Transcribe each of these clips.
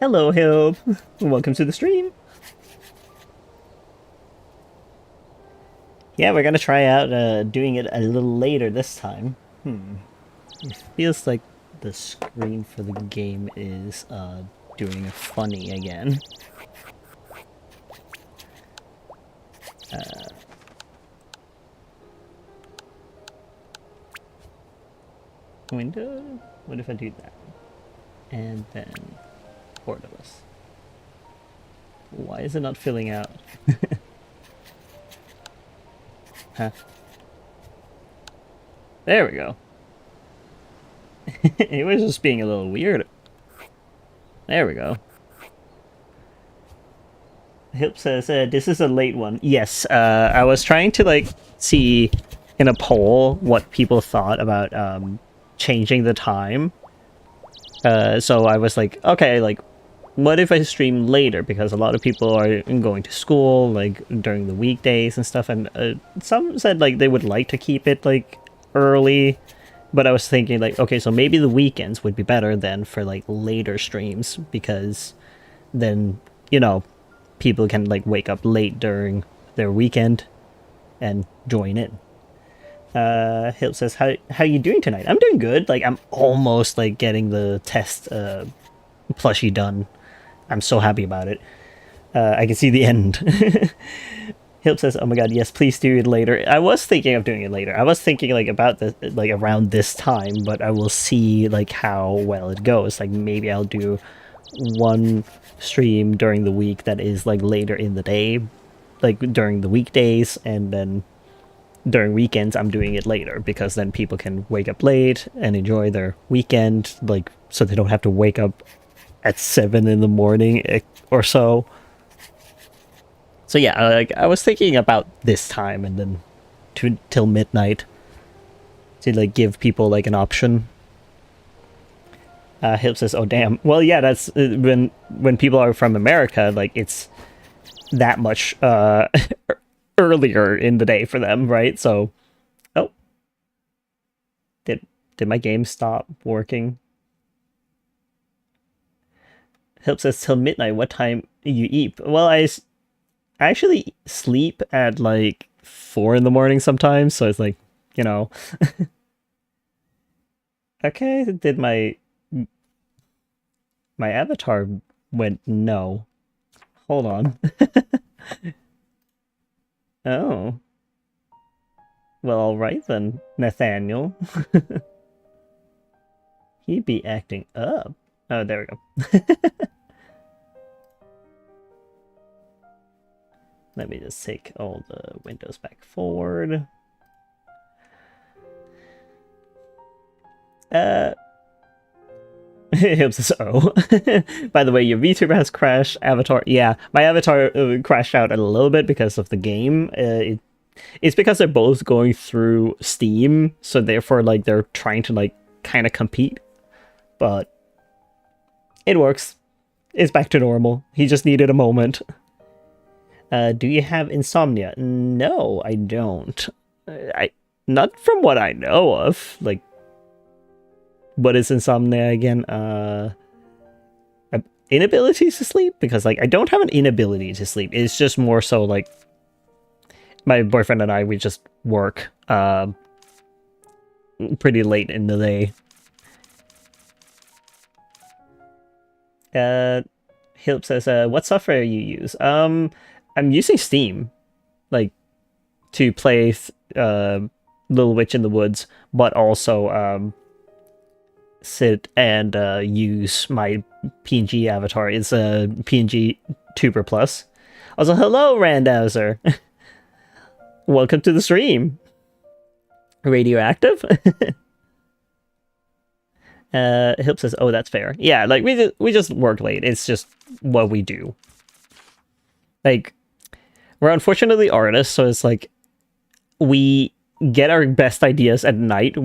Hello, Hilb. Welcome to the stream. Yeah, we're gonna try out doing it a little later this time. It feels like the screen for the game is doing a funny again. Window? What if I do that? And then Portals. Why is it not filling out? Huh? There we go. It was just being a little weird. There we go. Hip says, this is a late one. Yes, I was trying to, like, see in a poll what people thought about, changing the time. So I was like, okay, like, what if I stream later? Because a lot of people are going to school, like, during the weekdays and stuff, and some said, like, they would like to keep it, like, early. But I was thinking, like, okay, so maybe the weekends would be better then for, like, later streams, because then, you know, people can, like, wake up late during their weekend and join in. Hill says, how you doing tonight? I'm doing good. Like, I'm almost, like, getting the test plushie done. I'm so happy about it. I can see the end. Hill says, oh my god, yes, please do it later. I was thinking of doing it later. I was thinking, like, about this, like, around this time, but I will see, like, how well it goes. Like, maybe I'll do one stream during the week that is, like, later in the day, like, during the weekdays, and then during weekends I'm doing it later, because then people can wake up late and enjoy their weekend, like, so they don't have to wake up at 7 in the morning or so. So yeah, like, I was thinking about this time and then till midnight to, like, give people, like, an option. Hip says, oh damn. Well, yeah, that's when people are from America, like, it's that much earlier in the day for them, right? So, oh, did my game stop working? Hip says, till midnight. What time you eat? Well, I actually sleep at, like, 4 in the morning sometimes, so it's like, you know. Okay, did my avatar went no. Hold on. Oh. Well, alright then, Nathaniel. He'd be acting up. Oh, there we go. Let me just take all the windows back forward. Hibbs says, oh. By the way, your VTuber has crashed. Avatar, yeah. My avatar crashed out a little bit because of the game. It's because they're both going through Steam, so therefore, like, they're trying to, like, kind of compete. But it works. It's back to normal. He just needed a moment. Do you have insomnia? No, I don't. Not from what I know of. Like, what is insomnia again? Inability to sleep? Because, like, I don't have an inability to sleep. It's just more so, like, my boyfriend and I, we just work pretty late in the day. Hilp says, what software you use? I'm using Steam, like, to play Little Witch in the Woods, but also sit and use my PNG avatar. It's a PNG Tuber Plus. Also, hello, Randowser. Welcome to the stream. Radioactive? Hilp says, "Oh, that's fair." Yeah, like we just work late. It's just what we do. Like, we're unfortunately artists, so it's like we get our best ideas at night.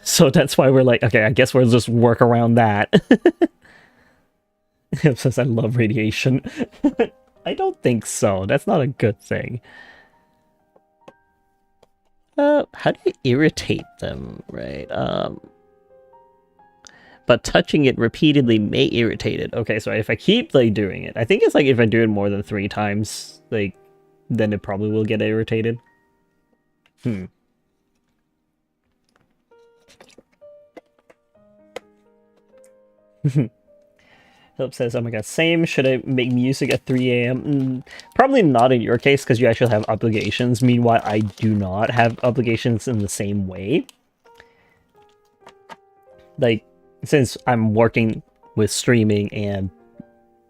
So that's why we're like, okay, I guess we'll just work around that. Hilp says, "I love radiation." I don't think so. That's not a good thing. How do you irritate them, right? But touching it repeatedly may irritate it. Okay, so if I keep like doing it, I think it's like if I do it more than 3 times, like, then it probably will get irritated. Hmm. Philip says, "Oh my god, same. Should I make music at 3 a.m.? Probably not in your case, because you actually have obligations. Meanwhile, I do not have obligations in the same way. Like, since I'm working with streaming and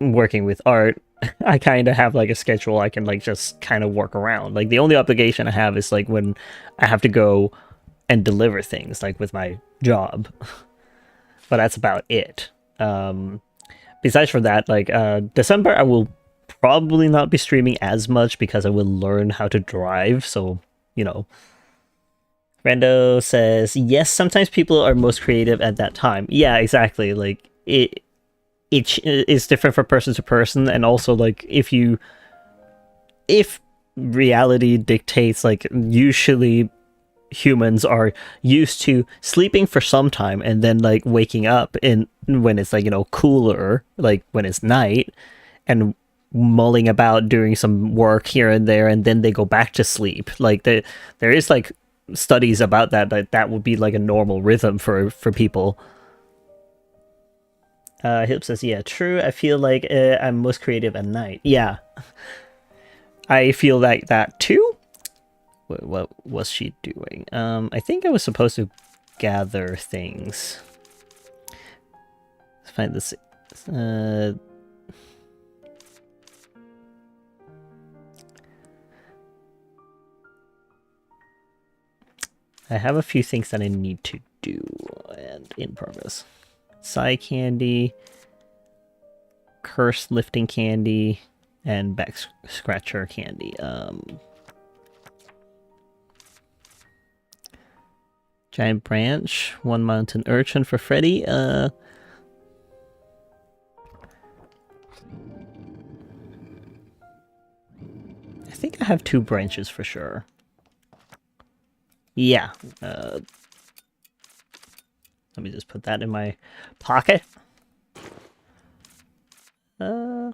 working with art, I kind of have like a schedule I can like just kind of work around. Like, the only obligation I have is like when I have to go and deliver things, like with my job. But that's about it. Besides from that, like December, I will probably not be streaming as much because I will learn how to drive. So, you know. Rando says, yes, sometimes people are most creative at that time. Yeah, exactly. Like, it is different from person to person. And also, like, if reality dictates, like, usually humans are used to sleeping for some time and then like waking up in when it's like, you know, cooler, like when it's night, and mulling about doing some work here and there, and then they go back to sleep. Like, there is like studies about that would be like a normal rhythm for people. Hip says, yeah, true. I feel like I'm most creative at night. Yeah, I feel like that too. What was she doing? I think I was supposed to gather things. Let's find this. I have a few things that I need to do, and in progress. Psy candy, curse lifting candy, and back scratcher candy. Giant branch, 1 mountain urchin for Freddy. I think I have 2 branches for sure. Yeah. Let me just put that in my pocket. I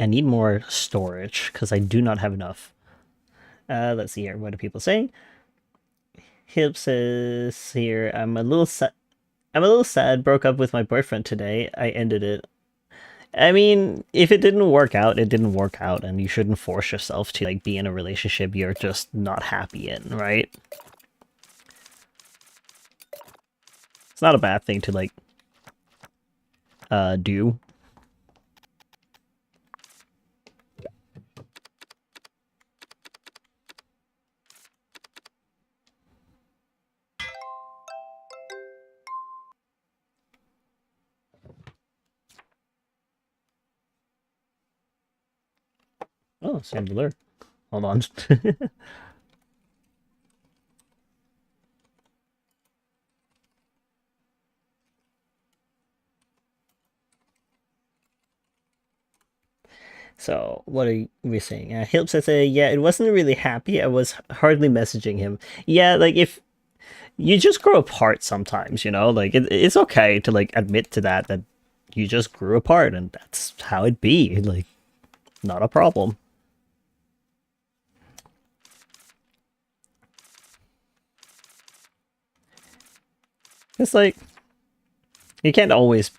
need more storage because I do not have enough. Let's see here. What are people saying? Hip says here, I'm a little sad. Broke up with my boyfriend today. I ended it. I mean, if it didn't work out, it didn't work out, and you shouldn't force yourself to like be in a relationship you're just not happy in, right? It's not a bad thing to like do. Oh, Sandler. Hold on. So, what are we saying? Hilp says, yeah, it wasn't really happy. I was hardly messaging him. Yeah, like, if you just grow apart sometimes, you know? Like, it's okay to, like, admit to that you just grew apart, and that's how it be. Like, not a problem. It's like, you can't always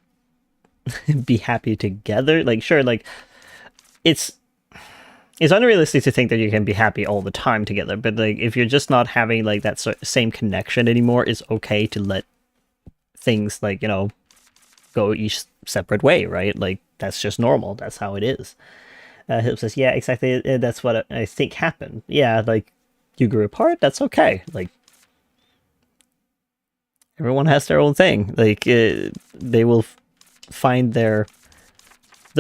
be happy together. Like, sure, like, it's unrealistic to think that you can be happy all the time together, but like, if you're just not having like that same connection anymore, it's okay to let things, like, you know, go each separate way, right? Like, that's just normal. That's how it is. Hip says, yeah, exactly. That's what I think happened. Yeah, like, you grew apart. That's okay. Like, Everyone has their own thing. Like they will find the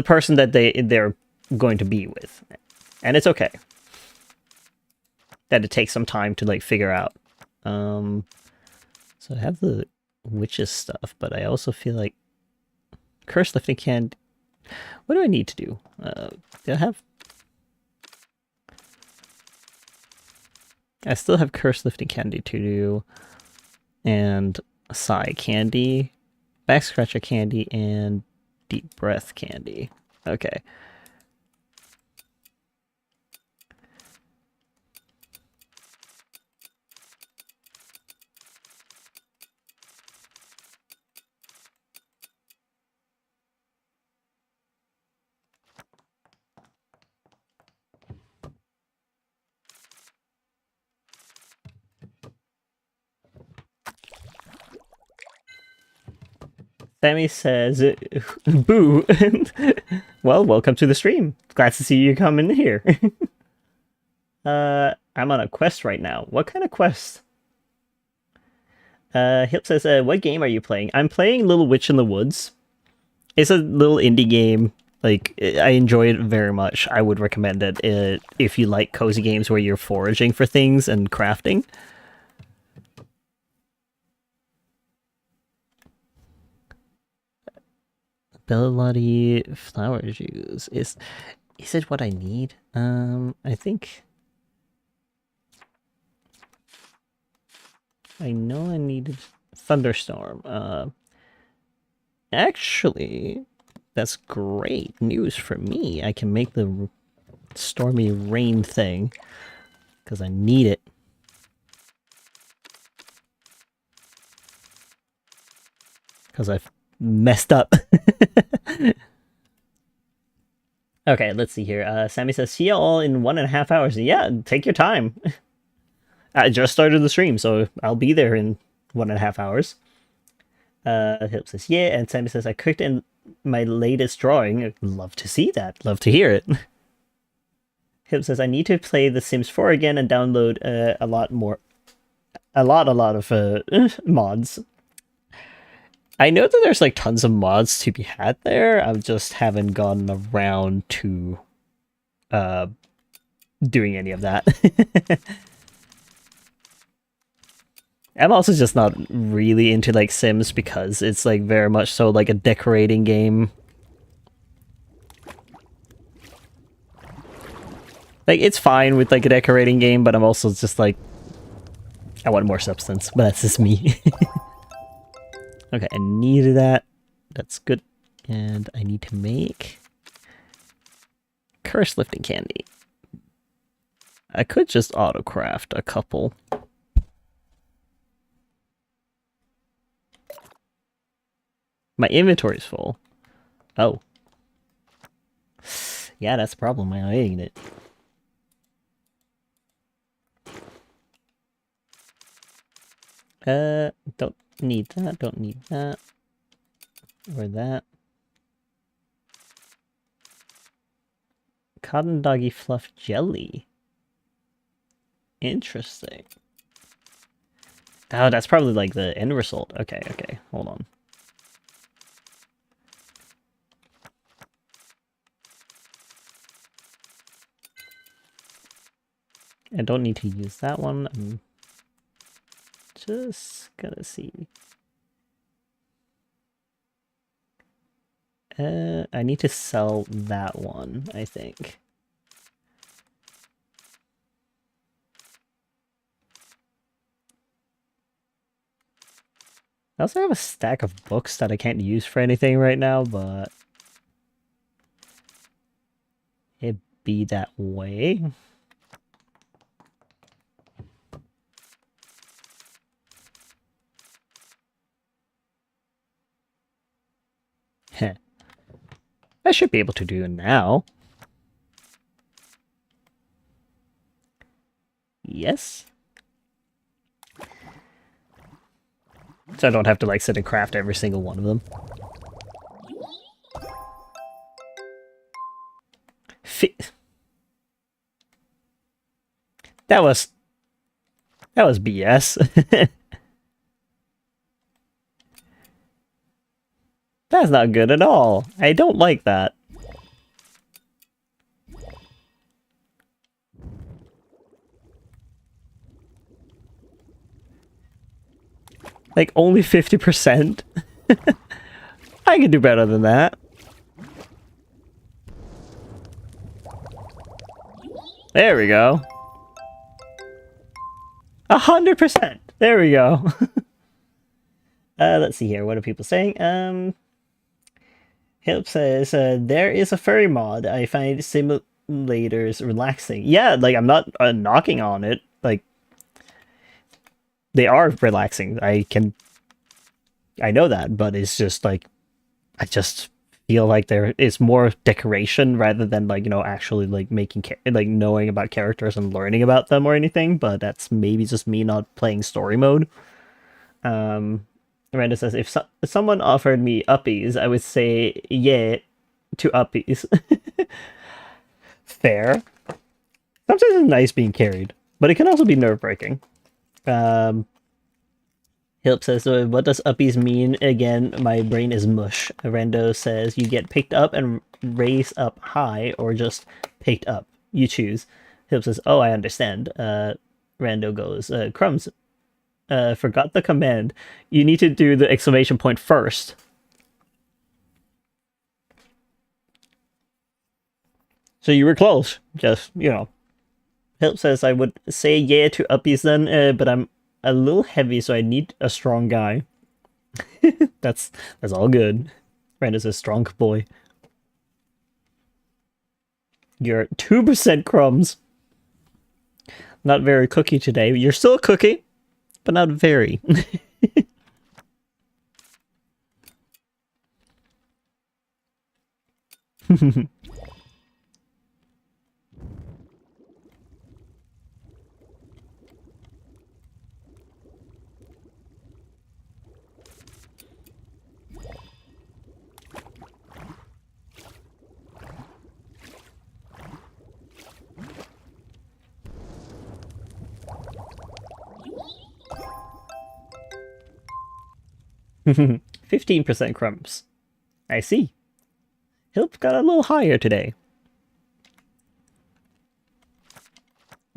person that they're going to be with, and it's okay that it takes some time to like figure out. So I have the witches stuff, but I also feel like curse lifting can't. What do I need to do? Do I have? I still have curse lifting candy to do, and sigh candy, back scratcher candy, and deep breath candy. Okay. Sammy says, boo. Well, welcome to the stream. Glad to see you come in here. I'm on a quest right now. What kind of quest? Hip says, what game are you playing? I'm playing Little Witch in the Woods. It's a little indie game. Like, I enjoy it very much. I would recommend it if you like cozy games where you're foraging for things and crafting. Bellotti flower juice. Is it what I need? I think I know I needed thunderstorm. Actually, that's great news for me. I can make the stormy rain thing because I need it. Because I've messed up. Okay, let's see here. Sammy says, see you all in 1.5 hours. Yeah, take your time. I just started the stream, so I'll be there in 1.5 hours. Hip says, yeah, and Sammy says, I cooked in my latest drawing. I'd love to see that. Love to hear it. Hip says, I need to play The Sims 4 again and download a lot of mods. I know that there's like tons of mods to be had there. I just haven't gotten around to doing any of that. I'm also just not really into like Sims because it's like very much so like a decorating game. Like it's fine with like a decorating game, but I'm also just like I want more substance, but that's just me. Okay, I needed that. That's good. And I need to make curse lifting candy. I could just autocraft a couple. My inventory's full. Oh. Yeah, that's the problem. I'm not eating it. Don't need that. Don't need that. Or that. Cotton doggy fluff jelly. Interesting. Oh, that's probably like the end result. Okay, okay. Hold on. I don't need to use that one. I'm just gonna see. I need to sell that one, I think. I also have a stack of books that I can't use for anything right now, but it be that way. Heh. I should be able to do it now. Yes. So I don't have to like sit and craft every single one of them. That was BS. That's not good at all. I don't like that. Like, only 50%? I can do better than that. There we go. 100%! There we go. Let's see here. What are people saying? Help says, there is a furry mod. I find simulators relaxing. Yeah, like, I'm not knocking on it. Like, they are relaxing. I know that, but it's just, like, I just feel like there is more decoration rather than, like, you know, actually, like, like, knowing about characters and learning about them or anything, but that's maybe just me not playing story mode. Miranda says, if someone offered me uppies, I would say yeah to uppies. Fair. Sometimes it's nice being carried, but it can also be nerve-wracking. Hilp says, what does uppies mean? Again, my brain is mush. Rando says, you get picked up and raised up high, or just picked up. You choose. Hilp says, oh, I understand. Rando goes, crumbs. Forgot the command. You need to do the exclamation point first. So you were close. Just, you know. Hilp says, I would say yeah to uppies then, but I'm a little heavy, so I need a strong guy. That's all good. Rand says, strong boy. You're 2% crumbs. Not very cookie today. You're still a cookie, but not very. 15% crumbs. I see. Hilp got a little higher today.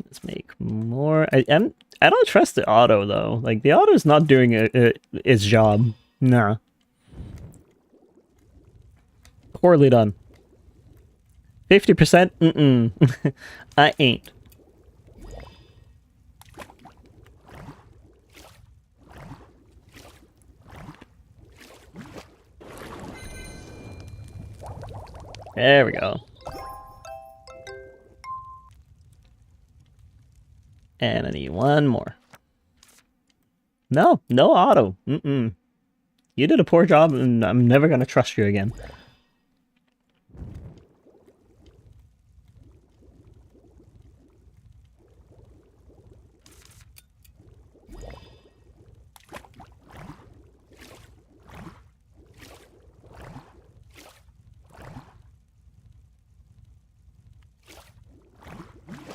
Let's make more. I don't trust the auto though. Like, the auto is not doing its job. Nah. Poorly done. 50%? Mm-mm. I ain't. There we go. And I need one more. No auto. Mm-mm. You did a poor job, and I'm never gonna trust you again.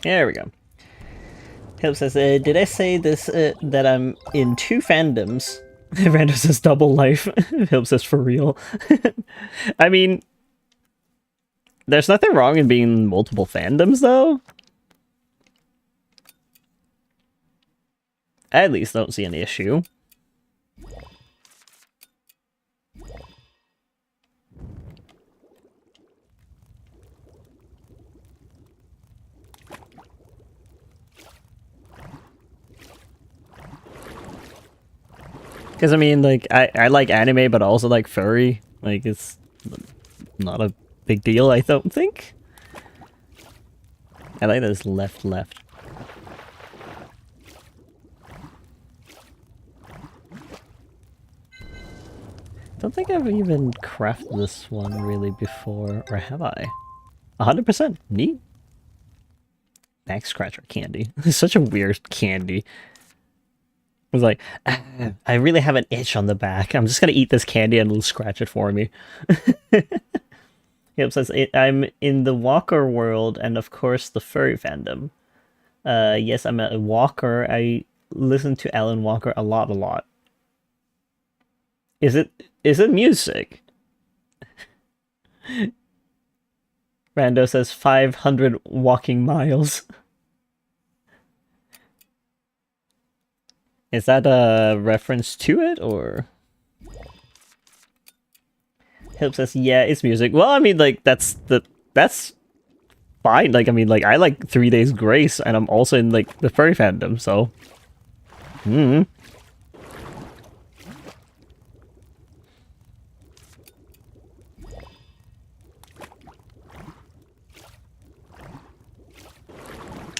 There we go. Hilp says, did I say this, that I'm in 2 fandoms? Rando says double life. Hilp says for real. I mean, there's nothing wrong in being in multiple fandoms, though. I at least don't see any issue. Because, I mean, like, I like anime, but I also like furry. Like, it's not a big deal, I don't think. I like that it's left. Don't think I've even crafted this one really before, or have I? 100%. Neat. Back scratcher candy. It's such a weird candy. I was like, I really have an itch on the back. I'm just gonna eat this candy and it'll scratch it for me. It says, I'm in the walker world and of course the furry fandom. Yes, I'm a walker. I listen to Alan Walker a lot. Is it music? Rando says 500 walking miles. Is that a reference to it, or? Hilp says, yeah, it's music. Well, I mean, like, that's fine. Like, I mean, like, I like 3 Days Grace, and I'm also in, like, the furry fandom, so...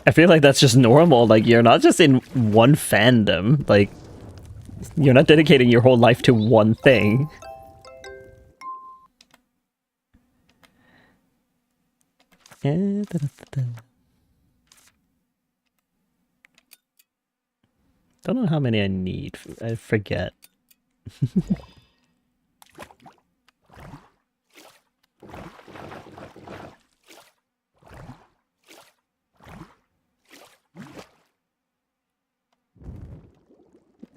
I feel like that's just normal. Like, you're not just in one fandom. Like, you're not dedicating your whole life to one thing. Don't know how many I need. I forget.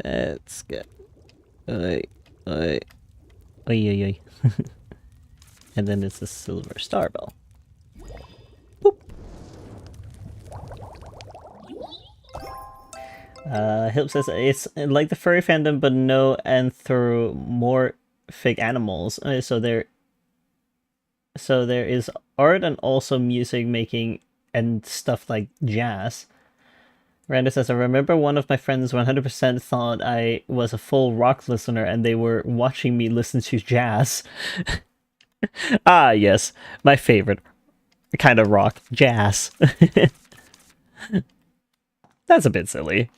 Let's get. Oi. And then it's a silver star bell. Boop. Hilp says it's like the furry fandom, but no anthropomorphic animals. So there is art and also music making and stuff like jazz. Randa says, I remember one of my friends 100% thought I was a full rock listener and they were watching me listen to jazz. Ah, yes. My favorite kind of rock. Jazz. That's a bit silly.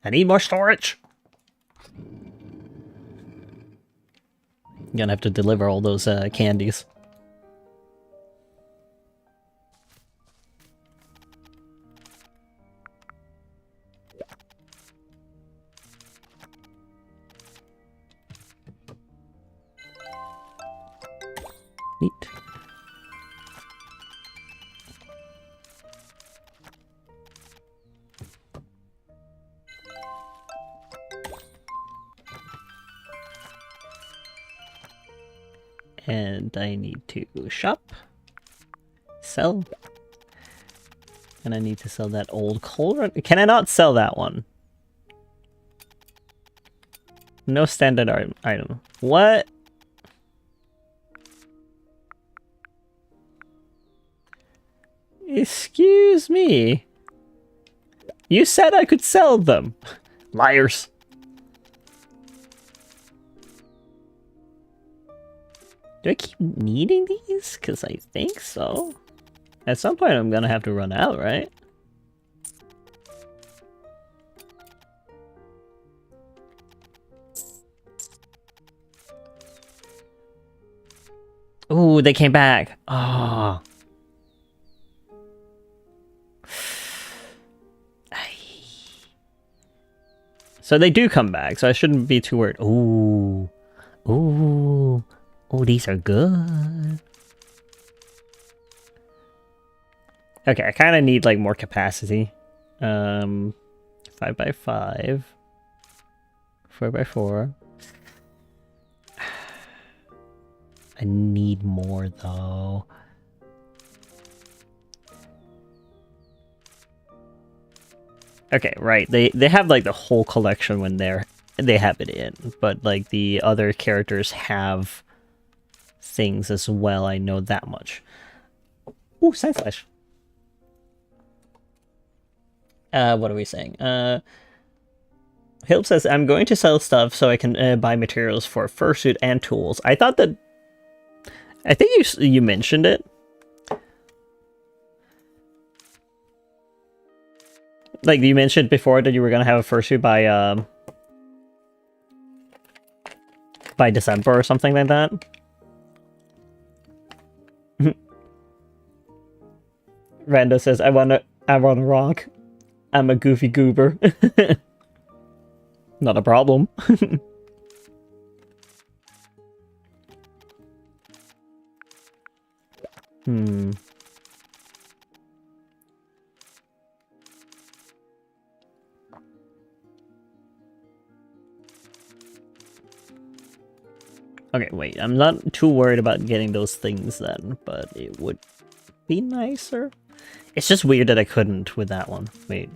I need more storage. Gonna have to deliver all those candies. Neat. And I need to shop, sell, and I need to sell that old coal run. Can I not sell that one? No standard item. What? Excuse me. You said I could sell them. Liars. Do I keep needing these? Because I think so. At some point I'm gonna have to run out, right? Ooh, they came back. Oh. So they do come back, so I shouldn't be too worried. Ooh. Ooh. Oh, these are good. Okay, I kind of need, like, more capacity. 5x5. 4x4. I need more, though. Okay, right. They have, like, the whole collection when they have it in, but, like, the other characters have things as well. I know that much. Ooh, Science Flash. What are we saying? Hilp says, I'm going to sell stuff so I can buy materials for fursuit and tools. I thought that... I think you mentioned it. Like, you mentioned before that you were going to have a fursuit by December or something like that. Rando says, I want a rock. I'm a goofy goober. Not a problem. Hmm. Okay, wait. I'm not too worried about getting those things then, but it would be nicer. It's just weird that I couldn't with that one. Wait.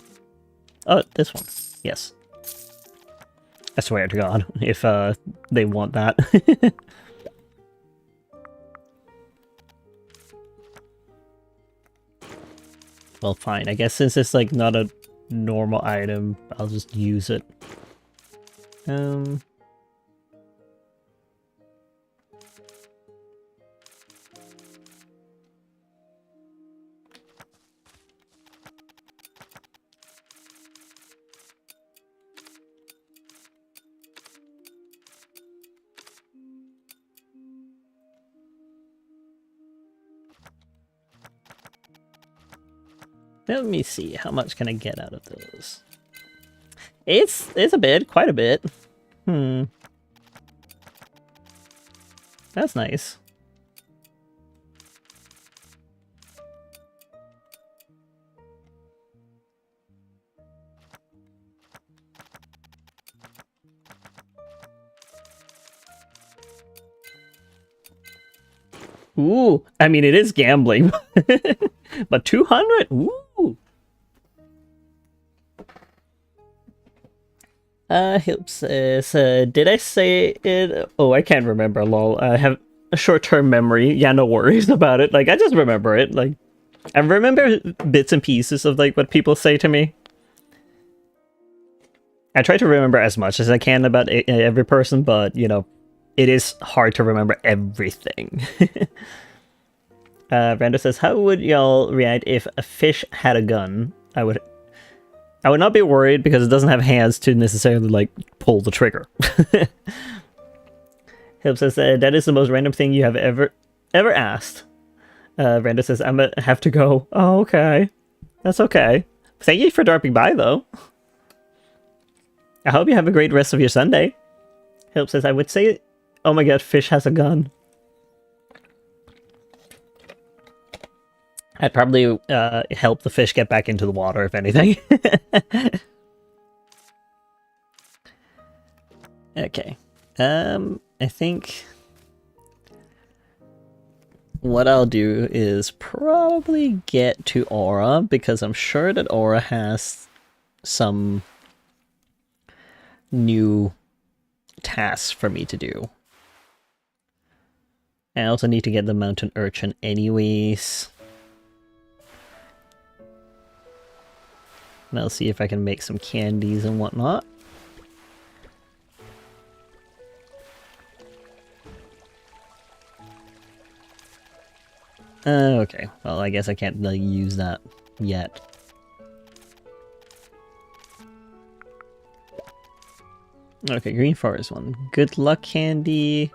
Oh, this one. Yes. I swear to God, if they want that. Well, fine. I guess since it's like not a normal item, I'll just use it. Let me see. How much can I get out of those? It's a bit, quite a bit. That's nice. Ooh, I mean, it is gambling. But 200? Ooh. Hips says, did I say it? Oh, I can't remember, lol. I have a short-term memory. Yeah, no worries about it. Like, I just remember it. Like, I remember bits and pieces of, like, what people say to me. I try to remember as much as I can about every person, but, you know, it is hard to remember everything. Rando says, how would y'all react if a fish had a gun? I would not be worried because it doesn't have hands to necessarily, like, pull the trigger. Hip says, that is the most random thing you have ever asked. Rando says, I'm gonna have to go. Oh, okay. That's okay. Thank you for dropping by, though. I hope you have a great rest of your Sunday. Hip says, I would say, oh my god, fish has a gun. I'd probably help the fish get back into the water, if anything. Okay. I think what I'll do is probably get to Aura, because I'm sure that Aura has some new tasks for me to do. I also need to get the mountain urchin anyways. And I'll see if I can make some candies and whatnot. Okay, well, I guess I can't really use that yet. Okay, green forest one. Good luck candy.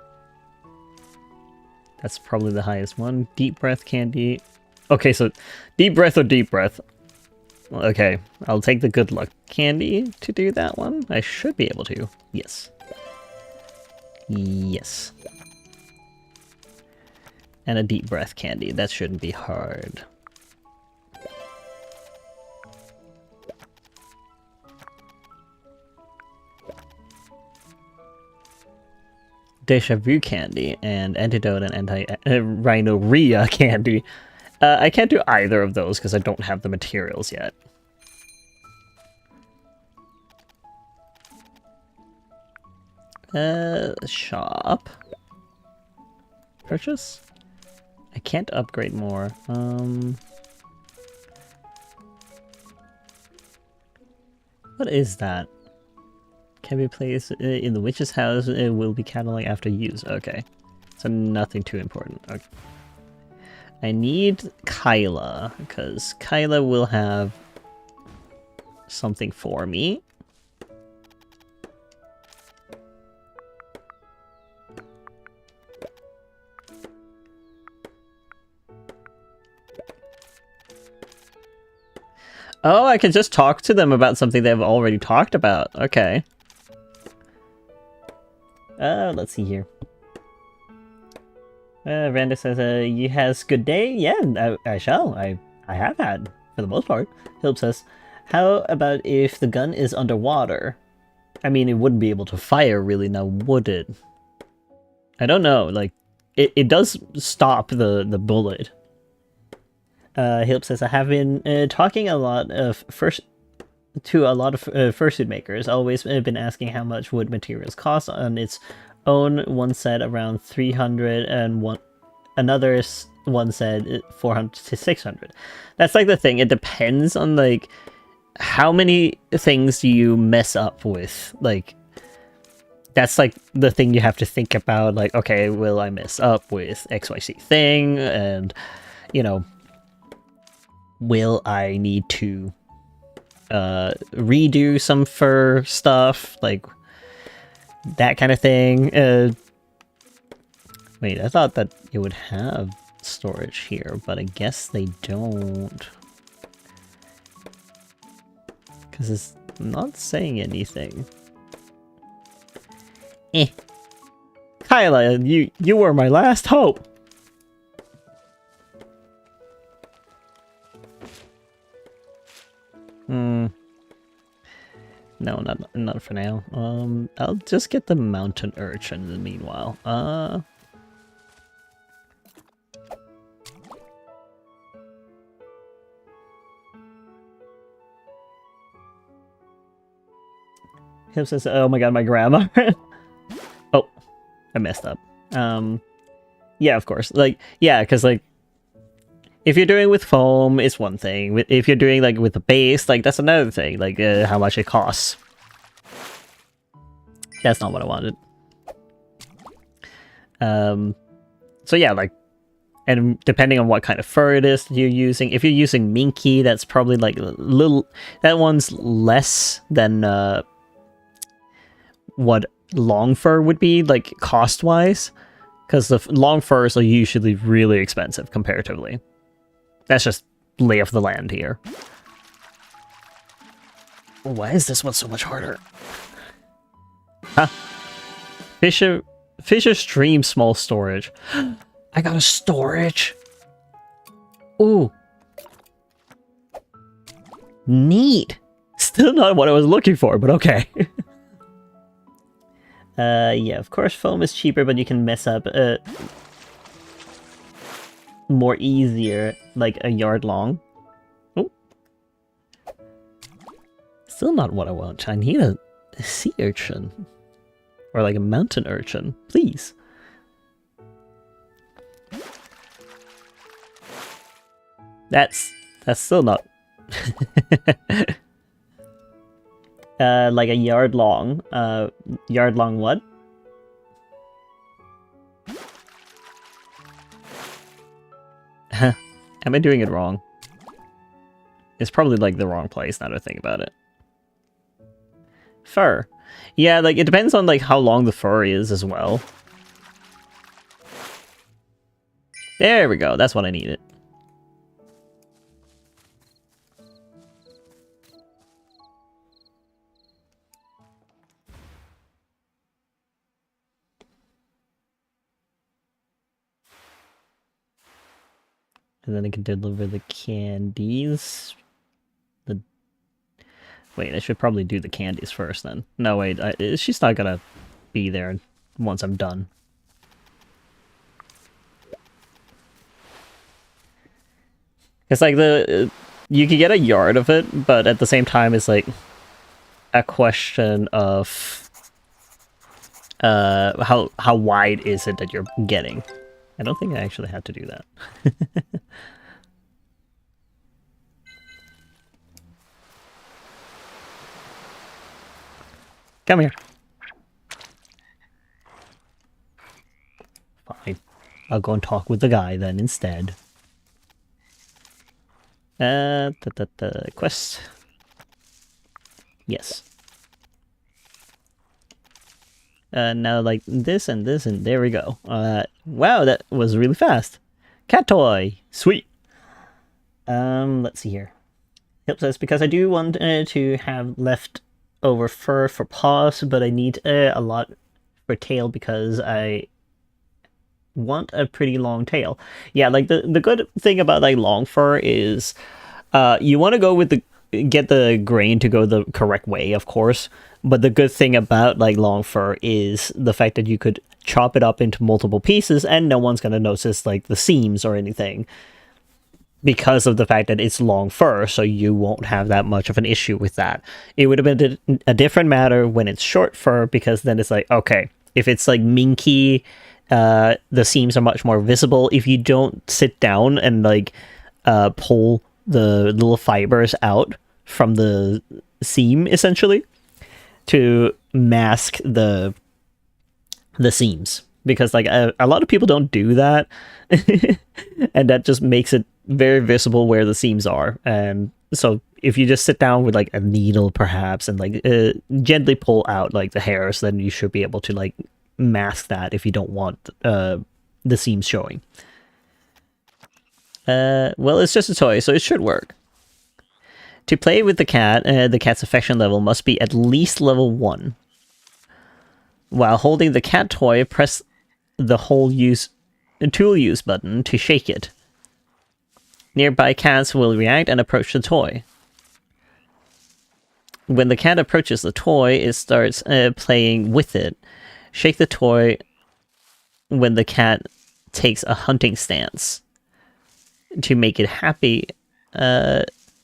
That's probably the highest one. Deep breath candy. Okay, so deep breath or deep breath. Okay, I'll take the good luck candy to do that one. I should be able to. Yes. Yes. And a deep breath candy. That shouldn't be hard. Deja vu candy and antidote and rhinorrhea candy. I can't do either of those because I don't have the materials yet. Shop. Purchase? I can't upgrade more. What is that? Can be placed in the witch's house. It will be cataloged after use. Okay. So nothing too important. Okay. I need Kyla, because Kyla will have something for me. Oh, I can just talk to them about something they've already talked about. Okay. Let's see here. Randa says, you has good day? Yeah, I shall. I have had, for the most part. Hilp says, how about if the gun is underwater? I mean, it wouldn't be able to fire really now, would it? I don't know, like, it does stop the bullet. Hilp says, I have been talking a lot of fursuit makers, always been asking how much wood materials cost on its own. One said around 300 and one said 400 to 600. That's like the thing, it depends on like how many things do you mess up with. Like, that's like the thing you have to think about, like, okay, will I mess up with XYZ thing, and you know, will I need to redo some fur stuff, like that kind of thing. Wait, I thought that it would have storage here, but I guess they don't, because it's not saying anything. Kyla, you were my last hope. No, not for now. I'll just get the mountain urchin in the meanwhile. Him says, "Oh my god, my grandma." Oh, I messed up. Yeah, of course. Like, yeah, because like, if you're doing with foam, it's one thing. If you're doing like with the base, like that's another thing. Like how much it costs. That's not what I wanted. So yeah, like, and depending on what kind of fur it is that you're using, if you're using minky, that's probably like little. That one's less than what long fur would be, like cost wise, because the long furs are usually really expensive comparatively. That's just lay of the land here. Why is this one so much harder? Huh? Fisher Stream small storage. I got a storage. Ooh. Neat. Still not what I was looking for, but okay. Yeah, of course foam is cheaper, but you can mess up more easier, like a yard long. Oh. Still not what I want. I need a sea urchin. Or like a mountain urchin, please. That's still not like a yard long. Yard long what? Am I doing it wrong? It's probably like the wrong place now that I think about it. Fur. Yeah, like it depends on like how long the fur is as well. There we go, that's what I needed. And then I can deliver the candies. Wait, I should probably do the candies first then. No, wait, she's not gonna be there once I'm done. It's like you could get a yard of it, but at the same time it's like a question of how wide is it that you're getting. I don't think I actually had to do that. Come here. Fine. I'll go and talk with the guy then instead. Quest. Yes. Now like this and this and there we go. Wow, that was really fast. Cat toy. Sweet. Let's see here. Yep, says because I do want to have left over fur for paws, but I need a lot for tail because I want a pretty long tail. Yeah, like the good thing about like long fur is you want to go with the get the grain to go the correct way, of course. But the good thing about like long fur is the fact that you could chop it up into multiple pieces and no one's going to notice like the seams or anything because of the fact that it's long fur, so you won't have that much of an issue with that. It would have been a different matter when it's short fur, because then it's like, okay, if it's like minky, the seams are much more visible. If you don't sit down and like pull the little fibers out from the seam, essentially, to mask the seams, because like a lot of people don't do that, and that just makes it very visible where the seams are. And so if you just sit down with like a needle perhaps and like gently pull out like the hairs, then you should be able to like mask that if you don't want the seams showing. Well, it's just a toy, so it should work. To play with the cat's affection level must be at least level 1. While holding the cat toy, press the tool use button to shake it. Nearby cats will react and approach the toy. When the cat approaches the toy, it starts playing with it. Shake the toy when the cat takes a hunting stance. To make it happy,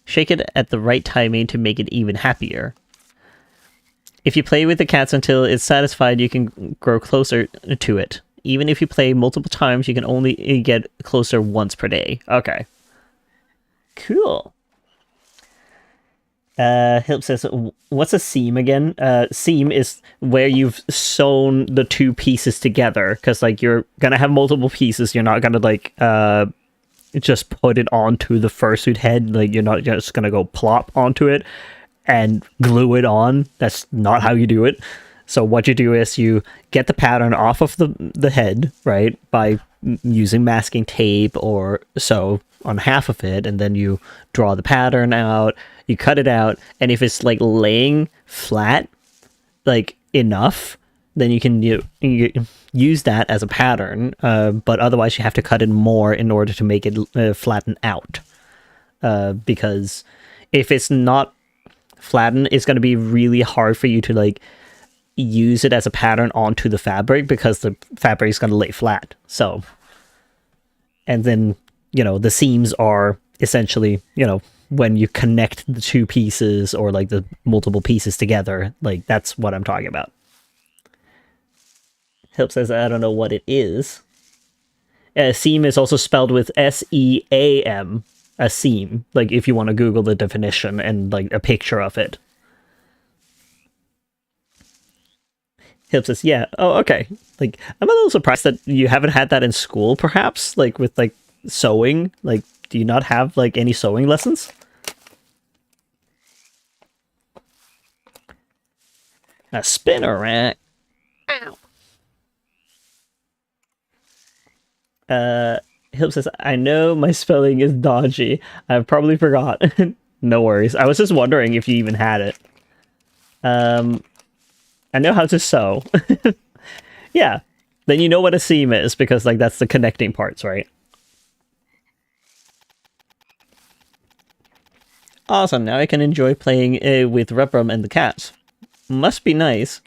shake it at the right timing to make it even happier. If you play with the cats until it's satisfied, you can grow closer to it. Even if you play multiple times, you can only get closer once per day. Okay. Cool. Hilp says, what's a seam again? Seam is where you've sewn the two pieces together, because like you're gonna have multiple pieces. You're not gonna like just put it onto the fursuit head. Like you're not just gonna go plop onto it and glue it on. That's not how you do it. So what you do is you get the pattern off of the head, right, by using masking tape or so on half of it, and then you draw the pattern out, you cut it out, and if it's like laying flat like enough, then you can use that as a pattern, but otherwise you have to cut it more in order to make it flatten out, because if it's not flattened, it's going to be really hard for you to like use it as a pattern onto the fabric, because the fabric is going to lay flat. So, and then, you know, the seams are essentially, you know, when you connect the two pieces or like the multiple pieces together, like that's what I'm talking about. Help says, I don't know what it is. Seam is also spelled with S-E-A-M, a seam, like if you want to Google the definition and like a picture of it. Hip says, yeah, oh, okay. Like, I'm a little surprised that you haven't had that in school, perhaps, like with like sewing. Like, do you not have like any sewing lessons? A spinner rack. Ow. Hip says, I know my spelling is dodgy. I probably forgot. No worries. I was just wondering if you even had it. I know how to sew. Yeah. Then you know what a seam is, because like that's the connecting parts, right? Awesome. Now I can enjoy playing with Rubrum and the cats. Must be nice.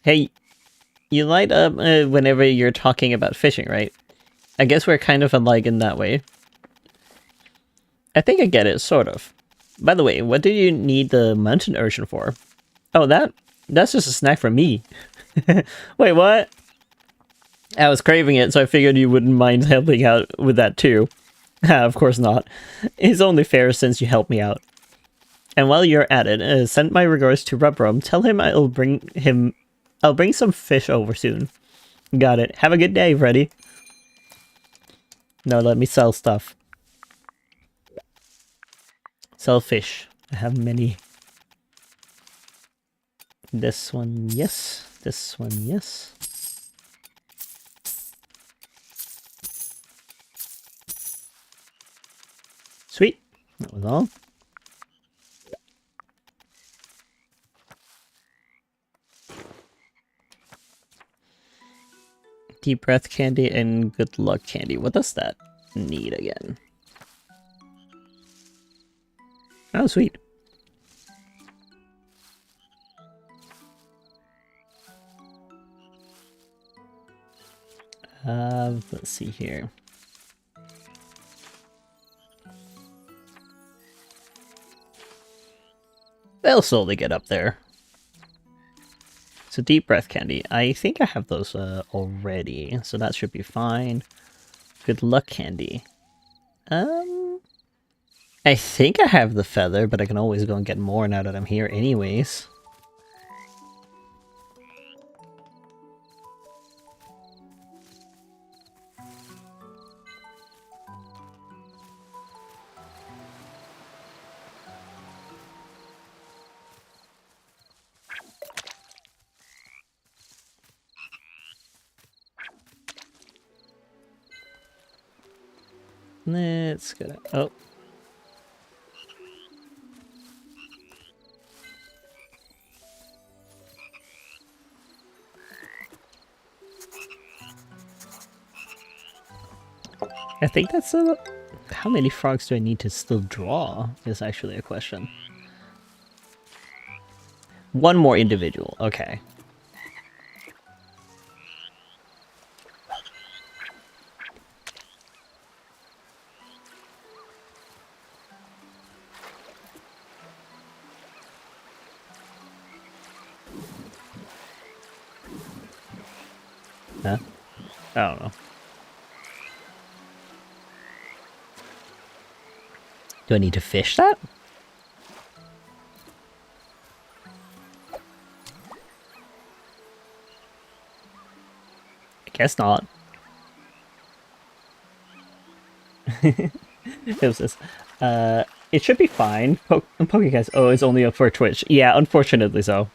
Hey, you light up whenever you're talking about fishing, right? I guess we're kind of alike in that way. I think I get it, sort of. By the way, what do you need the mountain urchin for? Oh, that's just a snack for me. Wait, what? I was craving it, so I figured you wouldn't mind helping out with that too. Of course not. It's only fair since you helped me out. And while you're at it, send my regards to Rubrum. Tell him I'll bring some fish over soon. Got it. Have a good day, Freddy. Now let me sell stuff. Sell fish. I have many. This one, yes. This one, yes. Sweet. That was all. Deep breath candy and good luck candy. What does that need again? Oh, sweet. Let's see here. They'll slowly get up there. So deep breath candy. I think I have those already, so that should be fine. Good luck candy. I think I have the feather, but I can always go and get more now that I'm here anyways. Let's go. Oh. I think that's a... How many frogs do I need to still draw is actually a question. One more individual. Okay. Huh? I don't know. Do I need to fish that? I guess not. It was this. It should be fine. Pokecast. Oh, it's only up for Twitch. Yeah, unfortunately so.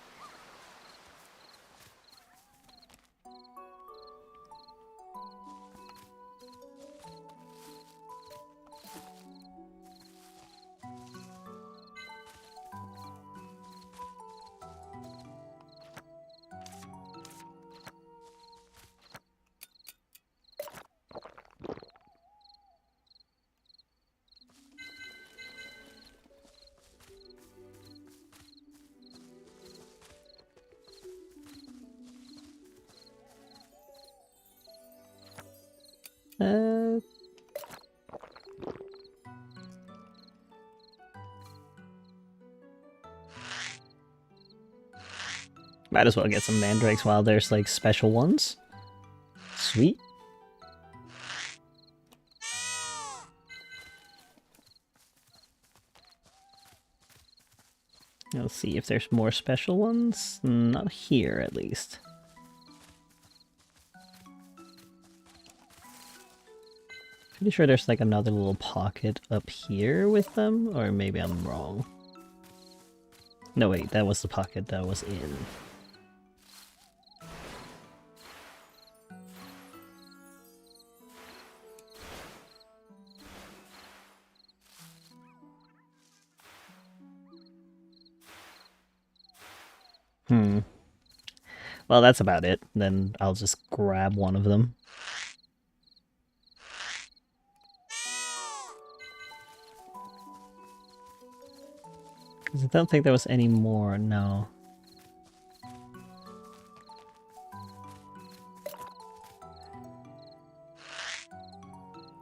Might as well get some mandrakes while there's like special ones. Sweet. Let's see if there's more special ones. Not here, at least. Pretty sure there's like another little pocket up here with them, or maybe I'm wrong. No, wait, that was the pocket that was in. Well, that's about it. Then I'll just grab one of them. Because I don't think there was any more, no.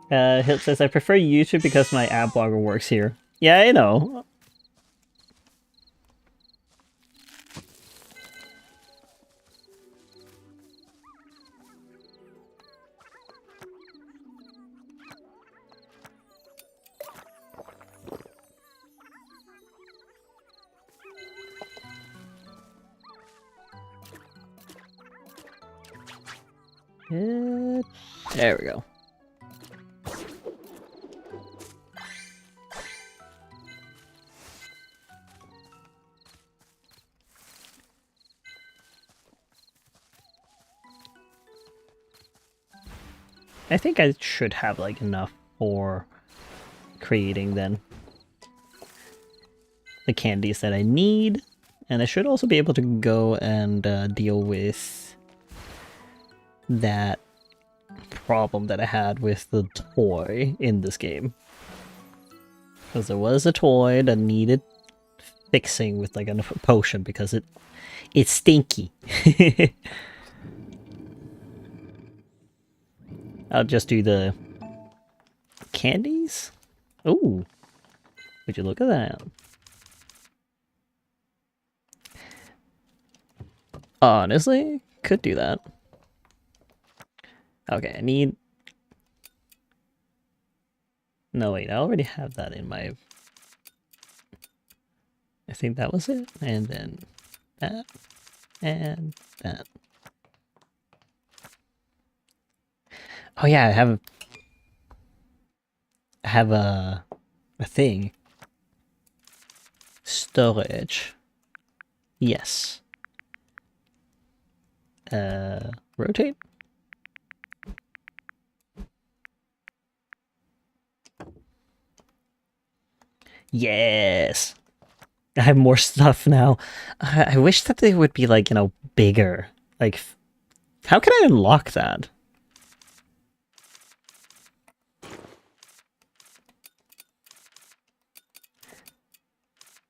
Hilt says, I prefer YouTube because my ad blogger works here. Yeah, I know. There we go. I think I should have like enough for creating then the candies that I need, and I should also be able to go and deal with that problem that I had with the toy in this game. Because there was a toy that needed fixing with like a potion because it's stinky. I'll just do the candies. Ooh, would you look at that? Honestly, could do that. Okay, I need... No, wait, I already have that in my... I think that was it. And then that. And that. Oh yeah, I have a thing. Storage. Yes. Rotate? Yes! I have more stuff now. I wish that they would be like, you know, bigger. Like, how can I unlock that?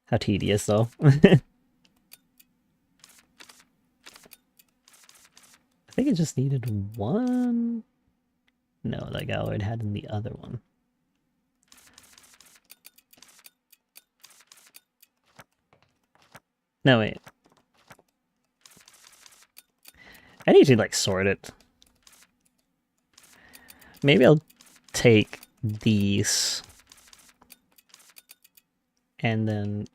How tedious, though. I think it just needed one. No, like I already had in the other one. No, wait. I need to, like, sort it. Maybe I'll take these. And then...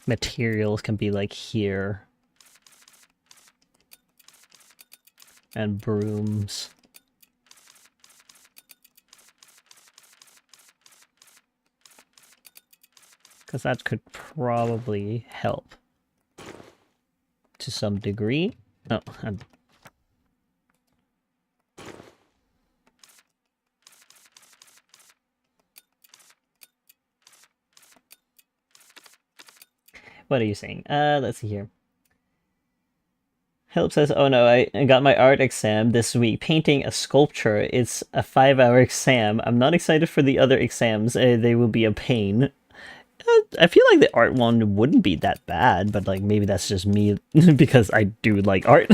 materials can be, like, here. And brooms. Because that could probably help. To some degree. Oh, what are you saying? Let's see here. Help says, oh no, I got my art exam this week. Painting a sculpture. It's a 5-hour exam. I'm not excited for the other exams. They will be a pain. I feel like the art one wouldn't be that bad, but like maybe that's just me because I do like art.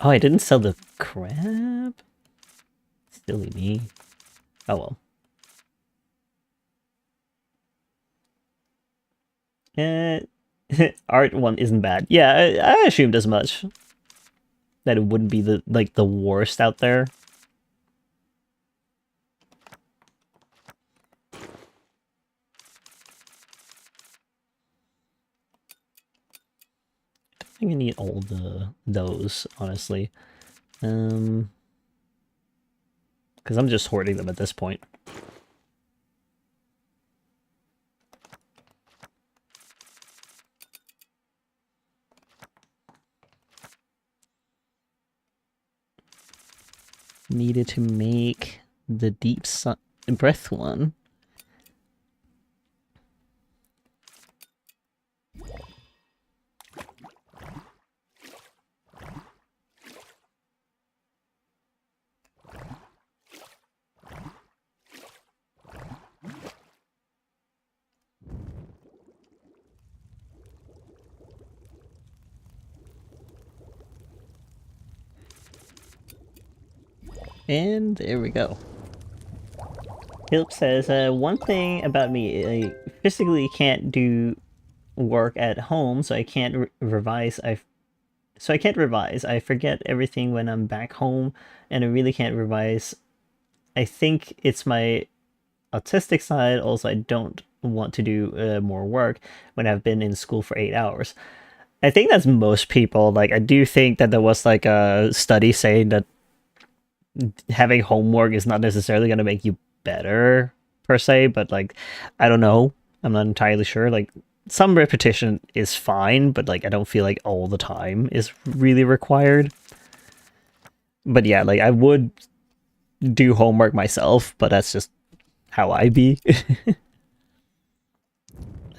Oh, I didn't sell the crab? Silly me. Oh well. Art one isn't bad. Yeah, I assumed as much. That it wouldn't be the worst out there. I think I need all those, honestly. Because I'm just hoarding them at this point. Needed to make the deep breath one. And there we go. Hilp says, one thing about me, I physically can't do work at home, so I can't revise. I forget everything when I'm back home, and I really can't revise. I think it's my autistic side. Also, I don't want to do more work when I've been in school for 8 hours. I think that's most people. Like, I do think that there was like a study saying that having homework is not necessarily going to make you better per se, but like, I don't know. I'm not entirely sure. Like, some repetition is fine, but like, I don't feel like all the time is really required. But yeah, like, I would do homework myself, but that's just how I be.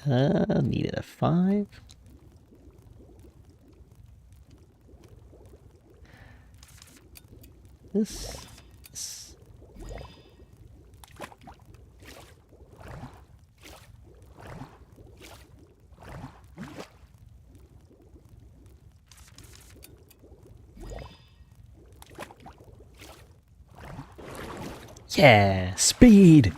Needed a 5. This. Yeah, speed.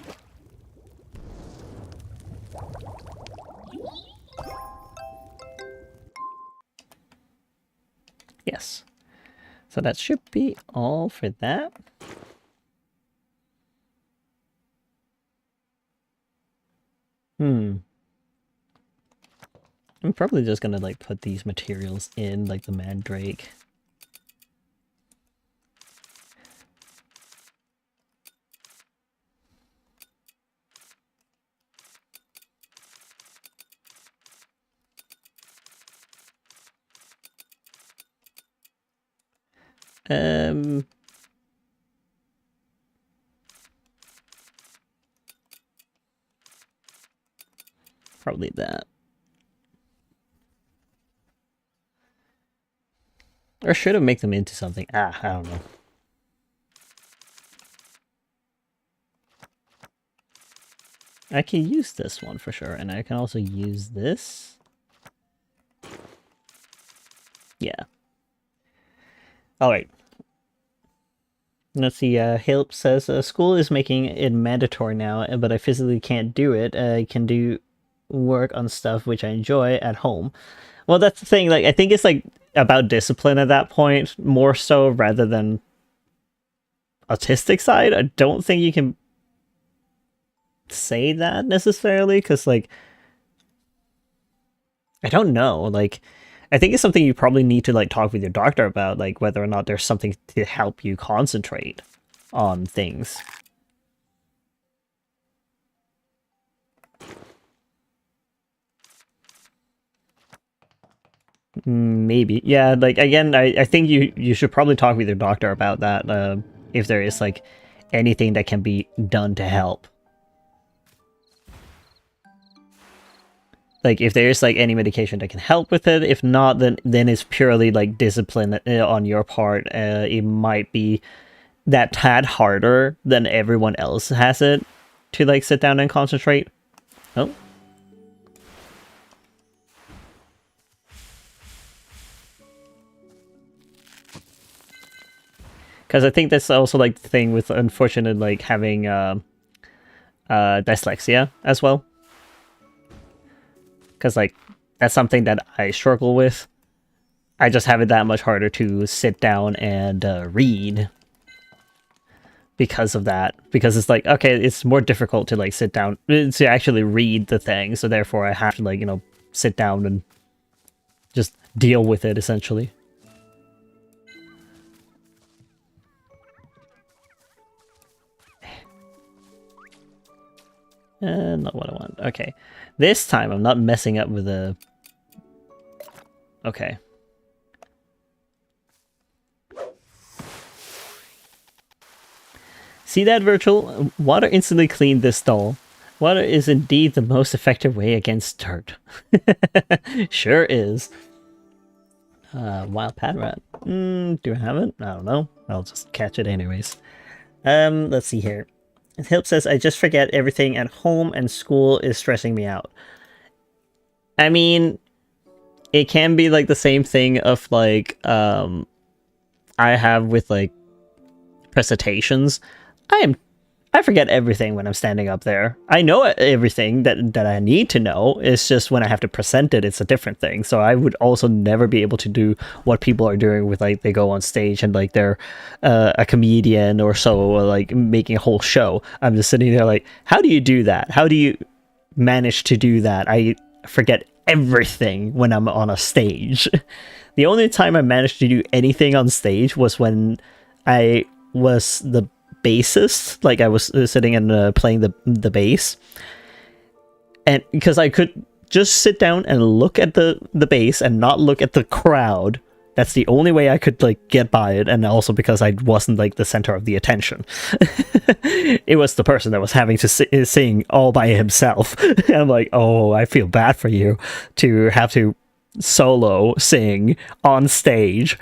Yes. So that should be all for that. I'm probably just gonna like put these materials in like the mandrake. Probably that. Or should have make them into something. I don't know. I can use this one for sure, and I can also use this. Yeah. Alright. Let's see, Hilp says, school is making it mandatory now, but I physically can't do it. I can do work on stuff which I enjoy at home. Well, that's the thing, like, I think it's, like, about discipline at that point, more so, rather than autistic side. I don't think you can say that, necessarily, because, like, I don't know, like, I think it's something you probably need to, like, talk with your doctor about, like, whether or not there's something to help you concentrate on things. Maybe. Yeah, like, again, I think you should probably talk with your doctor about that, if there is, like, anything that can be done to help. Like, if there's, like, any medication that can help with it. If not, then it's purely, like, discipline on your part. It might be that tad harder than everyone else has it to, like, sit down and concentrate. Oh. Because I think that's also, like, the thing with, unfortunately, like, having dyslexia as well. Because, like, that's something that I struggle with. I just have it that much harder to sit down and read because of that. Because it's like, okay, it's more difficult to, like, sit down to actually read the thing. So therefore I have to, like, you know, sit down and just deal with it, essentially. Not what I want. Okay. This time I'm not messing up with the... Okay. See that, Virtual? Water instantly cleaned this stall. Water is indeed the most effective way against dirt. Sure is. Wild pad rat. Do I have it? I don't know. I'll just catch it anyways. Let's see here. Hilp says, I just forget everything at home and school is stressing me out. I mean, it can be, like, the same thing of, like, I have with, like, presentations. I forget everything when I'm standing up there. I know everything that I need to know. It's just when I have to present it, it's a different thing. So I would also never be able to do what people are doing with, like, they go on stage and, like, they're a comedian or so, or, like, making a whole show. I'm just sitting there like, how do you do that? How do you manage to do that? I forget everything when I'm on a stage. The only time I managed to do anything on stage was when I was the bassist, like I was sitting and playing the bass, and because I could just sit down and look at the bass and not look at the crowd That's the only way I could like get by it, and also because I wasn't like the center of the attention. It was the person that was having to sing all by himself. And I'm like, oh, I feel bad for you to have to solo sing on stage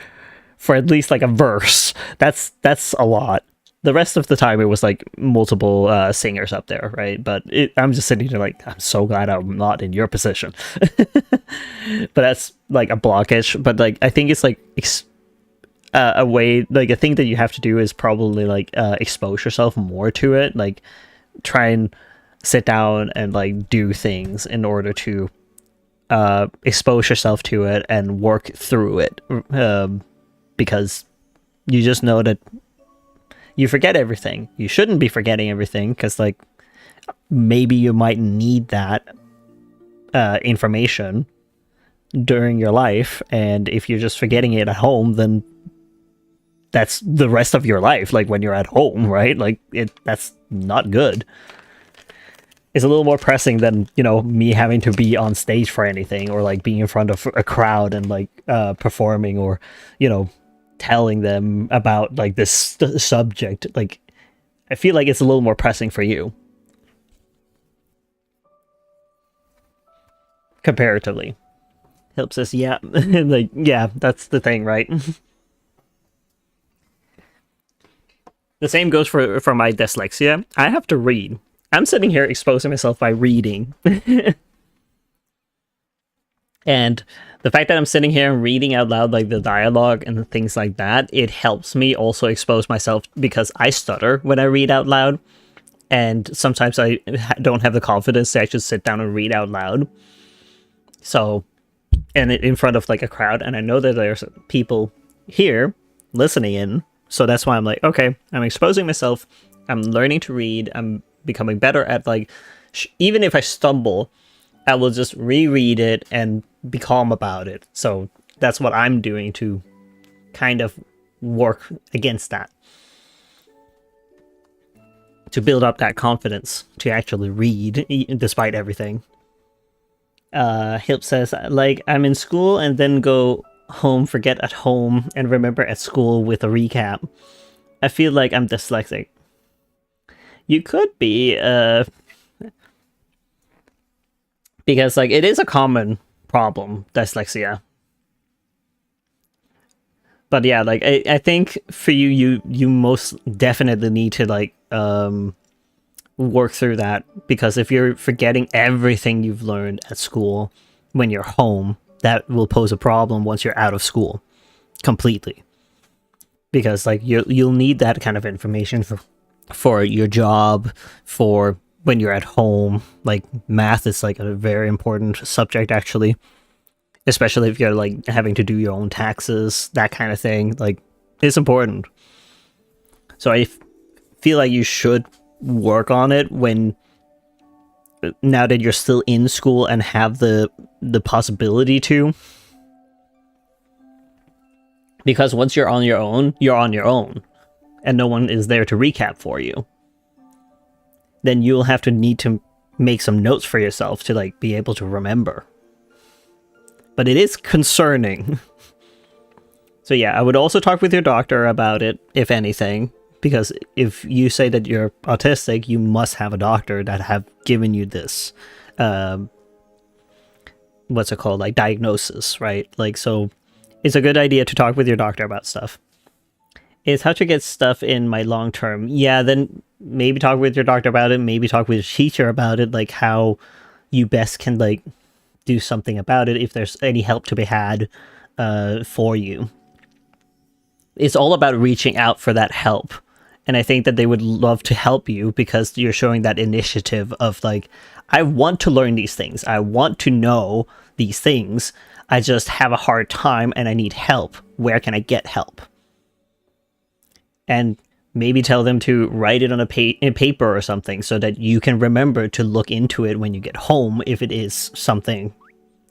for at least like a verse. That's a lot. The rest of the time it was like multiple singers up there, right? But I'm just sitting there like, I'm so glad I'm not in your position. But that's like a blockage. But like I think it's like a way, like a thing that you have to do is probably like expose yourself more to it. Like try and sit down and like do things in order to expose yourself to it and work through it, because you just know that you forget everything. You shouldn't be forgetting everything, because like maybe you might need that information during your life, and if you're just forgetting it at home, then that's the rest of your life, like when you're at home, right? Like that's not good. It's a little more pressing than, you know, me having to be on stage for anything, or like being in front of a crowd and like performing, or, you know, telling them about like this subject. Like I feel like it's a little more pressing for you comparatively. Helps us, yeah. Like, yeah, that's the thing, right? The same goes for my dyslexia. I have to read. I'm sitting here exposing myself by reading. And the fact that I'm sitting here and reading out loud like the dialogue and things like that, it helps me also expose myself, because I stutter when I read out loud. And sometimes I don't have the confidence to actually sit down and read out loud. So, and in front of like a crowd, and I know that there's people here listening in. So that's why I'm like, okay, I'm exposing myself. I'm learning to read. I'm becoming better at like, even if I stumble, I will just reread it and be calm about it. So that's what I'm doing to kind of work against that. To build up that confidence to actually read despite everything. Hilp says, like, I'm in school and then go home, forget at home, and remember at school with a recap. I feel like I'm dyslexic. You could be, because like it is a common problem, dyslexia. But yeah, like I think for you most definitely need to like work through that, because if you're forgetting everything you've learned at school when you're home, that will pose a problem once you're out of school completely. Because like you'll need that kind of information for your job, for when you're at home. Like math is like a very important subject actually, especially if you're like having to do your own taxes, that kind of thing. Like it's important. So I feel like you should work on it now that you're still in school and have the possibility to. Because once you're on your own, and no one is there to recap for you. Then you'll have to need to make some notes for yourself to like be able to remember. But it is concerning. So yeah, I would also talk with your doctor about it, if anything. Because if you say that you're autistic, you must have a doctor that have given you this, what's it called, like diagnosis, right? Like, so it's a good idea to talk with your doctor about stuff. Is how to get stuff in my long term. Yeah, then maybe talk with your doctor about it. Maybe talk with your teacher about it, like how you best can like do something about it, if there's any help to be had for you. It's all about reaching out for that help. And I think that they would love to help you, because you're showing that initiative of like, I want to learn these things. I want to know these things. I just have a hard time and I need help. Where can I get help? And maybe tell them to write it on a paper or something, so that you can remember to look into it when you get home, if it is something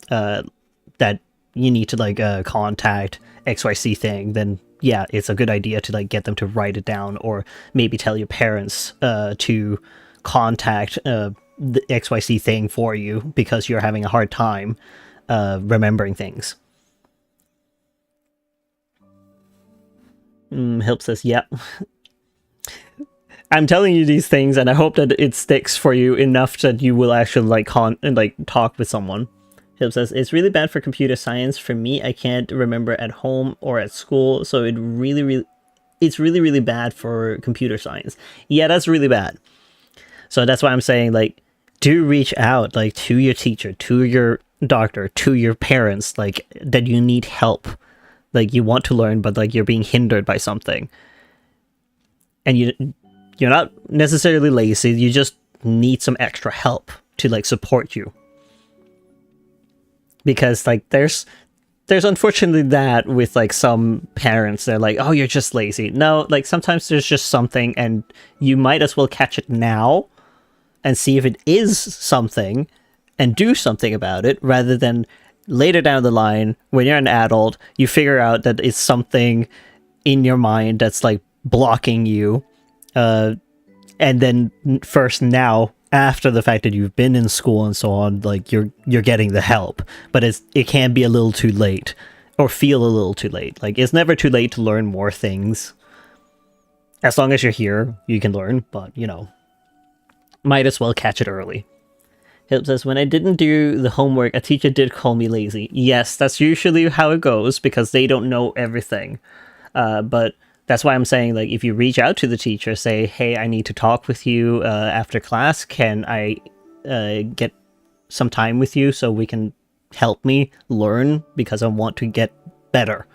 that you need to like contact XYZ thing. Then yeah, it's a good idea to like get them to write it down, or maybe tell your parents to contact the XYZ thing for you, because you're having a hard time remembering things. Hilp says, yep. I'm telling you these things, and I hope that it sticks for you enough that you will actually like talk with someone. Hilp says, it's really bad for computer science. For me, I can't remember at home or at school, so it's really bad for computer science. Yeah, that's really bad. So that's why I'm saying, like, do reach out, like, to your teacher, to your doctor, to your parents, like, that you need help. Like, you want to learn, but, like, you're being hindered by something. And you're not necessarily lazy, you just need some extra help to, like, support you. Because, like, there's unfortunately that with, like, some parents, they're like, oh, you're just lazy. No, like, sometimes there's just something, and you might as well catch it now and see if it is something and do something about it, rather than later down the line, when you're an adult, you figure out that it's something in your mind that's, like, blocking you, and then first now, after the fact that you've been in school and so on, like, you're getting the help, but it can be a little too late, or feel a little too late. Like, it's never too late to learn more things. As long as you're here, you can learn, but, you know, might as well catch it early. Hilp says, when I didn't do the homework, a teacher did call me lazy. Yes, that's usually how it goes, because they don't know everything. But that's why I'm saying, like, if you reach out to the teacher, say, hey, I need to talk with you after class. Can I get some time with you so we can help me learn? Because I want to get better.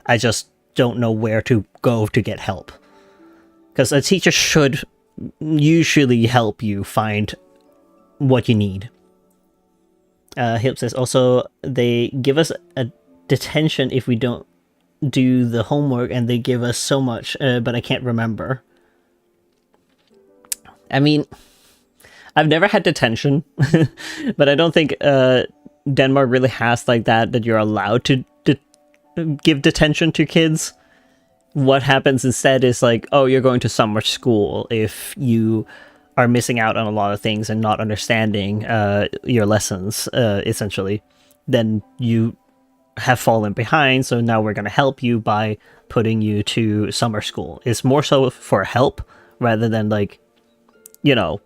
I just don't know where to go to get help. Because a teacher should usually help you find what you need. Hilp says, also, they give us a detention if we don't do the homework, and they give us so much, but I can't remember. I mean, I've never had detention, but I don't think Denmark really has like that you're allowed to give detention to kids. What happens instead is, like, oh, you're going to summer school if you are missing out on a lot of things and not understanding your lessons, essentially. Then you have fallen behind, so now we're going to help you by putting you to summer school. It's more so for help rather than, like, you know,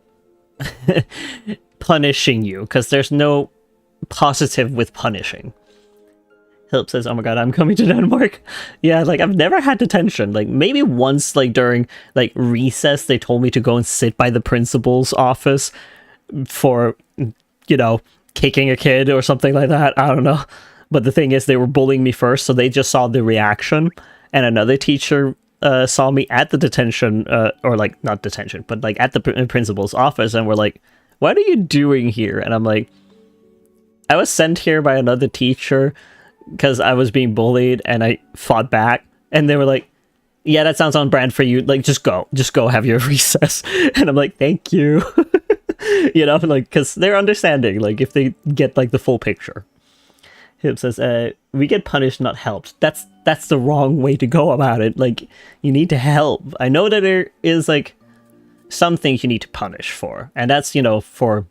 punishing you, because there's no positive with punishing. Hilp says, oh my god, I'm coming to Denmark. Yeah, like, I've never had detention. Like, maybe once, like, during, like, recess, they told me to go and sit by the principal's office for, you know, kicking a kid or something like that. I don't know. But the thing is, they were bullying me first, so they just saw the reaction. And another teacher saw me at the detention, or, like, not detention, but, like, at the principal's office, and were like, what are you doing here? And I'm like, I was sent here by another teacher because I was being bullied, and I fought back. And they were like, yeah, that sounds on brand for you. Like, just go have your recess. And I'm like, thank you. You know, like, because they're understanding, like, if they get, like, the full picture. Hilp says, we get punished, not helped. That's the wrong way to go about it. Like, you need to help. I know that there is, like, some things you need to punish for, and that's, you know, for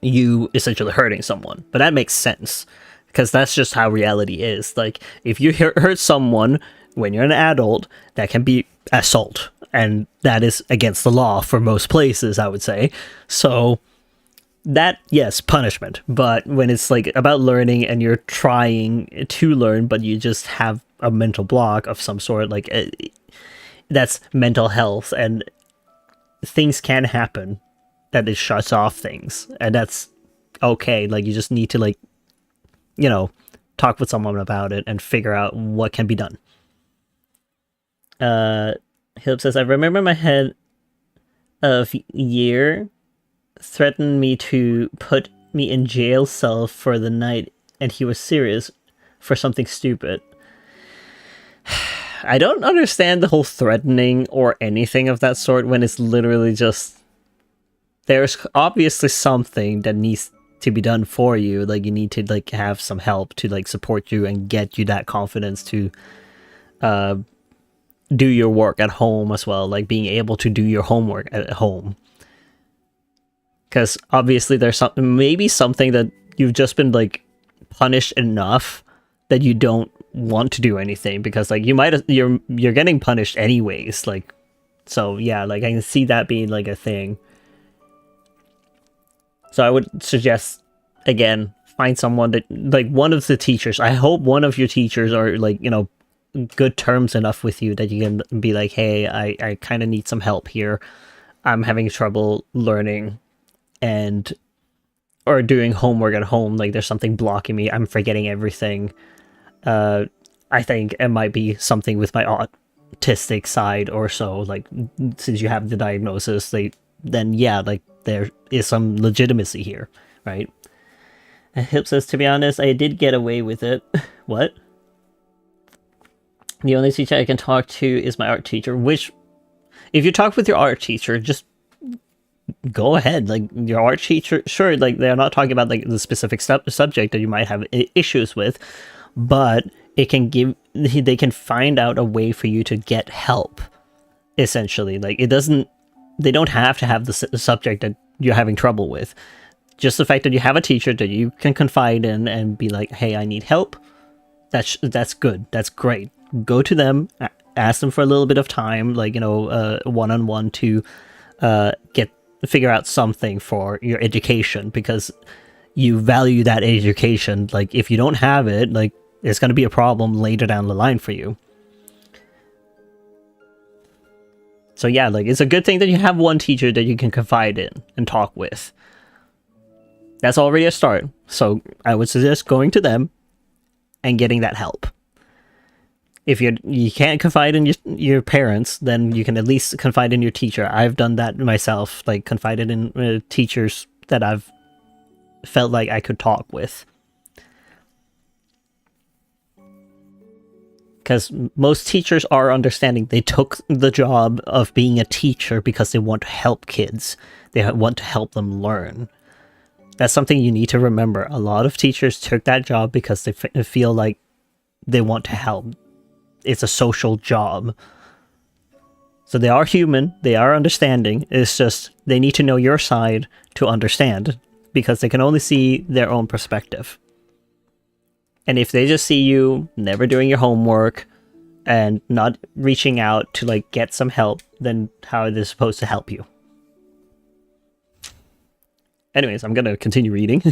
you essentially hurting someone. But that makes sense, because that's just how reality is. Like, if you hurt someone when you're an adult, that can be assault, and that is against the law for most places, I would say. So that, yes, punishment. But when it's, like, about learning and you're trying to learn, but you just have a mental block of some sort, like, that's mental health, and things can happen that it shuts off things, and that's okay. Like, you just need to, like, you know, talk with someone about it and figure out what can be done. Hilp says, I remember my head of year threatened me to put me in jail cell for the night, and he was serious for something stupid. I don't understand the whole threatening or anything of that sort when it's literally just, there's obviously something that needs to be done for you. Like, you need to, like, have some help to, like, support you and get you that confidence to do your work at home as well, like being able to do your homework at home. Because obviously there's maybe something that you've just been, like, punished enough that you don't want to do anything because like you're getting punished anyways. Like, so yeah, like I can see that being like a thing. So I would suggest, again, find someone that, like, one of the teachers. I hope one of your teachers are, like, you know, good terms enough with you that you can be like, hey, I kind of need some help here. I'm having trouble learning and or doing homework at home. Like, there's something blocking me. I'm forgetting everything. I think it might be something with my autistic side or so. Like, since you have the diagnosis, then yeah, like, there is some legitimacy here, right? And Hip says, to be honest, I did get away with it. What? The only teacher I can talk to is my art teacher, which, if you talk with your art teacher, just go ahead. Like, your art teacher, sure, like, they're not talking about, like, the specific subject that you might have issues with, but they can find out a way for you to get help, essentially. Like, they don't have to have the subject that you're having trouble with. Just the fact that you have a teacher that you can confide in and be like, hey, I need help, that's good. That's great. Go to them, ask them for a little bit of time, like, you know, one-on-one to figure out something for your education, because you value that education. Like, if you don't have it, like, it's going to be a problem later down the line for you. So yeah, like, it's a good thing that you have one teacher that you can confide in and talk with. That's already a start. So I would suggest going to them and getting that help. If you can't confide in your parents, then you can at least confide in your teacher. I've done that myself, like, confided in teachers that I've felt like I could talk with. Because most teachers are understanding. They took the job of being a teacher because they want to help kids. They want to help them learn. That's something you need to remember. A lot of teachers took that job because they feel like they want to help. It's a social job. So they are human. They are understanding. It's just they need to know your side to understand, because they can only see their own perspective. And if they just see you never doing your homework and not reaching out to, like, get some help, then how are they supposed to help you? Anyways, I'm gonna continue reading.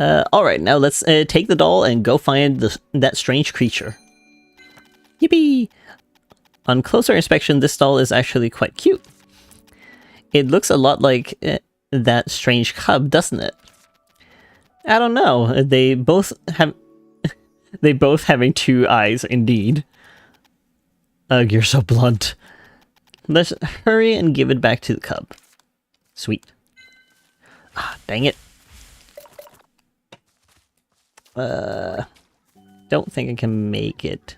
Alright, now let's take the doll and go find that strange creature. Yippee! On closer inspection, this doll is actually quite cute. It looks a lot like that strange cub, doesn't it? I don't know. They both having two eyes, indeed. Ugh, you're so blunt. Let's hurry and give it back to the cub. Sweet. Ah, dang it. Don't think I can make it.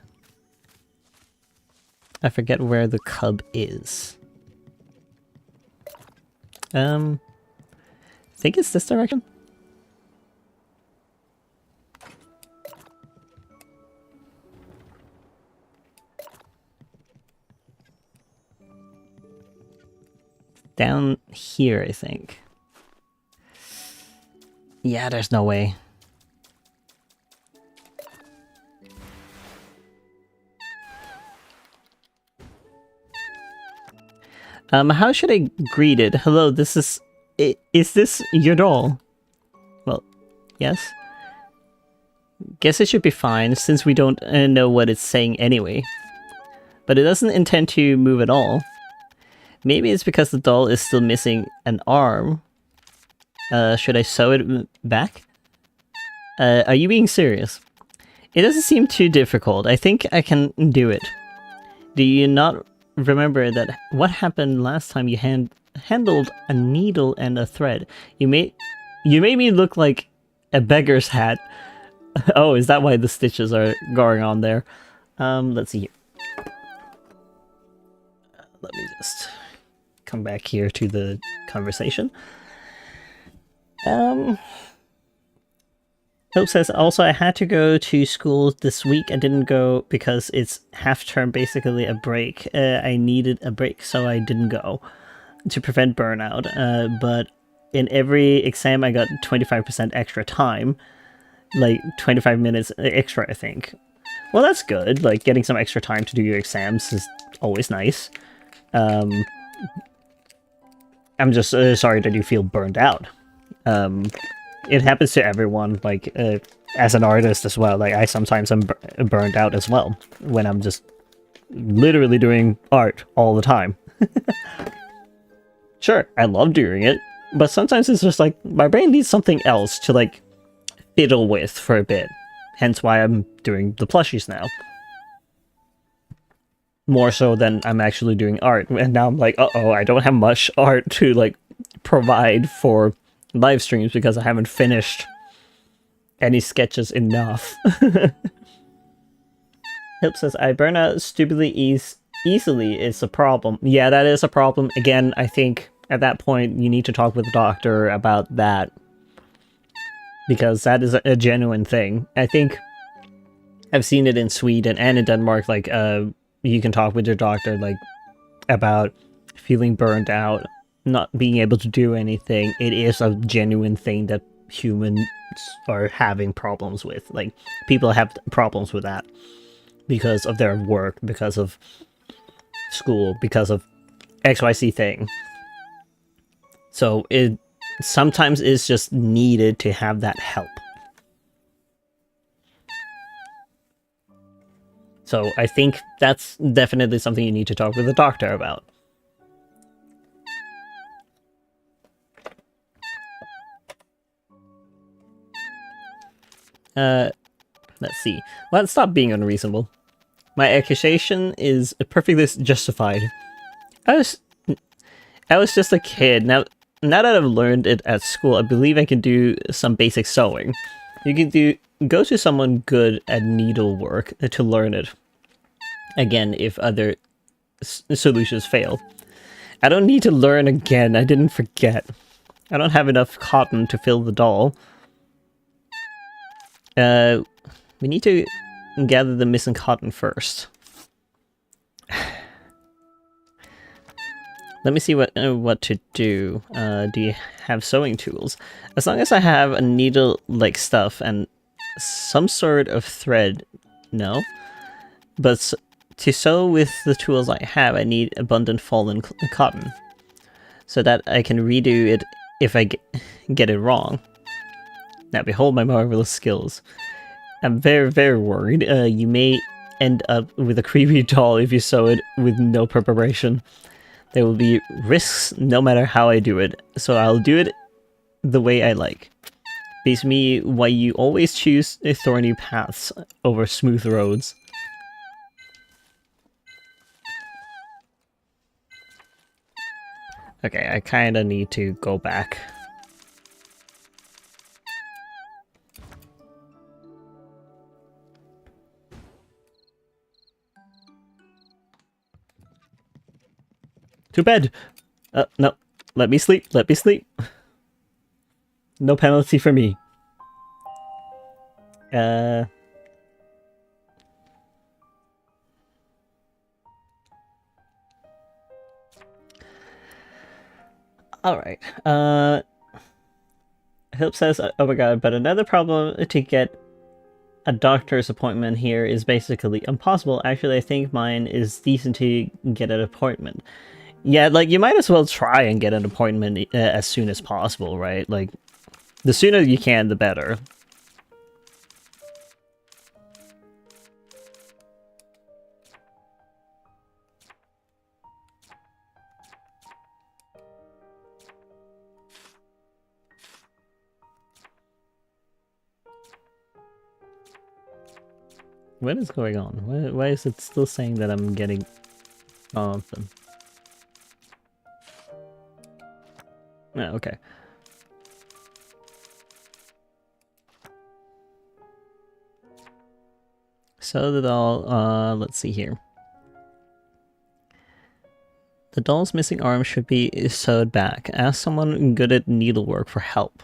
I forget where the cub is. I think it's this direction? Down here, I think. Yeah, there's no way. How should I greet it? Hello, is this your doll? Well, yes. Guess it should be fine, since we don't know what it's saying anyway. But it doesn't intend to move at all. Maybe it's because the doll is still missing an arm. Should I sew it back? Are you being serious? It doesn't seem too difficult. I think I can do it. Do you not remember that what happened last time you handled a needle and a thread? You made me look like a beggar's hat. Oh, is that why the stitches are going on there? Let's see here. Let me just come back here to the conversation. Hope says, also, I had to go to school this week. I didn't go because it's half term, basically a break. I needed a break, so I didn't go to prevent burnout. But in every exam, I got 25% extra time. like 25 minutes extra, I think. Well, that's good. Like, getting some extra time to do your exams is always nice. I'm just sorry that you feel burned out. It happens to everyone, like, as an artist as well. Like, I sometimes am burned out as well when I'm just literally doing art all the time. Sure, I love doing it, but sometimes it's just like, my brain needs something else to, like, fiddle with for a bit. Hence why I'm doing the plushies now. More so than I'm actually doing art. And now I'm like, uh-oh, I don't have much art to, like, provide for live streams because I haven't finished any sketches enough. Hip says, I burn out stupidly easily is a problem. Yeah, that is a problem. Again, I think at that point you need to talk with the doctor about that. Because that is a genuine thing. I think I've seen it in Sweden and in Denmark, like, you can talk with your doctor, like, about feeling burned out, not being able to do anything. It is a genuine thing that humans are having problems with. Like, people have problems with that because of their work, because of school, because of XYZ thing. So it sometimes is just needed to have that help. So I think that's definitely something you need to talk with the doctor about. Let's see. Let's stop being unreasonable. My accusation is perfectly justified. I was just a kid. Now that I've learned it at school, I believe I can do some basic sewing. You can go to someone good at needlework to learn it. Again, if other solutions fail. I don't need to learn again. I didn't forget. I don't have enough cotton to fill the doll. We need to gather the missing cotton first. Let me see what to do. Do you have sewing tools? As long as I have a needle-like stuff and some sort of thread, no. But to sew with the tools I have, I need abundant fallen cotton, so that I can redo it if I get it wrong. Now behold my marvelous skills. I'm very, very worried. You may end up with a creepy doll if you sew it with no preparation. There will be risks no matter how I do it, so I'll do it the way I like. Beats me why you always choose thorny paths over smooth roads. Okay, I kinda need to go back. To bed! No. Let me sleep. Let me sleep. No penalty for me. Alright. Hope says, oh my god, but another problem to get a doctor's appointment here is basically impossible. Actually, I think mine is decent to get an appointment. Yeah, like, you might as well try and get an appointment as soon as possible, right? Like, the sooner you can, the better. What is going on? Why is it still saying that I'm getting something? Oh, okay. So the doll, let's see here. The doll's missing arm should be sewed back. Ask someone good at needlework for help.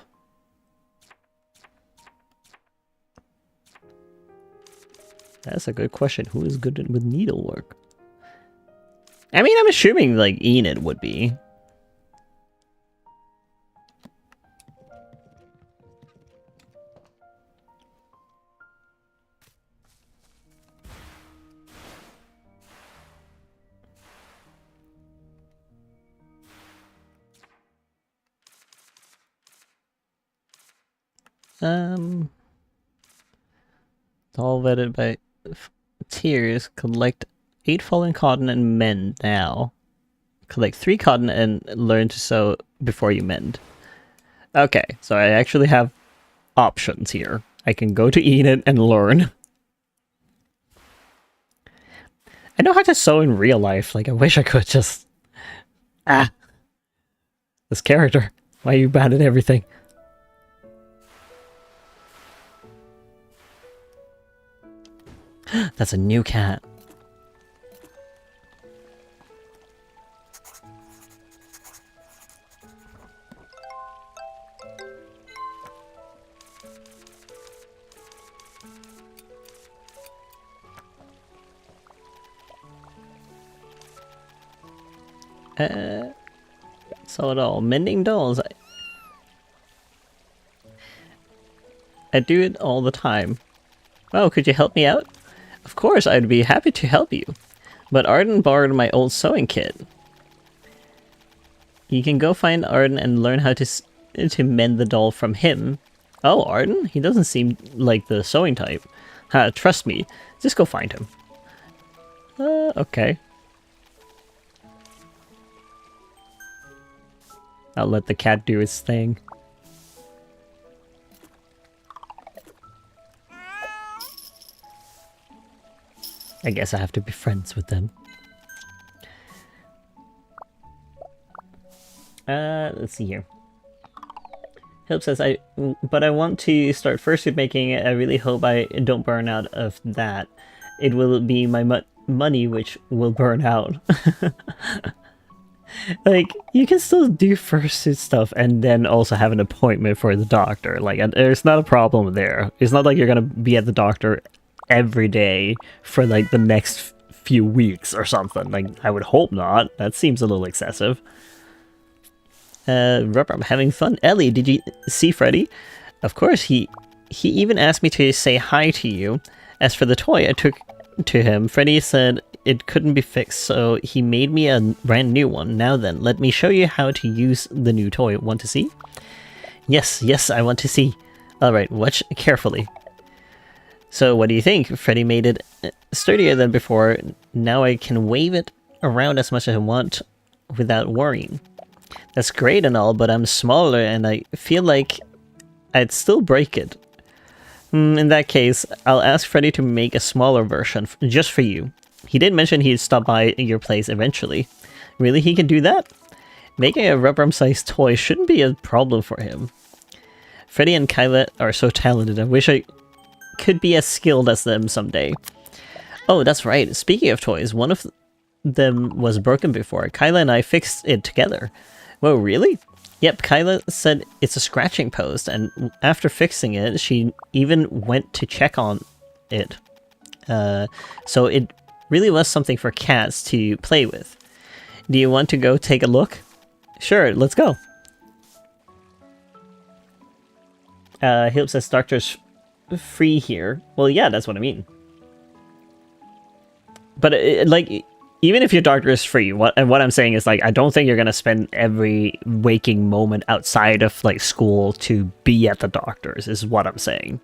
That's a good question. Who is good with needlework? I mean, I'm assuming, like, Enid would be. All vetted by tiers. Collect 8 fallen cotton and mend now. Collect 3 cotton and learn to sew before you mend. Okay, so I actually have options here. I can go to Enid and learn. I know how to sew in real life. Like, I wish I could just... Ah! This character. Why you bad at everything? That's a new cat. So at all. Mending dolls. I do it all the time. Oh, could you help me out? Of course, I'd be happy to help you. But Arden borrowed my old sewing kit. You can go find Arden and learn how to mend the doll from him. Oh, Arden? He doesn't seem like the sewing type. Trust me. Just go find him. Okay. I'll let the cat do its thing. I guess I have to be friends with them. Let's see here. Hope says, but I want to start fursuit making. I really hope I don't burn out of that. It will be my money which will burn out. Like, you can still do fursuit stuff and then also have an appointment for the doctor. Like, there's not a problem there. It's not like you're gonna be at the doctor every day for, like, the next few weeks or something. Like, I would hope not. That seems a little excessive. Rubber, I'm having fun. Ellie, did you see Freddy? Of course, he even asked me to say hi to you. As for the toy I took to him, Freddy said it couldn't be fixed, so he made me a brand new one. Now then, let me show you how to use the new toy. Want to see? Yes, I want to see. Alright, watch carefully. So, what do you think? Freddy made it sturdier than before. Now I can wave it around as much as I want without worrying. That's great and all, but I'm smaller and I feel like I'd still break it. In that case, I'll ask Freddy to make a smaller version just for you. He did mention he'd stop by your place eventually. Really, he can do that? Making a Rubram-sized toy shouldn't be a problem for him. Freddy and Kyla are so talented. I wish I could be as skilled as them someday. Oh, that's right. Speaking of toys, one of them was broken before. Kyla and I fixed it together. Whoa, really? Yep, Kyla said it's a scratching post, and after fixing it, she even went to check on it. So it really was something for cats to play with. Do you want to go take a look? Sure, let's go. Hilp says doctor's free here. Well, yeah, that's what I mean. But like, even if your doctor is free, what I'm saying is, like, I don't think you're gonna spend every waking moment outside of, like, school to be at the doctor's, is what I'm saying.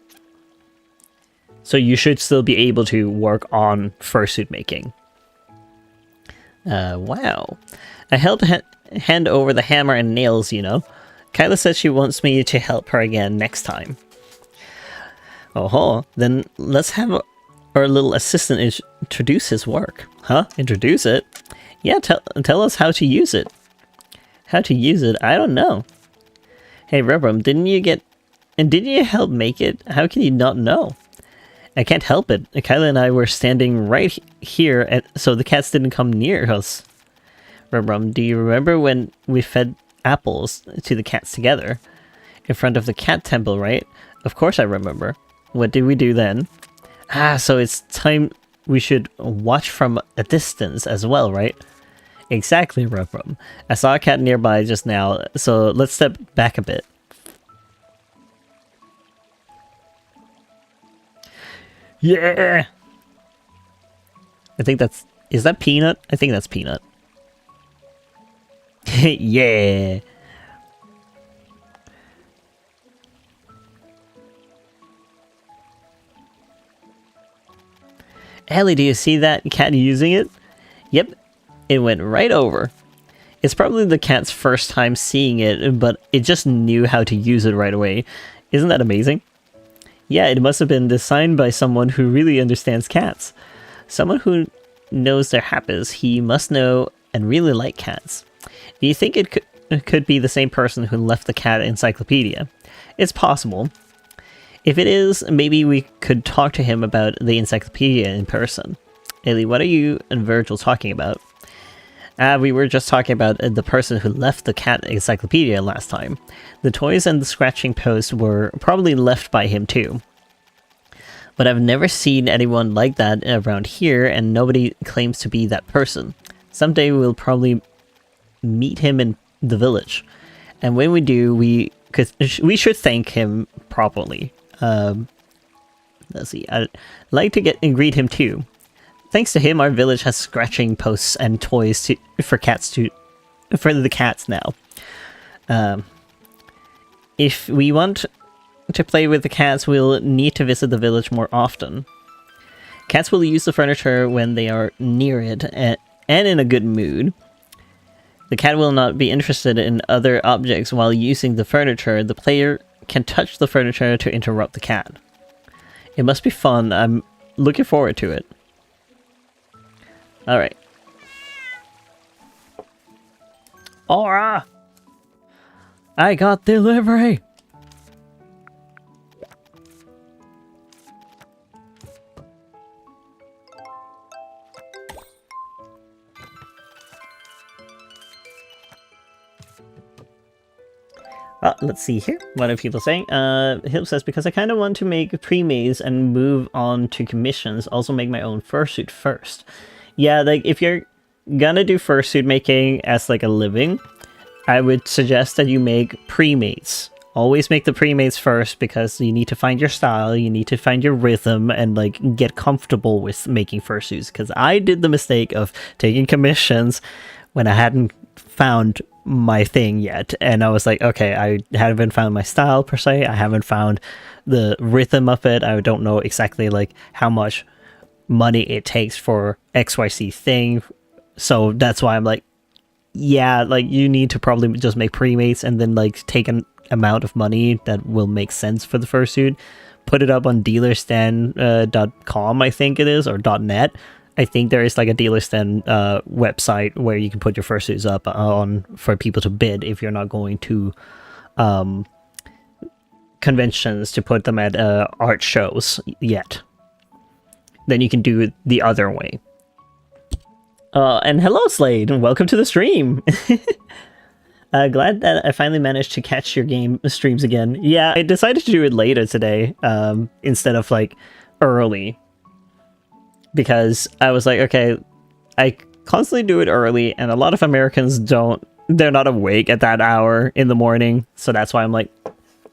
So you should still be able to work on fursuit making. Wow. I helped hand over the hammer and nails, you know. Kyla said she wants me to help her again next time. Oh, then let's have our little assistant introduce his work. Huh? Introduce it? Yeah, tell us how to use it. How to use it? I don't know. Hey, Rubram, didn't you help make it? How can you not know? I can't help it. Kyla and I were standing right here, so the cats didn't come near us. Rubram, do you remember when we fed apples to the cats together? In front of the cat temple, right? Of course I remember. What did we do then? Ah, so it's time we should watch from a distance as well, right? Exactly, Rubram. I saw a cat nearby just now, so let's step back a bit. Yeah! I think that's... Is that Peanut? I think that's Peanut. Yeah! Ellie, do you see that cat using it? Yep, it went right over. It's probably the cat's first time seeing it, but it just knew how to use it right away. Isn't that amazing? Yeah, it must have been designed by someone who really understands cats. Someone who knows their habits. He must know and really like cats. Do you think it could be the same person who left the cat encyclopedia? It's possible. If it is, maybe we could talk to him about the encyclopedia in person. Ellie, what are you and Virgil talking about? We were just talking about the person who left the cat encyclopedia last time. The toys and the scratching post were probably left by him too. But I've never seen anyone like that around here, and nobody claims to be that person. Someday we'll probably meet him in the village. And when we do, we should thank him properly. Let's see, I'd like to get and greet him too. Thanks to him, our village has scratching posts and toys for the cats now. If we want to play with the cats, we'll need to visit the village more often. Cats will use the furniture when they are near it and in a good mood. The cat will not be interested in other objects while using the furniture. The player can touch the furniture to interrupt the cat. It must be fun. I'm looking forward to it. Alright. Aura! I got delivery! Let's see here. What are people saying? Hilp says, because I kind of want to make pre-mades and move on to commissions, also make my own fursuit first. Yeah, like, if you're gonna do fursuit making as, like, a living, I would suggest that you make pre-mades. Always make the pre-mades first, because you need to find your style, you need to find your rhythm, and, like, get comfortable with making fursuits. Because I did the mistake of taking commissions when I hadn't found my thing yet, and I was like, okay, I haven't found my style per se, I haven't found the rhythm of it, I don't know exactly like how much money it takes for XYZ thing, so that's why I'm like, yeah, like you need to probably just make pre-mates and then like take an amount of money that will make sense for the fursuit, put it up on dealerstand.com, I think it is, or .net. I think there is like a dealerstand website where you can put your fursuits up on for people to bid if you're not going to conventions to put them at art shows yet. Then you can do it the other way. And hello Slade, welcome to the stream. Glad that I finally managed to catch your game streams again. Yeah, I decided to do it later today instead of like early. Because I was like, okay, I constantly do it early, and a lot of Americans they're not awake at that hour in the morning, so that's why I'm like,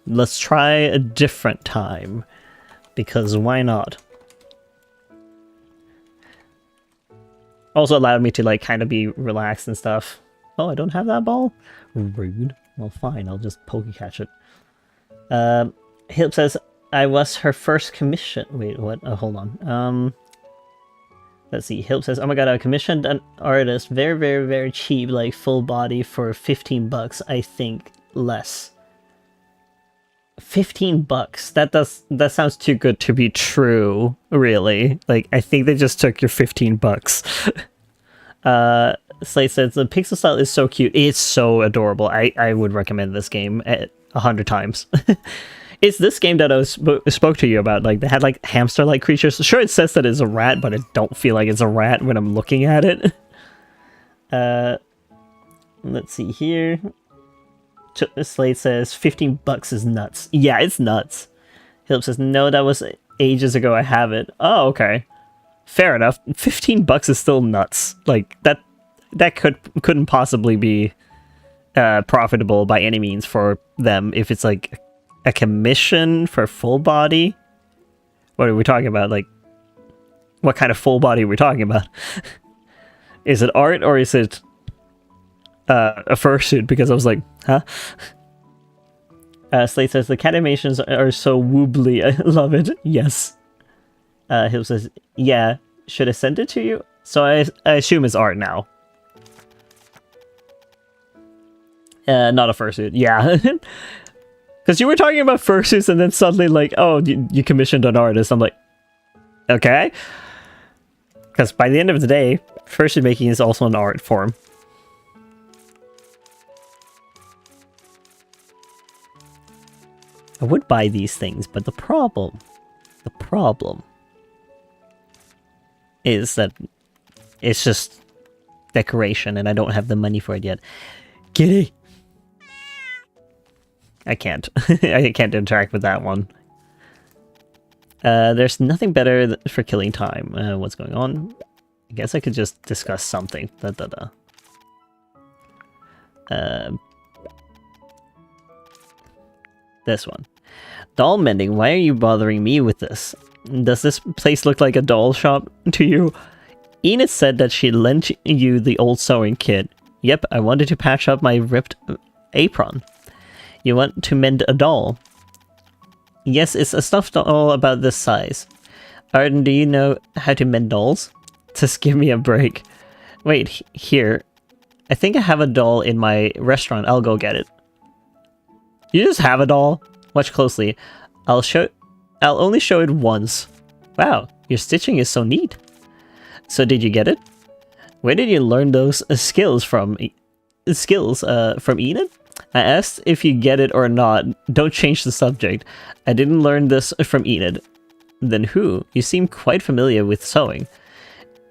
let's try a different time, because why not? Also allowed me to like kind of be relaxed and stuff. Oh, I don't have that ball? Rude. Well, fine, I'll just Pokecatch it. Hilp says, I was her first commission. Wait, what? Oh, hold on. Let's see, Hilp says, oh my god, I commissioned an artist very, very, very cheap, like full body for 15 bucks, I think, less. 15 bucks? That sounds too good to be true, really. Like, I think they just took your 15 bucks. Slate says, the pixel style is so cute. It's so adorable. I would recommend this game 100 times. It's this game that I spoke to you about. Like, they had, like, hamster-like creatures. Sure, it says that it's a rat, but I don't feel like it's a rat when I'm looking at it. Let's see here. Slate says, 15 bucks is nuts. Yeah, it's nuts. Hilp says, no, that was ages ago. I have it. Oh, okay. Fair enough. 15 bucks is still nuts. Like, that couldn't possibly be profitable by any means for them if it's, like, a commission for full body? What are we talking about? Like, what kind of full body are we talking about? Is it art or is it a fursuit? Because I was like, huh? Slate says, the cat animations are so woobly. I love it. Yes. Hill says, yeah, Should I send it to you? So I assume it's art now. Not a fursuit. Yeah. Because you were talking about fursuits and then suddenly like, oh, you commissioned an artist. I'm like, okay. Because by the end of the day, fursuit making is also an art form. I would buy these things, but the problem is that it's just decoration and I don't have the money for it yet. Kitty! I can't. I can't interact with that one. There's nothing better for killing time. What's going on? I guess I could just discuss something. This one. Doll mending, why are you bothering me with this? Does this place look like a doll shop to you? Enid said that she lent you the old sewing kit. Yep, I wanted to patch up my ripped apron. You want to mend a doll? Yes, it's a stuffed doll about this size. Arden, do you know how to mend dolls? Just give me a break. Wait, here. I think I have a doll in my restaurant. I'll go get it. You just have a doll? Watch closely. I'll only show it once. Wow, your stitching is so neat. So did you get it? Where did you learn those skills from? From Enid? I asked if you get it or not. Don't change the subject. I didn't learn this from Enid. Then who? You seem quite familiar with sewing.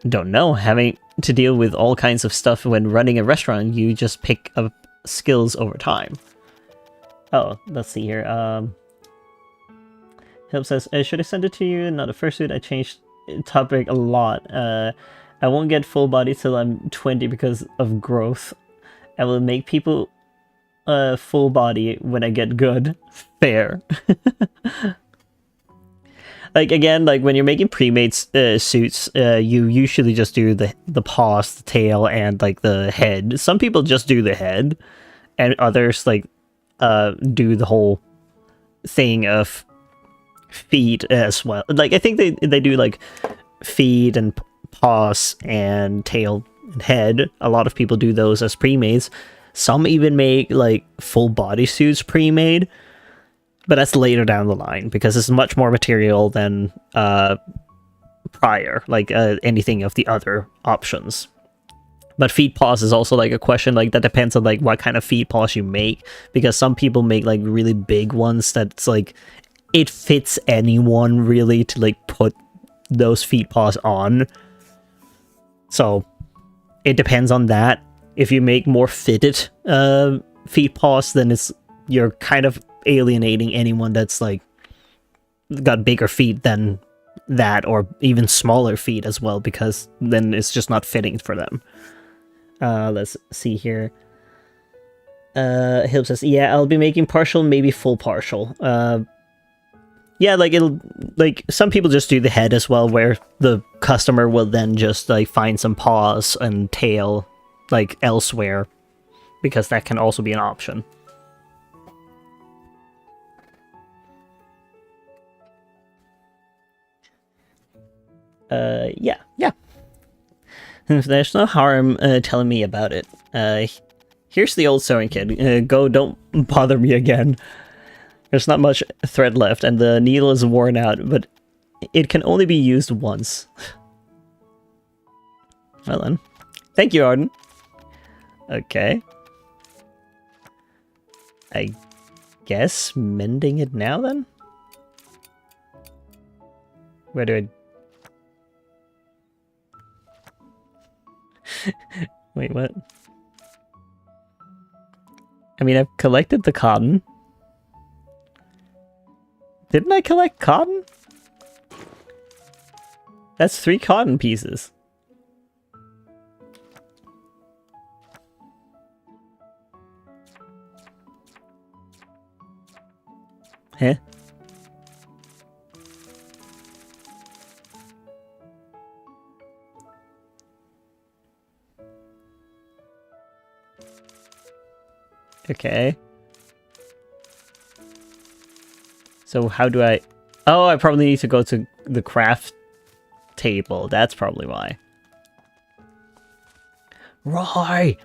Don't know. Having to deal with all kinds of stuff when running a restaurant, you just pick up skills over time. Oh, let's see here. Help says, should I send it to you? Not a fursuit. I changed topic a lot. I won't get full body till I'm 20 because of growth. I will make people full body when I get good. Fair. Like, again, like when you're making pre-made suits, you usually just do the paws, the tail, and like the head. Some people just do the head, and others like do the whole thing of feet as well. Like, I think they do like feet and paws and tail and head. A lot of people do those as pre-mades. Some even make like full body suits pre-made, but that's later down the line because it's much more material than prior, like anything of the other options. But feet paws is also like a question, like that depends on like what kind of feet paws you make, because some people make like really big ones that's like it fits anyone really to like put those feet paws on. So it depends on that. If you make more fitted feet paws, then you're kind of alienating anyone that's like got bigger feet than that, or even smaller feet as well, because then it's just not fitting for them. Let's see here. Hilp says, yeah, I'll be making partial, maybe full partial. Yeah, like some people just do the head as well, where the customer will then just like find some paws and tail like elsewhere, because that can also be an option. Yeah. There's no harm telling me about it. Here's the old sewing kit. Go, don't bother me again. There's not much thread left, and the needle is worn out, but it can only be used once. Well then. Thank you, Arden. Okay. I guess mending it now, then? Where do I... Wait, what? I mean, I've collected the cotton. Didn't I collect cotton? That's 3 cotton pieces. Huh? Okay. So how do I... Oh, I probably need to go to the craft table. That's probably why. Roy!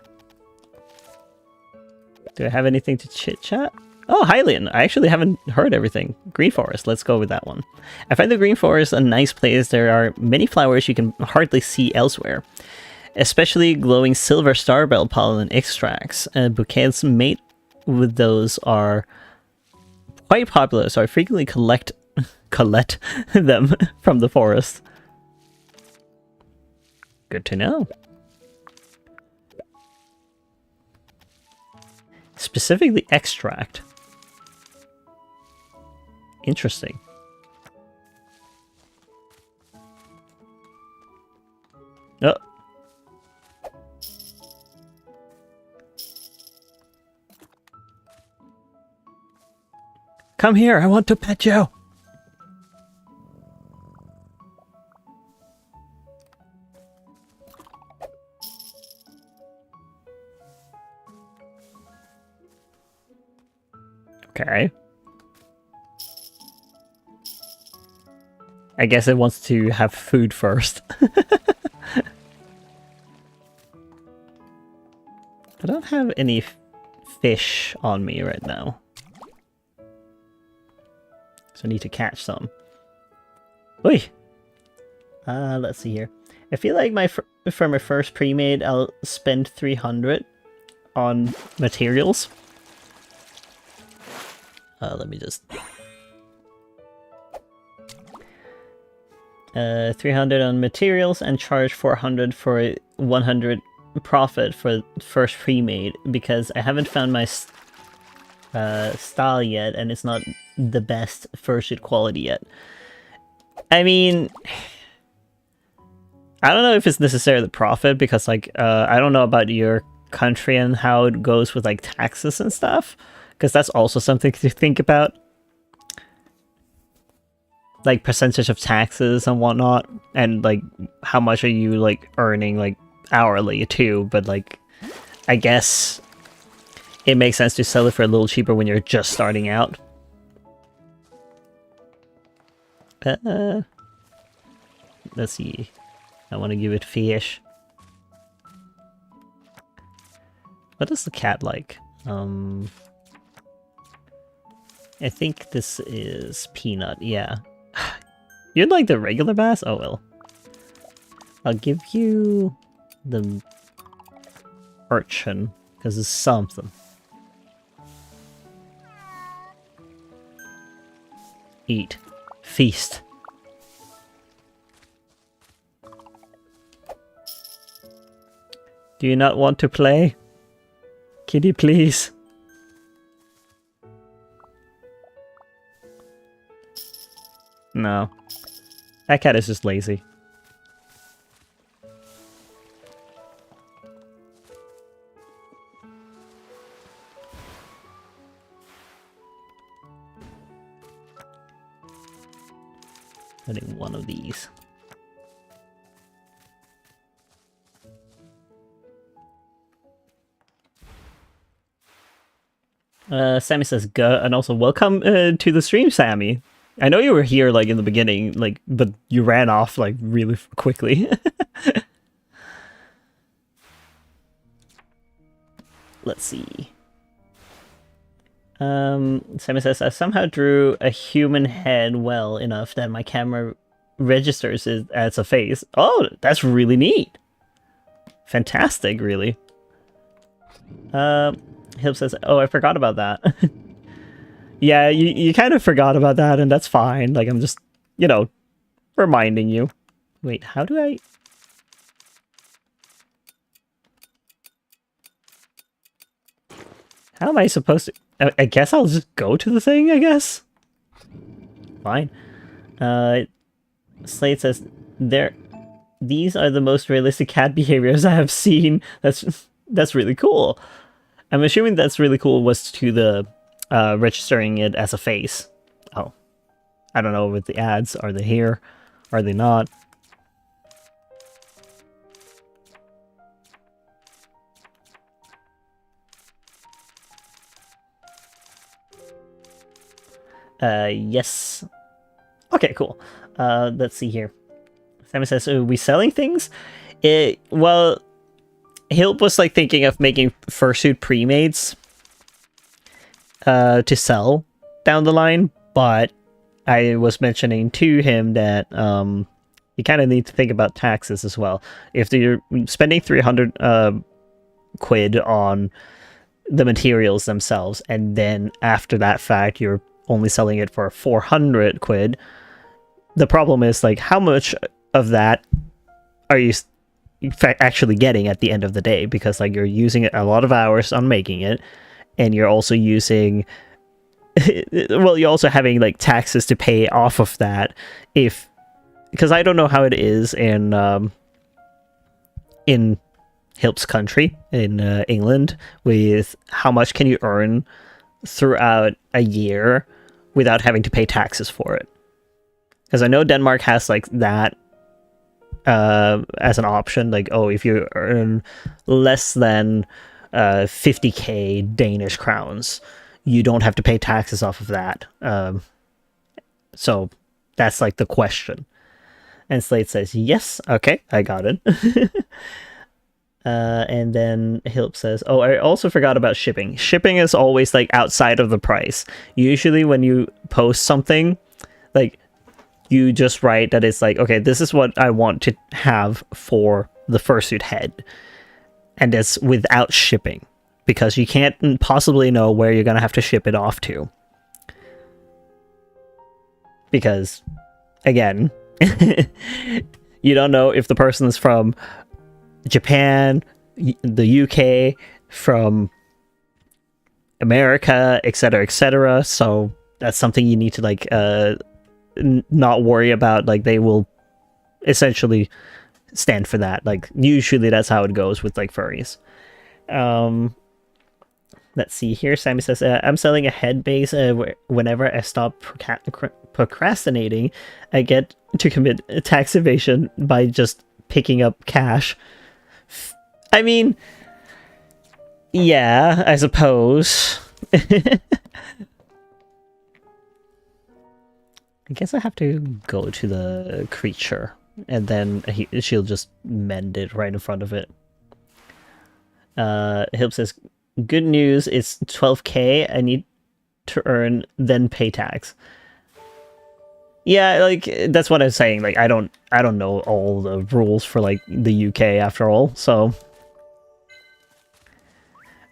Do I have anything to chit-chat? Oh, Hylian! I actually haven't heard everything. Green Forest, let's go with that one. I find the Green Forest a nice place. There are many flowers you can hardly see elsewhere. Especially glowing silver starbell pollen extracts. Bouquets made with those are quite popular, so I frequently collect them from the forest. Good to know. Specifically extract. Interesting. Oh. Come here, I want to pet you. Okay. I guess it wants to have food first. I don't have any fish on me right now. So I need to catch some. Oi! Let's see here. I feel like for my first pre-made, I'll spend 300 on materials. Let me just... 300 on materials and charge 400 for 100 profit for first pre-made, because I haven't found my style yet, and it's not the best fursuit quality yet. I mean, I don't know if it's necessarily the profit, because like I don't know about your country and how it goes with like taxes and stuff, because that's also something to think about, like percentage of taxes and whatnot, and like how much are you like earning like hourly too. But like I guess it makes sense to sell it for a little cheaper when you're just starting out. Let's see. I want to give it fish. What is the cat like? I think this is Peanut, yeah. You'd like the regular bass? Oh well. I'll give you the urchin, because it's something. Eat. Feast. Do you not want to play? Kitty, please. No. That cat is just lazy. I think one of these. Sammy says, "Go," and also welcome to the stream, Sammy. I know you were here like in the beginning, like, but you ran off like really quickly. Let's see. Sammy says, I somehow drew a human head well enough that my camera registers it as a face. Oh, that's really neat. Fantastic, really. Hip says, oh, I forgot about that. Yeah, you kind of forgot about that, and that's fine. Like, I'm just, you know, reminding you. Wait, how do I... How am I supposed to... I guess I'll just go to the thing, I guess? Fine. Slade says, these are the most realistic cat behaviors I have seen. That's really cool. I'm assuming that's really cool was to the registering it as a face. Oh. I don't know with the ads. Are they here? Are they not? Yes. Okay, cool. Let's see here. Simon says, are we selling things? Well, Hilp was like thinking of making fursuit pre-mades to sell down the line, but I was mentioning to him that you kind of need to think about taxes as well. If you're spending 300 quid on the materials themselves, and then after that fact you're only selling it for 400 quid, the problem is like how much of that are you actually getting at the end of the day, because like you're using a lot of hours on making it, and you're also using well, you're also having like taxes to pay off of that. Because I don't know how it is in Hilp's country, in England, with how much can you earn throughout a year without having to pay taxes for it. Because I know Denmark has like that as an option, like, oh, if you earn less than 50k Danish crowns, you don't have to pay taxes off of that. So that's like the question. And Slade says, yes, okay, I got it. And then Hilp says, oh, I also forgot about shipping. Shipping is always like outside of the price. Usually when you post something, like you just write that it's like, okay, this is what I want to have for the fursuit head. And it's without shipping, because you can't possibly know where you're going to have to ship it off to. Because, again, you don't know if the person is from Japan, the UK, from America, etc., etc. So that's something you need to like not worry about. Like they will essentially stand for that. Like usually that's how it goes with like furries. Let's see here. Sammy says, I'm selling a head base. Whenever I stop procrastinating, I get to commit tax evasion by just picking up cash. I mean, yeah, I suppose. I guess I have to go to the creature, and then she'll just mend it right in front of it. Hilp says, good news, it's 12k I need to earn, then pay tax. Yeah, like that's what I'm saying. Like I don't know all the rules for like the UK after all, so.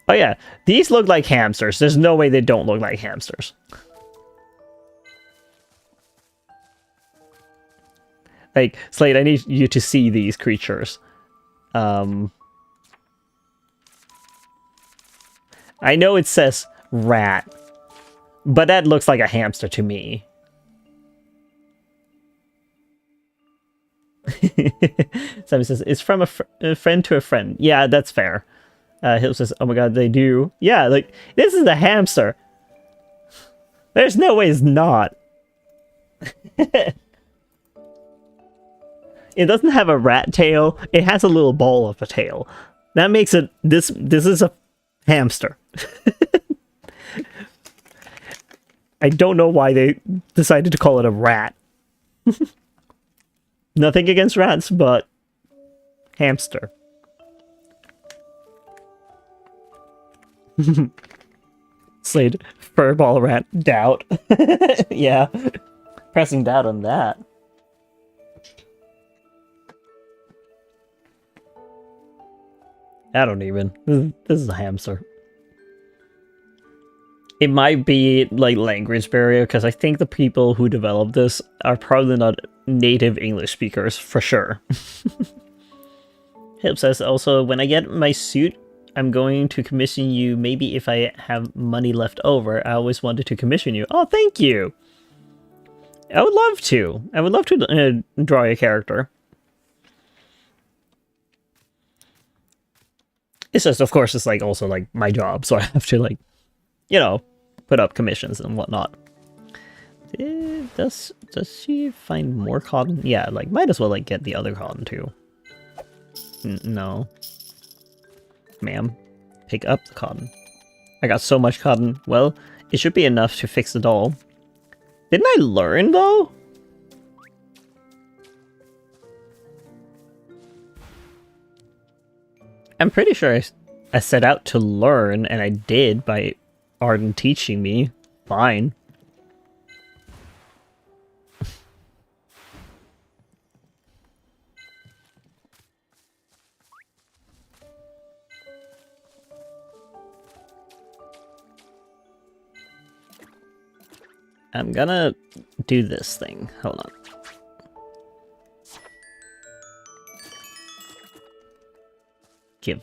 Oh yeah, these look like hamsters. There's no way they don't look like hamsters. Like, Slade, I need you to see these creatures. I know it says rat, but that looks like a hamster to me. Sammy says, it's from a friend to a friend. Yeah, that's fair. Hill says, oh my god, they do. Yeah, like, this is a hamster. There's no way it's not. It doesn't have a rat tail. It has a little ball of a tail. That makes it... This is a hamster. I don't know why they decided to call it a rat. Nothing against rats, but... hamster. Slade, furball rat, doubt. Yeah. Pressing doubt on that. I don't even. This is a hamster. It might be like language barrier, because I think the people who developed this are probably not native English speakers for sure. Hip says also, when I get my suit, I'm going to commission you. Maybe if I have money left over. I always wanted to commission you. Oh, thank you. I would love to. I would love to draw a character. It's just, of course, it's like also like my job, so I have to like, you know, put up commissions and whatnot. Does she find more cotton? Yeah, like might as well like get the other cotton too. No, ma'am, pick up the cotton. I got so much cotton. Well, it should be enough to fix the doll. Didn't I learn though? I'm pretty sure I set out to learn, and I did by Arden teaching me. Fine. I'm gonna do this thing. Hold on. Give.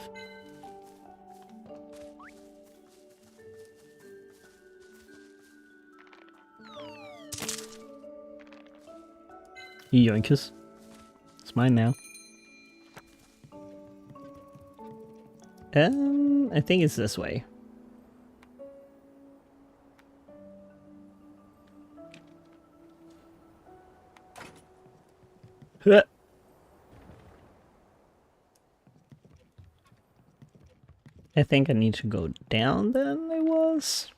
Yoinkus. It's mine now. I think it's this way. Huh. I think I need to go down then I was.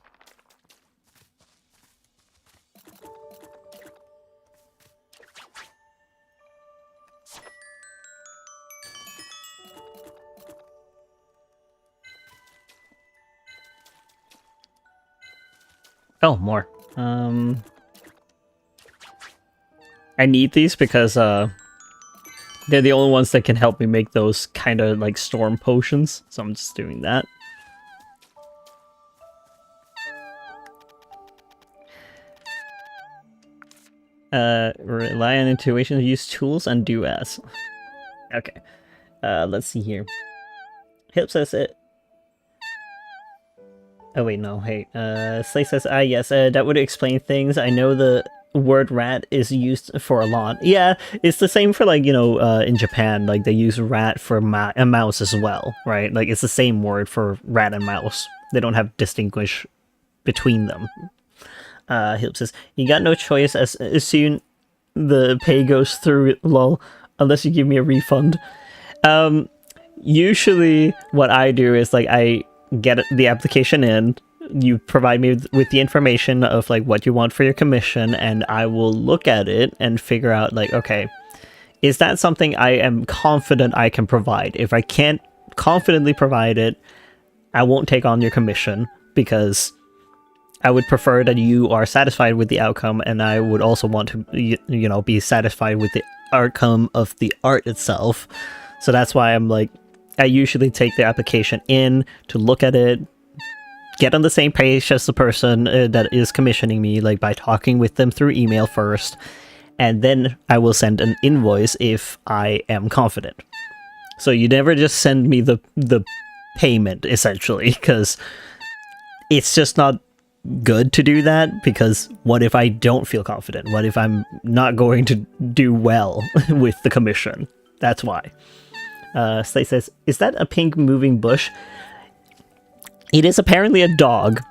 Oh, more. I need these because they're the only ones that can help me make those kind of like storm potions, so I'm just doing that. Rely on intuition, use tools, and do as. Okay. Let's see here. Hip says it. Oh wait, no, hey. Slay says, yes, that would explain things. I know the word rat is used for a lot. Yeah, it's the same for like, you know, in Japan, like they use rat for a mouse as well, right? Like it's the same word for rat and mouse. They don't have distinguish between them. Hilp says, you got no choice as soon the pay goes through, lol, unless you give me a refund. Usually what I do is like I get the application in, you provide me with the information of like what you want for your commission, and I will look at it and figure out like, okay, is that something I am confident I can provide? If I can't confidently provide it, I won't take on your commission, because I would prefer that you are satisfied with the outcome, and I would also want to, you know, be satisfied with the outcome of the art itself. So that's why I'm like, I usually take the application in to look at it, get on the same page as the person that is commissioning me, like by talking with them through email first, and then I will send an invoice if I am confident. So you never just send me the payment, essentially, because it's just not good to do that, because what if I don't feel confident? What if I'm not going to do well with the commission? That's why. Slay says, is that a pink moving bush? It is apparently a dog,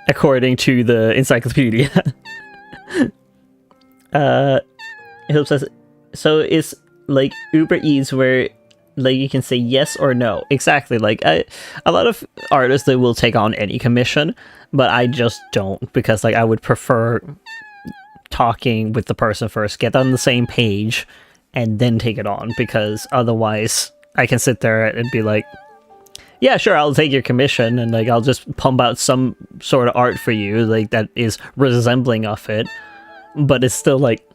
according to the encyclopedia. Hilp says, so it's like Uber Eats where like you can say yes or no. Exactly. Like a lot of artists, they will take on any commission, but I just don't, because like I would prefer talking with the person first, get on the same page, and then take it on, because otherwise I can sit there and be like, yeah, sure, I'll take your commission, and like I'll just pump out some sort of art for you like that is resembling of it, but it's still like,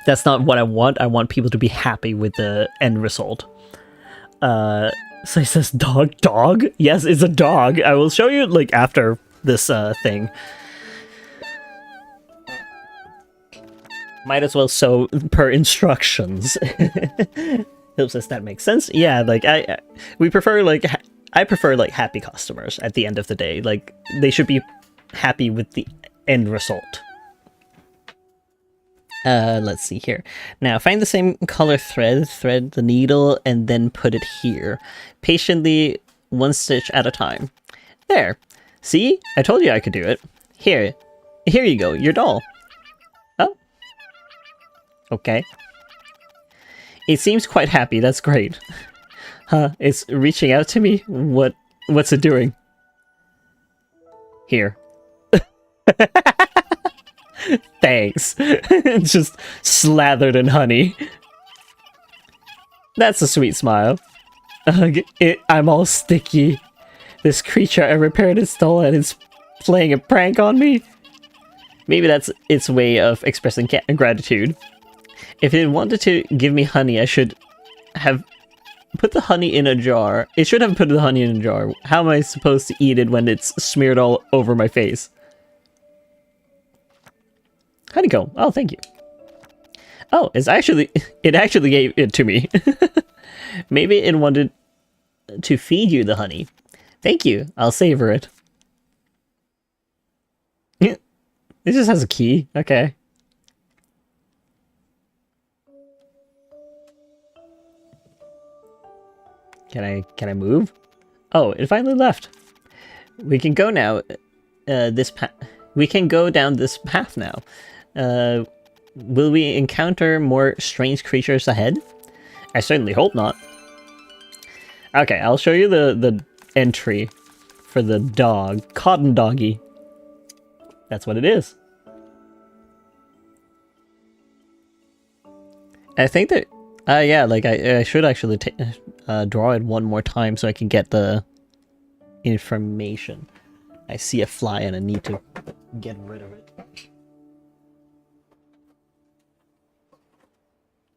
that's not what I want. I want people to be happy with the end result. So he says dog? Yes, it's a dog. I will show you like after this thing. Might as well sew per instructions. Hilp says that makes sense. Yeah, like we prefer like I prefer like happy customers at the end of the day. Like they should be happy with the end result. Let's see here. Now find the same color thread the needle, and then put it here. Patiently, one stitch at a time. There. See? I told you I could do it. Here you go, your doll. Oh. Okay. It seems quite happy, that's great. Huh, it's reaching out to me? What's it doing? Here. Thanks. It's just slathered in honey. That's a sweet smile. I'm all sticky. This creature I repaired its stall and it's playing a prank on me. Maybe that's its way of expressing gratitude. If it wanted to give me honey, I should have put the honey in a jar. It should have put the honey in a jar. How am I supposed to eat it when it's smeared all over my face? Honeycomb. Oh, thank you. Oh, it actually gave it to me. Maybe it wanted to feed you the honey. Thank you. I'll savor it. It just has a key. Okay. Can I move? Oh, it finally left. We can go now. We can go down this path now. Will we encounter more strange creatures ahead? I certainly hope not. Okay, I'll show you the entry for the dog. Cotton Doggy. That's what it is. I think that... yeah, like I should actually draw it one more time so I can get the information. I see a fly and I need to get rid of it.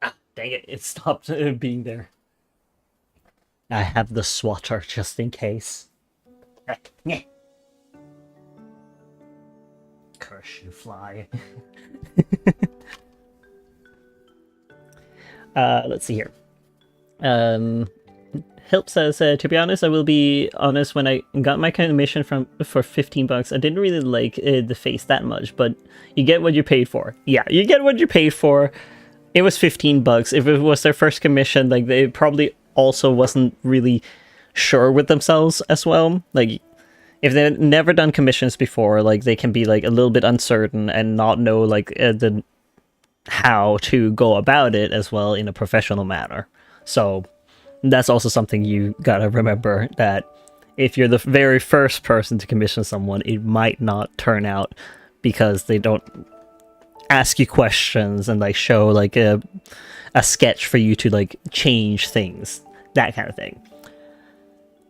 Ah, dang it, it stopped being there. I have the swatter just in case. Curse you, fly. Let's see here. Hilp says, to be honest, I will be honest, when I got my commission for 15 bucks, I didn't really like the face that much, but you get what you paid for. Yeah, you get what you paid for. It was 15 bucks. If it was their first commission, like, they probably also wasn't really sure with themselves as well. Like, if they've never done commissions before, like, they can be, like, a little bit uncertain and not know, like, how to go about it as well in a professional manner. So that's also something you gotta remember, that if you're the very first person to commission someone, it might not turn out because they don't ask you questions and like show like a sketch for you to like change things, that kind of thing.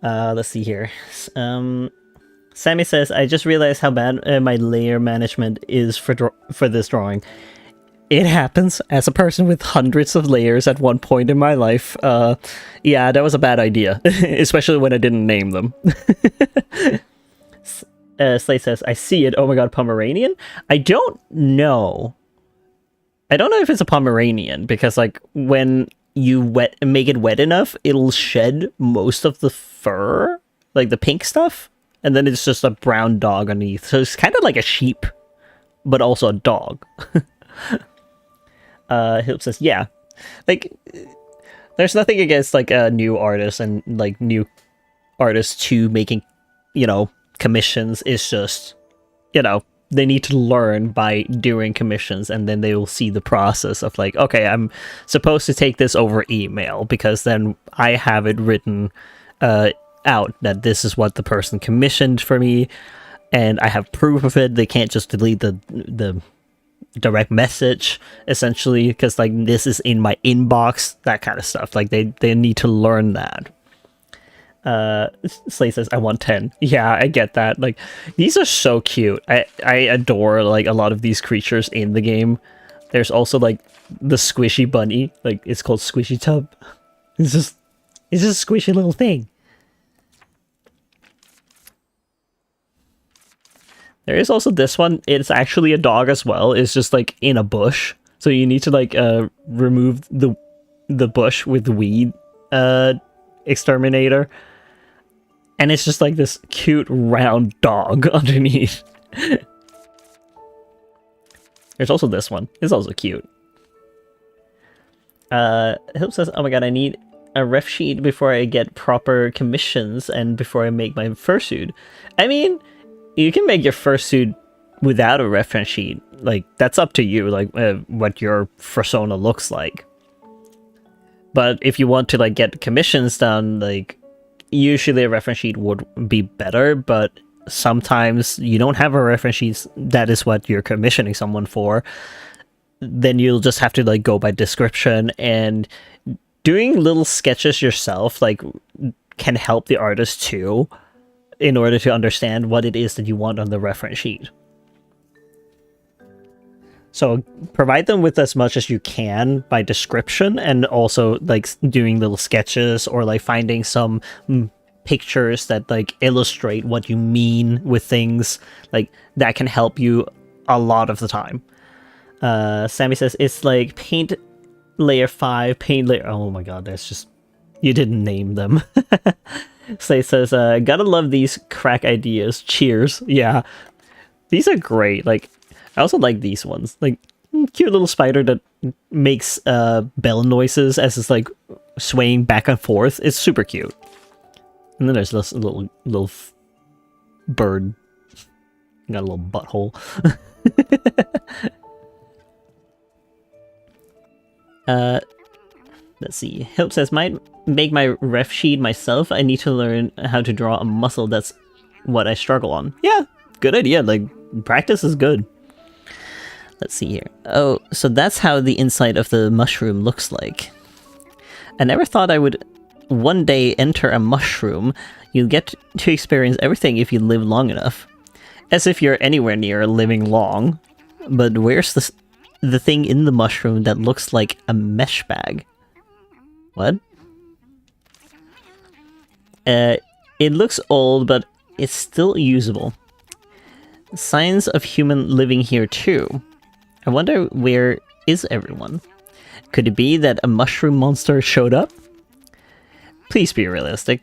Let's see here. Sammy says, I just realized how bad my layer management is for this drawing. It happens. As a person with hundreds of layers at one point in my life, yeah, that was a bad idea, especially when I didn't name them. Slate says, I see it. Oh my god, Pomeranian? I don't know. I don't know if it's a Pomeranian, because like when you make it wet enough, it'll shed most of the fur, like the pink stuff, and then it's just a brown dog underneath. So it's kind of like a sheep, but also a dog. Hilp says, yeah, like, there's nothing against, like, new artists and, like, new artists to making, you know, commissions. It's just, you know, they need to learn by doing commissions, and then they will see the process of, like, okay, I'm supposed to take this over email, because then I have it written out that this is what the person commissioned for me, and I have proof of it. They can't just delete the direct message, essentially, because like this is in my inbox, that kind of stuff. Like they need to learn that. Slay says, I want 10. Yeah, I get that. Like, these are so cute. I adore like a lot of these creatures in the game. There's also like the squishy bunny, like it's called Squishy Tub. It's just a squishy little thing. There is also this one. It's actually a dog as well. It's just like in a bush. So you need to like remove the bush with the weed exterminator. And it's just like this cute round dog underneath. There's also this one. It's also cute. Hilp says, oh my god, I need a ref sheet before I get proper commissions and before I make my fursuit. I mean, you can make your fursuit without a reference sheet. Like, that's up to you, like, what your persona looks like. But if you want to, like, get commissions done, like, usually a reference sheet would be better, but sometimes you don't have a reference sheet that is what you're commissioning someone for. Then you'll just have to, like, go by description, and doing little sketches yourself like can help the artist too, in order to understand what it is that you want on the reference sheet. So provide them with as much as you can by description, and also like doing little sketches or like finding some pictures that like illustrate what you mean with things. Like that can help you a lot of the time. Sammy says it's like paint layer 5, paint layer... Oh my god, that's just... You didn't name them. Slay says, gotta love these crack ideas. Cheers. Yeah. These are great. Like, I also like these ones. Like, cute little spider that makes bell noises as it's like swaying back and forth. It's super cute. And then there's this little bird. Got a little butthole. Let's see. Hope says, might make my ref sheet myself. I need to learn how to draw a muscle. That's what I struggle on. Yeah, good idea. Like, practice is good. Let's see here. Oh, so that's how the inside of the mushroom looks like. I never thought I would one day enter a mushroom. You get to experience everything if you live long enough. As if you're anywhere near living long. But where's the thing in the mushroom that looks like a mesh bag? What? It looks old, but it's still usable. Signs of human living here too. I wonder, where is everyone? Could it be that a mushroom monster showed up? Please be realistic.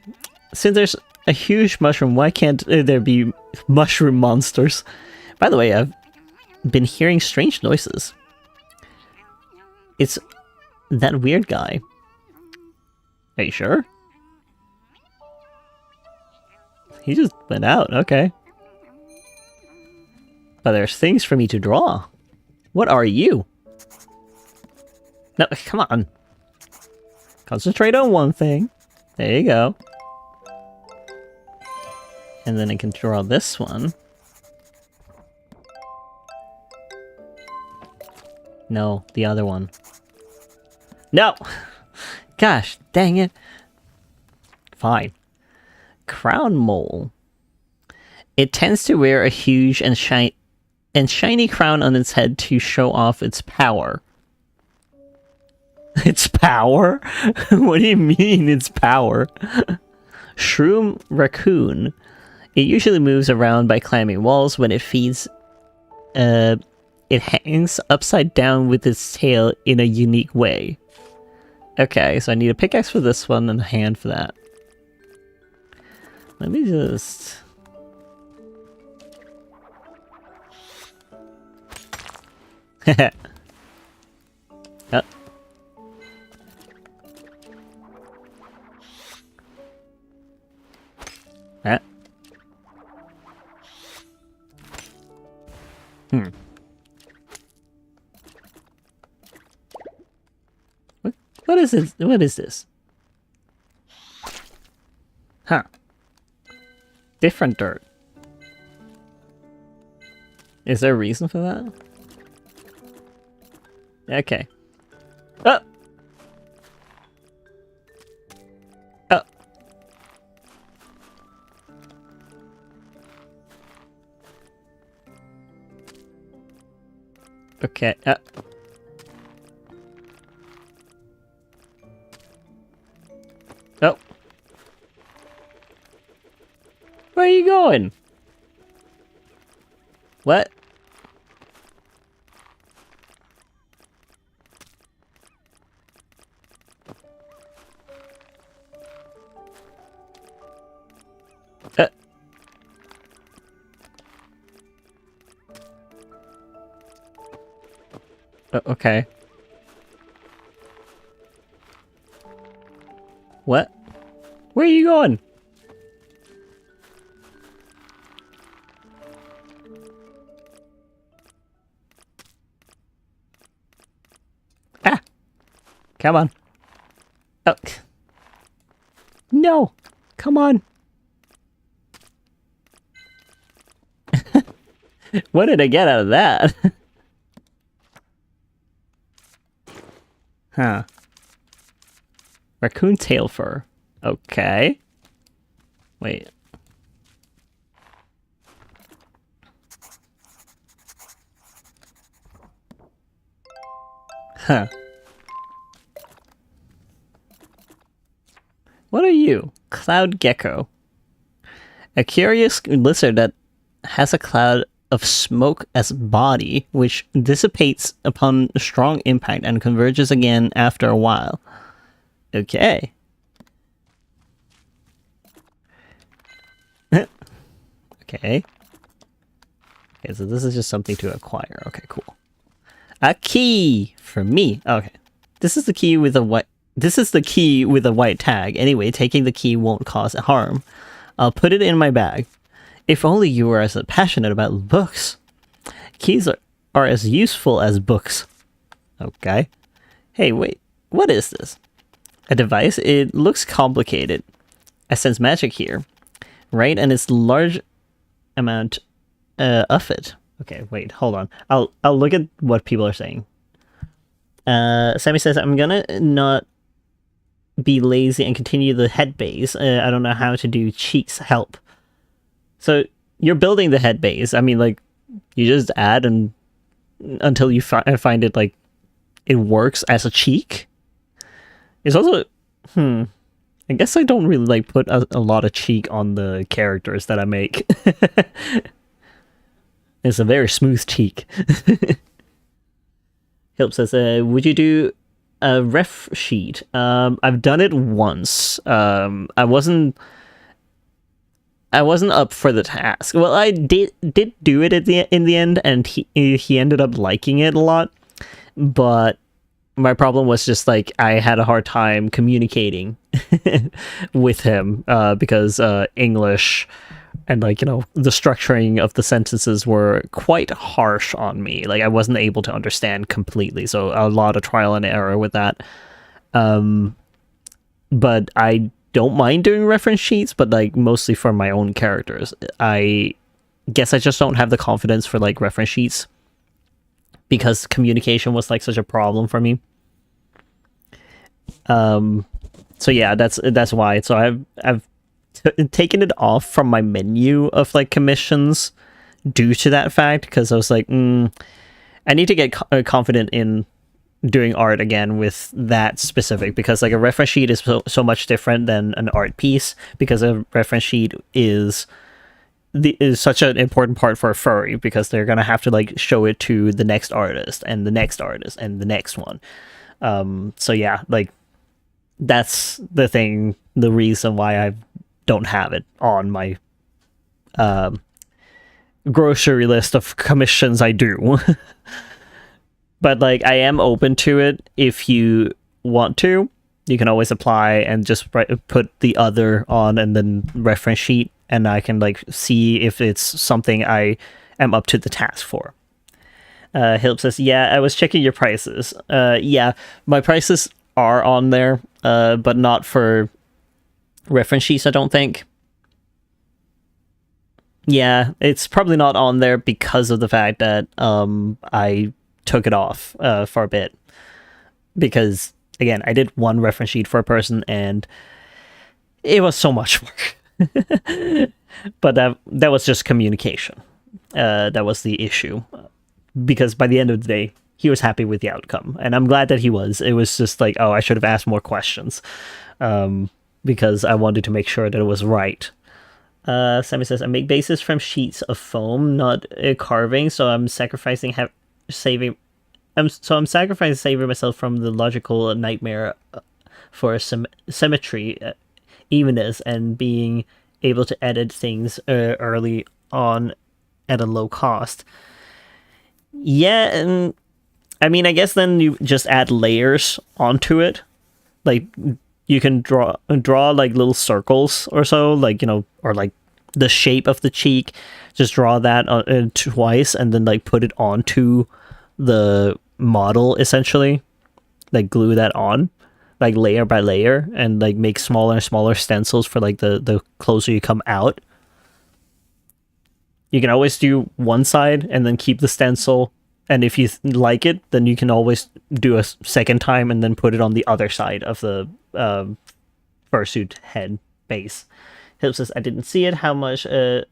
Since there's a huge mushroom, why can't there be mushroom monsters? By the way, I've been hearing strange noises. It's that weird guy. Are you sure? He just went out, okay. But there's things for me to draw. What are you? No, come on. Concentrate on one thing. There you go. And then I can draw this one. No, the other one. No! Gosh, dang it. Fine. Crown mole. It tends to wear a huge and shiny crown on its head to show off its power. Its power? What do you mean, its power? Shroom raccoon. It usually moves around by climbing walls. When it feeds, it hangs upside down with its tail in a unique way. Okay, so I need a pickaxe for this one and a hand for that. Let me just... Oh. Ah. What is this? What is this? Huh. Different dirt. Is there a reason for that? Okay. Oh! Oh! Okay, Oh! Where are you going? What? Okay. What? Where are you going? Ah! Come on. Oh. No! Come on! What did I get out of that? Huh. Raccoon tail fur. Okay. Wait. Huh. What are you? Cloud gecko. A curious lizard that has a cloud of smoke as body, which dissipates upon strong impact and converges again after a while. Okay. Okay. Okay, so this is just something to acquire. Okay, cool. A key for me. Okay. This is the key with a white tag. Anyway, taking the key won't cause harm. I'll put it in my bag. If only you were as passionate about books. Keys are as useful as books. Okay. Hey, wait. What is this? A device? It looks complicated. I sense magic here. Right? And it's large amount of it. Okay, wait, hold on. I'll look at what people are saying. Sammy says, I'm gonna not be lazy and continue the head base. I don't know how to do cheeks. Help. So you're building the head base. I mean, like, you just add and until you find it like it works as a cheek. It's also I guess I don't really like put a lot of cheek on the characters that I make. It's a very smooth cheek. Help says, would you do a ref sheet? I've done it once. I wasn't up for the task. Well, I did do it in the end, and he ended up liking it a lot. But my problem was just like I had a hard time communicating with him because English and like, you know, the structuring of the sentences were quite harsh on me. Like I wasn't able to understand completely, so a lot of trial and error with that. But I don't mind doing reference sheets, but like mostly for my own characters. I guess I just don't have the confidence for like reference sheets because communication was like such a problem for me. So yeah, that's why. So I've taken it off from my menu of like commissions due to that fact, because I was like, I need to get confident in doing art again with that specific, because like a reference sheet is so much different than an art piece, because a reference sheet is such an important part for a furry, because they're gonna have to like show it to the next artist and the next artist and the next one. So yeah, like that's the reason why I don't have it on my grocery list of commissions I do. But like I am open to it. If you want to, you can always apply and just put the other on and then reference sheet, and I can like see if it's something I am up to the task for. Hilp says, yeah, I was checking your prices. Yeah, my prices are on there, but not for reference sheets, I don't think. Yeah, it's probably not on there because of the fact that I took it off for a bit. Because, again, I did one reference sheet for a person, and it was so much work. But that was just communication. That was the issue. Because by the end of the day, he was happy with the outcome. And I'm glad that he was. It was just like, oh, I should have asked more questions. Because I wanted to make sure that it was right. Sammy says, I make bases from sheets of foam, not carving, so I'm sacrificing saving myself from the logical nightmare for symmetry, evenness, and being able to edit things early on at a low cost. Yeah, and I mean, I guess then you just add layers onto it. Like, you can draw like little circles or so, like, you know, or like the shape of the cheek. Just draw that twice and then like put it onto the model, essentially. Like glue that on, like layer by layer, and like make smaller and smaller stencils for like the closer you come out. You can always do one side and then keep the stencil And if you like it, then you can always do a second time and then put it on the other side of the fursuit head base. Hill says, I didn't see it. How much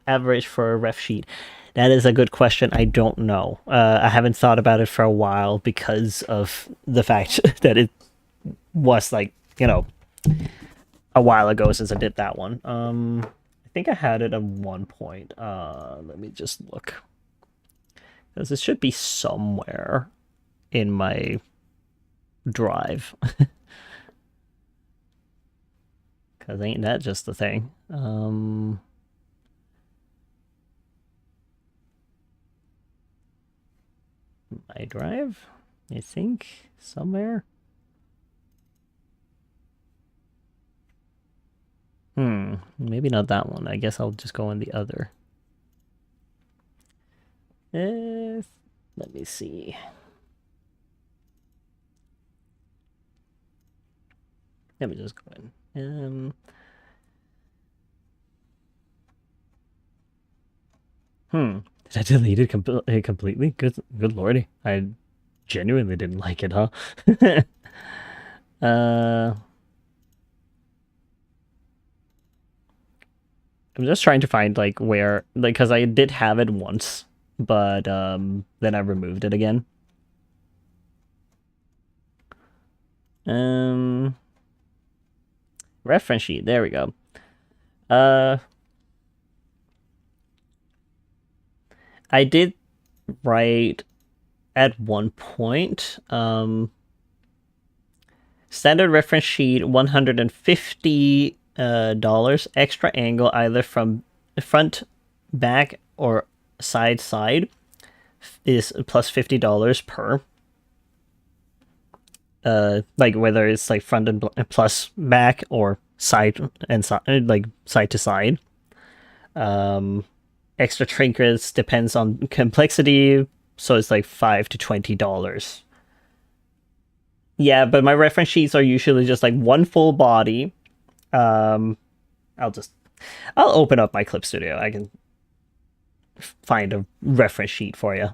average for a ref sheet? That is a good question. I don't know. I haven't thought about it for a while because of the fact that it was like, a while ago since I did that one. I think I had it at one point. Let me just look. Because it should be somewhere in my drive. Because ain't that just the thing? My drive? I think somewhere. Maybe not that one. I guess I'll just go on the other. Let me see. Let me just go in. Did I delete it completely? Good lordy. I genuinely didn't like it, huh? I'm just trying to find like where, like, because I did have it once, but then I removed it again. Reference sheet. There we go. I did write at one point. Standard reference sheet, $150 extra angle either from front, back, or side is plus $50 per. Like whether it's like front and plus back or side and side, like side to side. Extra trinkets depends on complexity, so it's like $5 to $20. Yeah, but my reference sheets are usually just like one full body. I'll open up my Clip Studio. I can find a reference sheet for you.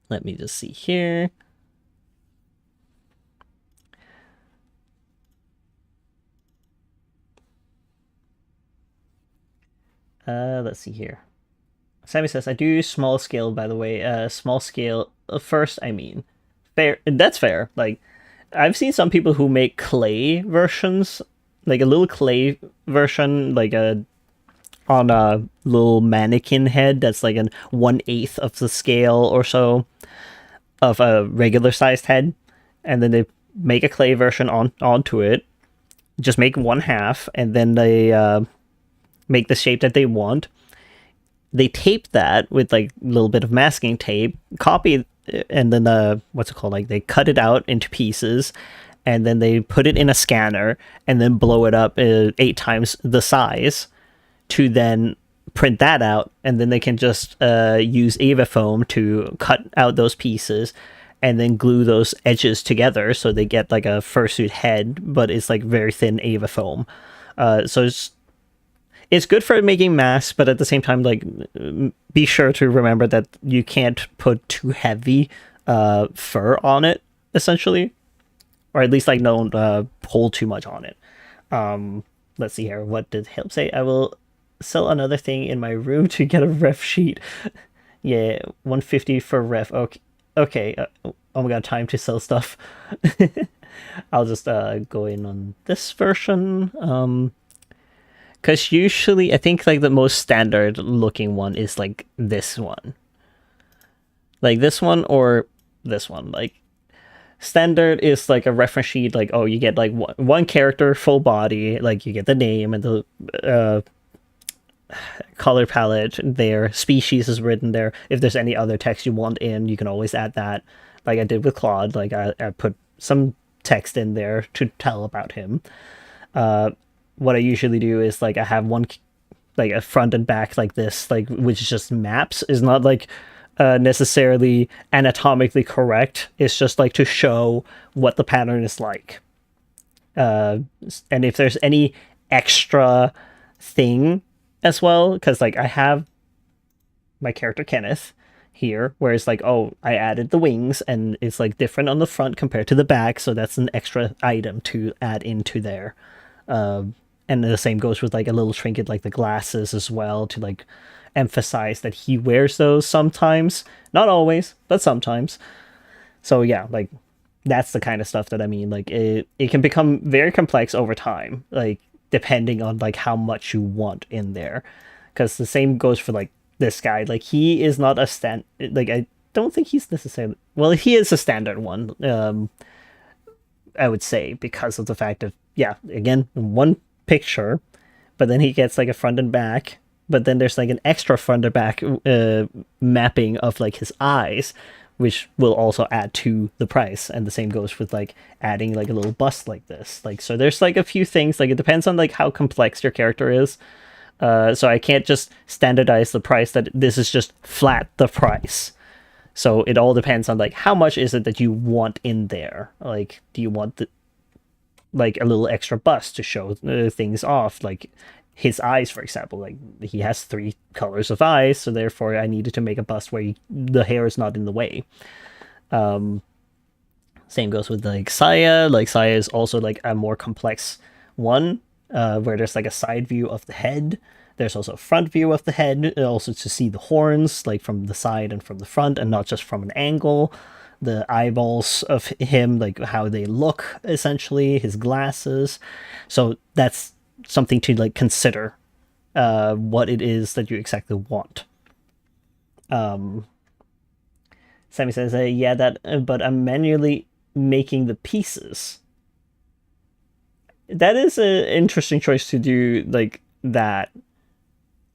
Let me just see here. Let's see here. Sammy says, I do small scale, by the way. Small scale first, I mean. Fair. That's fair. Like, I've seen some people who make clay versions, like a little clay version, like on a little mannequin head that's like an 1/8 of the scale or so of a regular sized head, and then they make a clay version onto it. Just make one half, and then they make the shape that they want. They tape that with like a little bit of masking tape, copy, and then what's it called? Like they cut it out into pieces, and then they put it in a scanner, and then blow it up 8 times the size to then print that out, and then they can just use AvaFoam to cut out those pieces and then glue those edges together so they get like a fursuit head, but it's like very thin AvaFoam. So it's good for making masks, but at the same time, like, be sure to remember that you can't put too heavy fur on it, essentially, or at least like don't pull too much on it. Let's see here. What did Hilp say? I will sell another thing in my room to get a ref sheet. Yeah, 150 for ref. Okay. Oh my god, time to sell stuff. I'll just go in on this version. Because usually, I think like the most standard looking one is like this one. Like this one or this one. Like standard is like a reference sheet. Like, oh, you get like one character, full body. Like you get the name and the color palette there. Species is written there. If there's any other text you want in, you can always add that. Like I did with Claude. Like I put some text in there to tell about him. What I usually do is like I have one like a front and back like this, like which just maps, is not like necessarily anatomically correct. It's just like to show what the pattern is like. And if there's any extra thing as well, because like I have my character Kenneth here, where it's like, oh, I added the wings and it's like different on the front compared to the back, so that's an extra item to add into there. And the same goes with like a little trinket like the glasses as well, to like emphasize that he wears those sometimes, not always, but sometimes. So yeah, like that's the kind of stuff that I mean. Like it can become very complex over time, like depending on like how much you want in there. Because the same goes for like this guy. Like he is not a like I don't think he's necessarily, well, he is a standard one. I would say, because of the fact of, yeah, again, one picture, but then he gets like a front and back, but then there's like an extra front and back mapping of like his eyes, which will also add to the price. And the same goes with like adding like a little bust like this. Like, so there's like a few things, like it depends on like how complex your character is. So I can't just standardize the price that this is just flat the price. So it all depends on like how much is it that you want in there. Like, do you want the, like a little extra bust to show things off, like his eyes, for example. Like he has 3 colors of eyes, so therefore I needed to make a bust where the hair is not in the way. Same goes with like Saya. Like Saya is also like a more complex one, where there's like a side view of the head. There's also a front view of the head, also to see the horns, like from the side and from the front, and not just from an angle. The eyeballs of him, like how they look, essentially, his glasses. So that's something to like consider, what it is that you exactly want. Sammy says, yeah, that, but I'm manually making the pieces. That is an interesting choice to do, like that.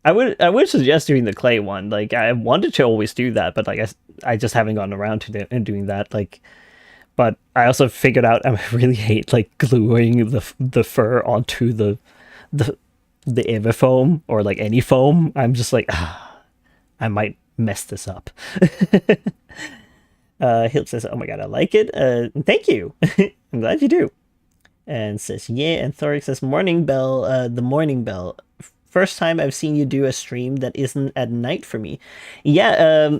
I would suggest doing the clay one. Like I wanted to always do that, but like I just haven't gotten around to doing that. Like, but I also figured out I really hate like gluing the fur onto the the Evifoam or like any foam. I'm just like, I might mess this up. Hilt says, "Oh my god, I like it. Thank you. I'm glad you do." And says, "Yeah." And Thoric says, "Morning bell. The morning bell. First time I've seen you do a stream that isn't at night for me." Yeah,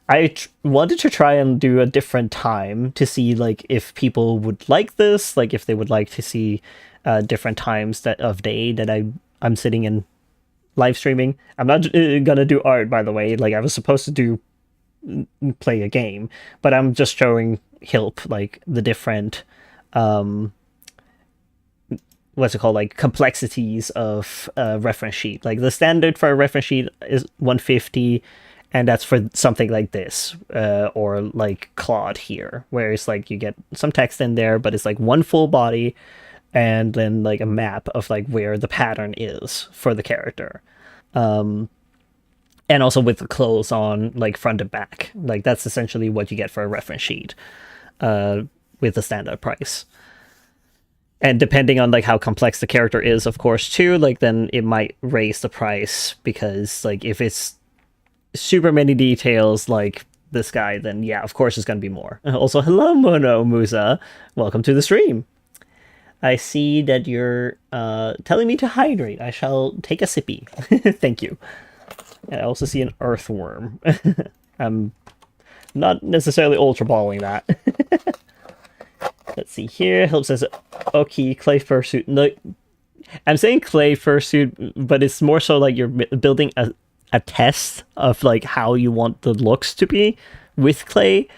I wanted to try and do a different time to see like if people would like this, like if they would like to see different times that of day that I'm sitting in live streaming. I'm not gonna do art, by the way. Like I was supposed to do play a game, but I'm just showing Hilp like the different what's it called, like complexities of a reference sheet. Like the standard for a reference sheet is 150, and that's for something like this, or like Claude here, where it's like you get some text in there, but it's like one full body, and then like a map of like where the pattern is for the character. And also with the clothes on, like front and back. Like that's essentially what you get for a reference sheet, with the standard price. And depending on like how complex the character is, of course, too, like then it might raise the price, because like if it's super many details like this guy, then yeah, of course it's gonna be more. Also, hello Mono Musa, welcome to the stream. I see that you're telling me to hydrate. I shall take a sippy. Thank you. And I also see an earthworm. I'm not necessarily ultra balling that. Let's see here. Help says, okay, clay fursuit. No, I'm saying clay fursuit, but it's more so like you're building a test of like how you want the looks to be with clay,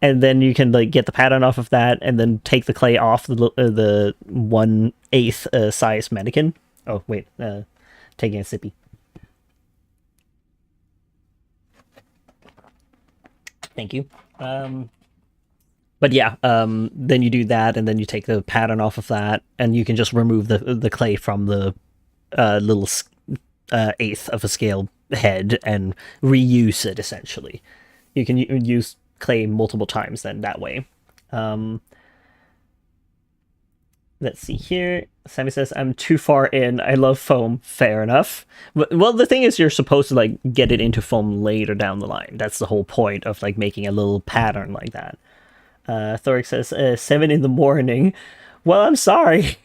and then you can like get the pattern off of that, and then take the clay off the 1/8 size mannequin. Oh wait, taking a sippy. Thank you. But yeah, then you do that, and then you take the pattern off of that, and you can just remove the clay from the little 1/8 of a scale head and reuse it, essentially. You can use clay multiple times then that way. Let's see here. Sammy says, I'm too far in. I love foam. Fair enough. Well, the thing is, you're supposed to like get it into foam later down the line. That's the whole point of like making a little pattern like that. Thoric says, 7 in the morning. Well, I'm sorry.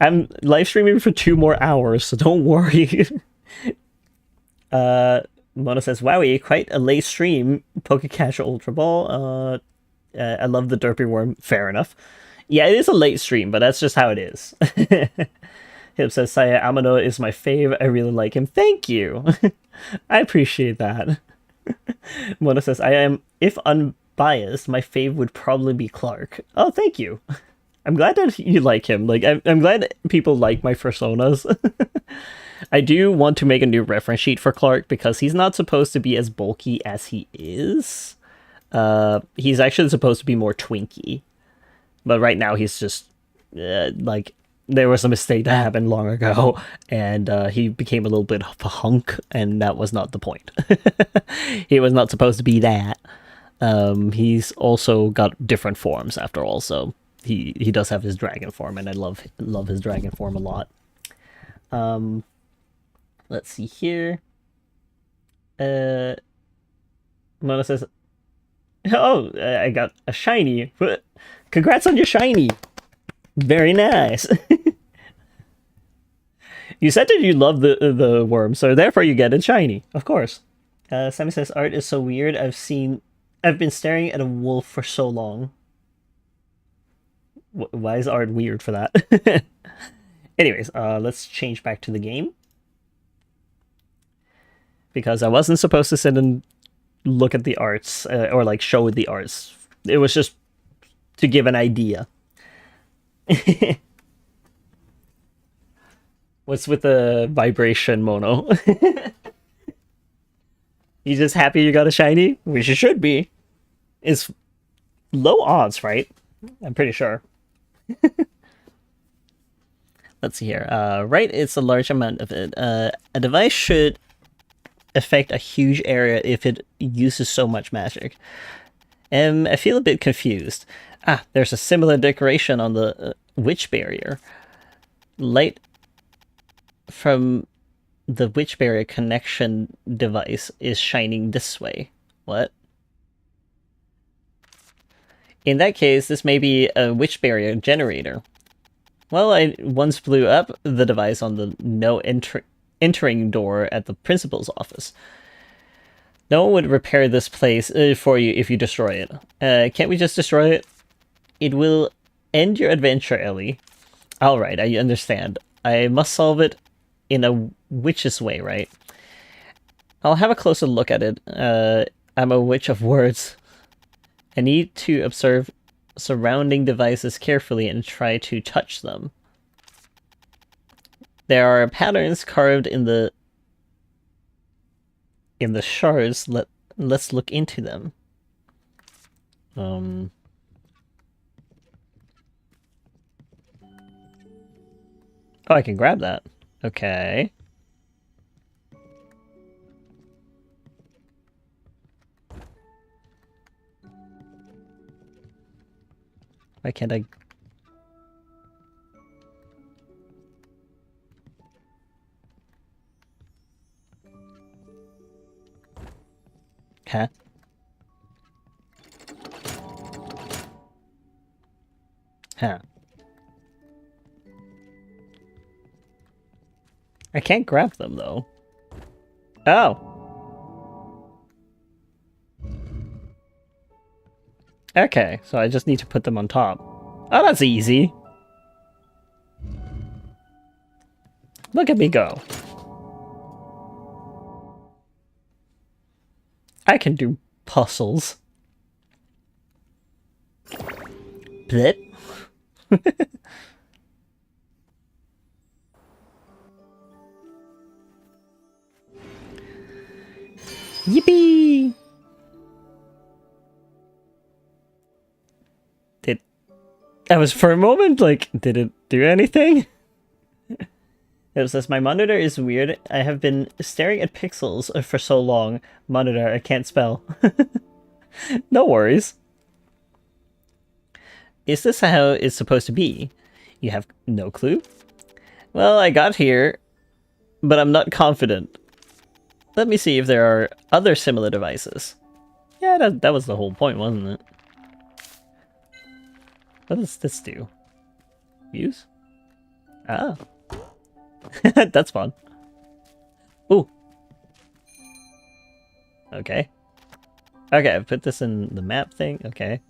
I'm live streaming for 2 more hours, so don't worry. Mona says, "Wowie, quite a late stream. Pokecash Ultra Ball. I love the Derpy Worm. Fair enough. Yeah, it is a late stream, but that's just how it is." Hip says, "Saya Amano is my fave. I really like him. Thank you. I appreciate that." Mona says, "I am, if unbiased, my fave would probably be Clark." Oh, thank you. I'm glad that you like him. Like, I'm glad people like my personas. I do want to make a new reference sheet for Clark because he's not supposed to be as bulky as he is. He's actually supposed to be more twinky. But right now he's just, like, there was a mistake that happened long ago, and he became a little bit of a hunk, and that was not the point. He was not supposed to be that. He's also got different forms after all, so he does have his dragon form, and I love his dragon form a lot. Let's see here. Mona says, "Oh, I got a shiny. Congrats on your shiny. Very nice." You said that you love the worm, so therefore you get it shiny, of course. Sammy says, "Art is so weird. I've been staring at a wolf for so long." Why is art weird for that? Anyways, let's change back to the game. Because I wasn't supposed to sit and look at the arts, or like show the arts. It was just to give an idea. What's with the vibration, Mono? You just happy you got a shiny? Which you should be. It's low odds, right? I'm pretty sure. Let's see here. Right, it's a large amount of it. A device should affect a huge area if it uses so much magic. I feel a bit confused. There's a similar decoration on the witch barrier. Light from the witch barrier connection device is shining this way. What? In that case, this may be a witch barrier generator. Well, I once blew up the device on the no entering door at the principal's office. No one would repair this place for you if you destroy it. Can't we just destroy it? It will end your adventure, Ellie. Alright, I understand. I must solve it in a witch's way, right? I'll have a closer look at it. I'm a witch of words. I need to observe surrounding devices carefully and try to touch them. There are patterns carved in the shards. Let's look into them. Oh, I can grab that. Okay. Why can't I? Huh? Huh. I can't grab them, though. Oh. Okay, so I just need to put them on top. Oh, that's easy. Look at me go. I can do puzzles. Blip. Yippee! I was for a moment like, did it do anything? It says, my monitor is weird. I have been staring at pixels for so long. Monitor, I can't spell. No worries. Is this how it's supposed to be? You have no clue? Well, I got here, but I'm not confident. Let me see if there are other similar devices. Yeah, that was the whole point, wasn't it? What does this do? Use? Ah. That's fun. Ooh. Okay. Okay, I've put this in the map thing. Okay.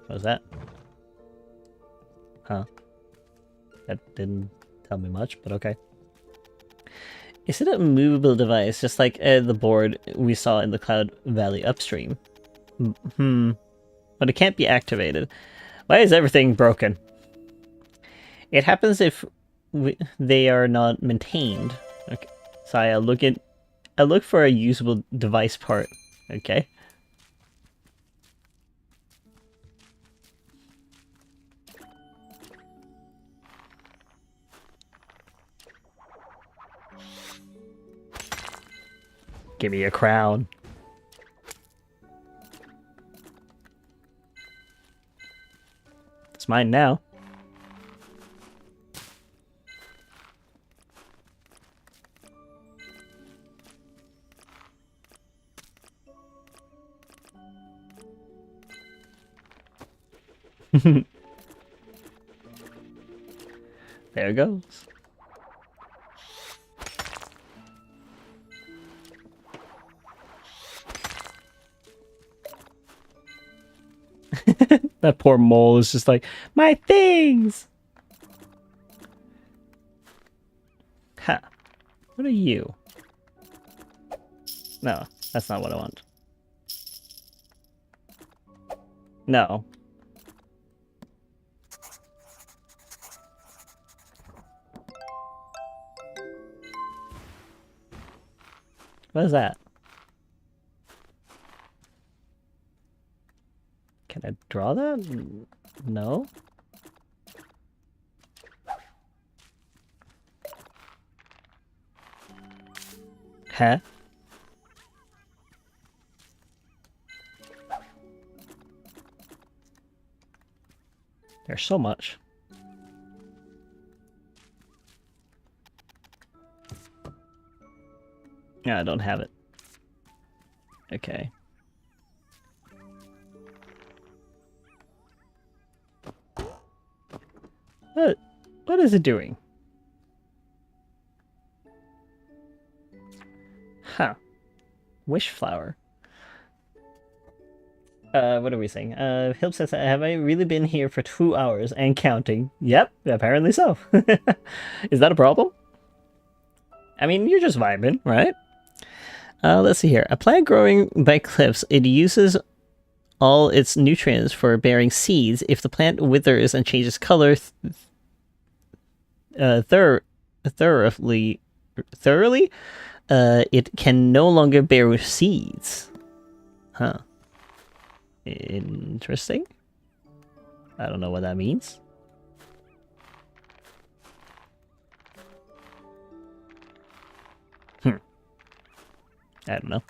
What was that? Huh. That didn't tell me much, but okay. Is it a movable device, just like the board we saw in the Cloud Valley upstream? But it can't be activated. Why is everything broken? It happens if they are not maintained. Okay, so I look for a usable device part. Okay. Give me a crown. It's mine now. There it goes. That poor mole is just like, my things! Ha. What are you? No, that's not what I want. No. What is that? Can I draw that? No? Huh? There's so much. Yeah, I don't have it. Okay. What is it doing? Huh. Wish flower. What are we saying? Hilp says, have I really been here for 2 hours and counting? Yep, apparently so. Is that a problem? I mean, you're just vibing, right? Let's see here. A plant growing by cliffs, it uses all its nutrients for bearing seeds. If the plant withers and changes color thoroughly, it can no longer bear seeds. Huh. Interesting. I don't know what that means. I don't know.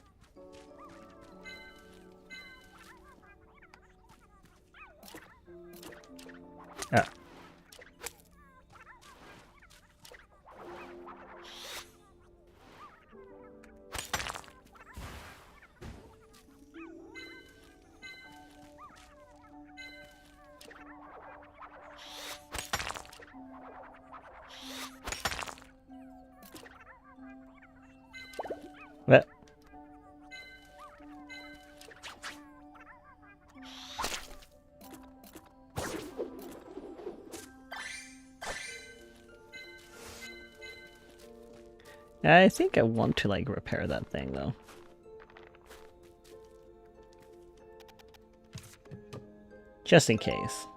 Ah. What? I think I want to, like, repair that thing, though. Just in case.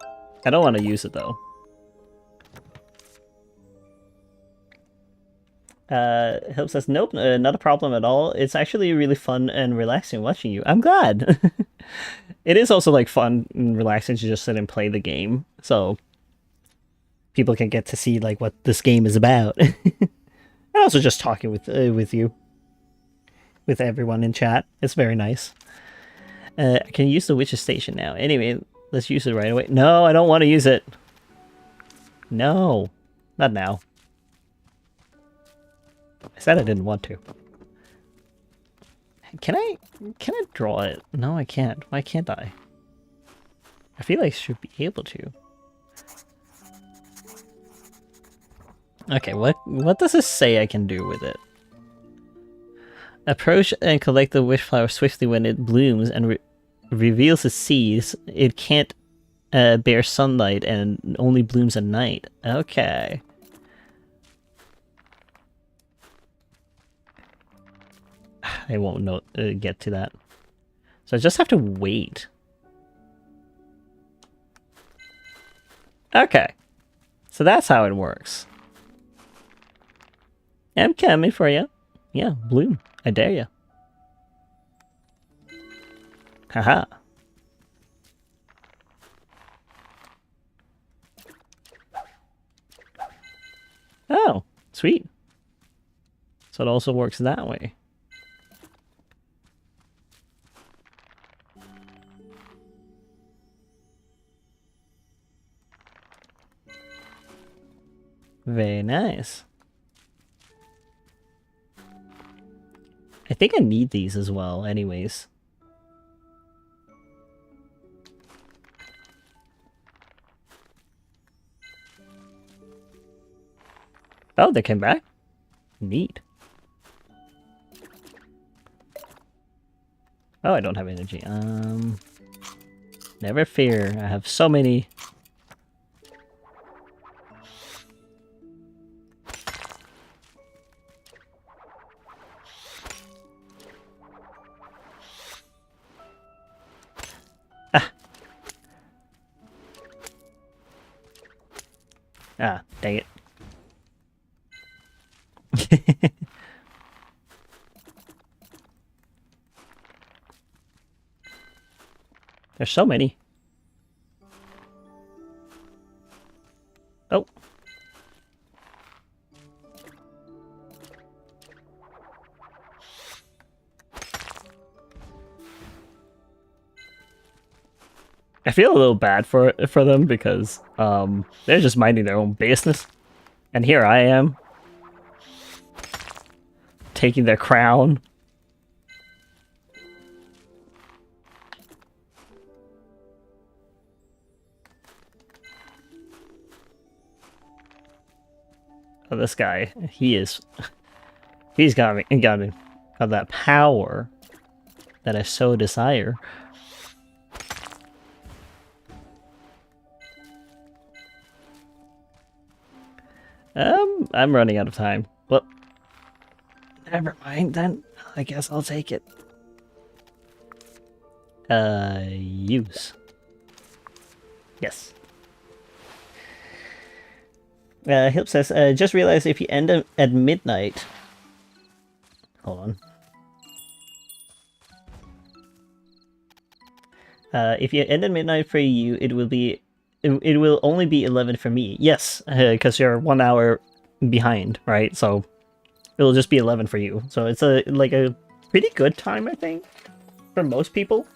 I don't want to use it, though. Hope says, nope, not a problem at all. It's actually really fun and relaxing watching you. I'm glad. It is also, like, fun and relaxing to just sit and play the game. So people can get to see, like, what this game is about. And also just talking with you, with everyone in chat. It's very nice. I can use the witch's station now. Anyway, let's use it right away. No, I don't want to use it. No, not now. I said I didn't want to. Can I draw it? No, I can't. Why can't I? I feel like I should be able to. Okay, what does this say I can do with it? Approach and collect the wish flower swiftly when it blooms and reveals its seeds. It can't bear sunlight and only blooms at night. Okay. I won't get to that. So I just have to wait. Okay. So that's how it works. I'm coming for you. Yeah, bloom. I dare you. Haha. Oh, sweet. So it also works that way. Very nice. I think I need these as well, anyways. Oh, they came back? Neat. Oh, I don't have energy. Never fear. I have so many. Ah, dang it. There's so many. Oh. I feel a little bad for them because they're just minding their own business. And here I am taking their crown. Oh, this guy, he's got that power that I so desire. I'm running out of time. Well, never mind then. I guess I'll take it. Use. Yes. Hilp says, just realized if you end at midnight... Hold on. If you end at midnight for you, it will only be 11 for me. Yes, because you're 1 hour behind, right? So it'll just be 11 for you. So it's a pretty good time, I think, for most people.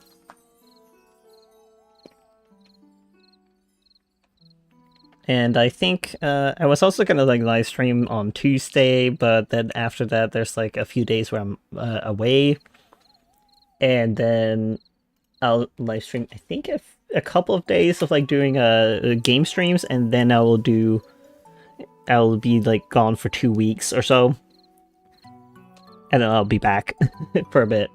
And I think I was also gonna live stream on Tuesday, but then after that there's a few days where I'm away, and then I'll live stream I think a couple of days of doing game streams, and then I'll be gone for 2 weeks or so, and then I'll be back for a bit.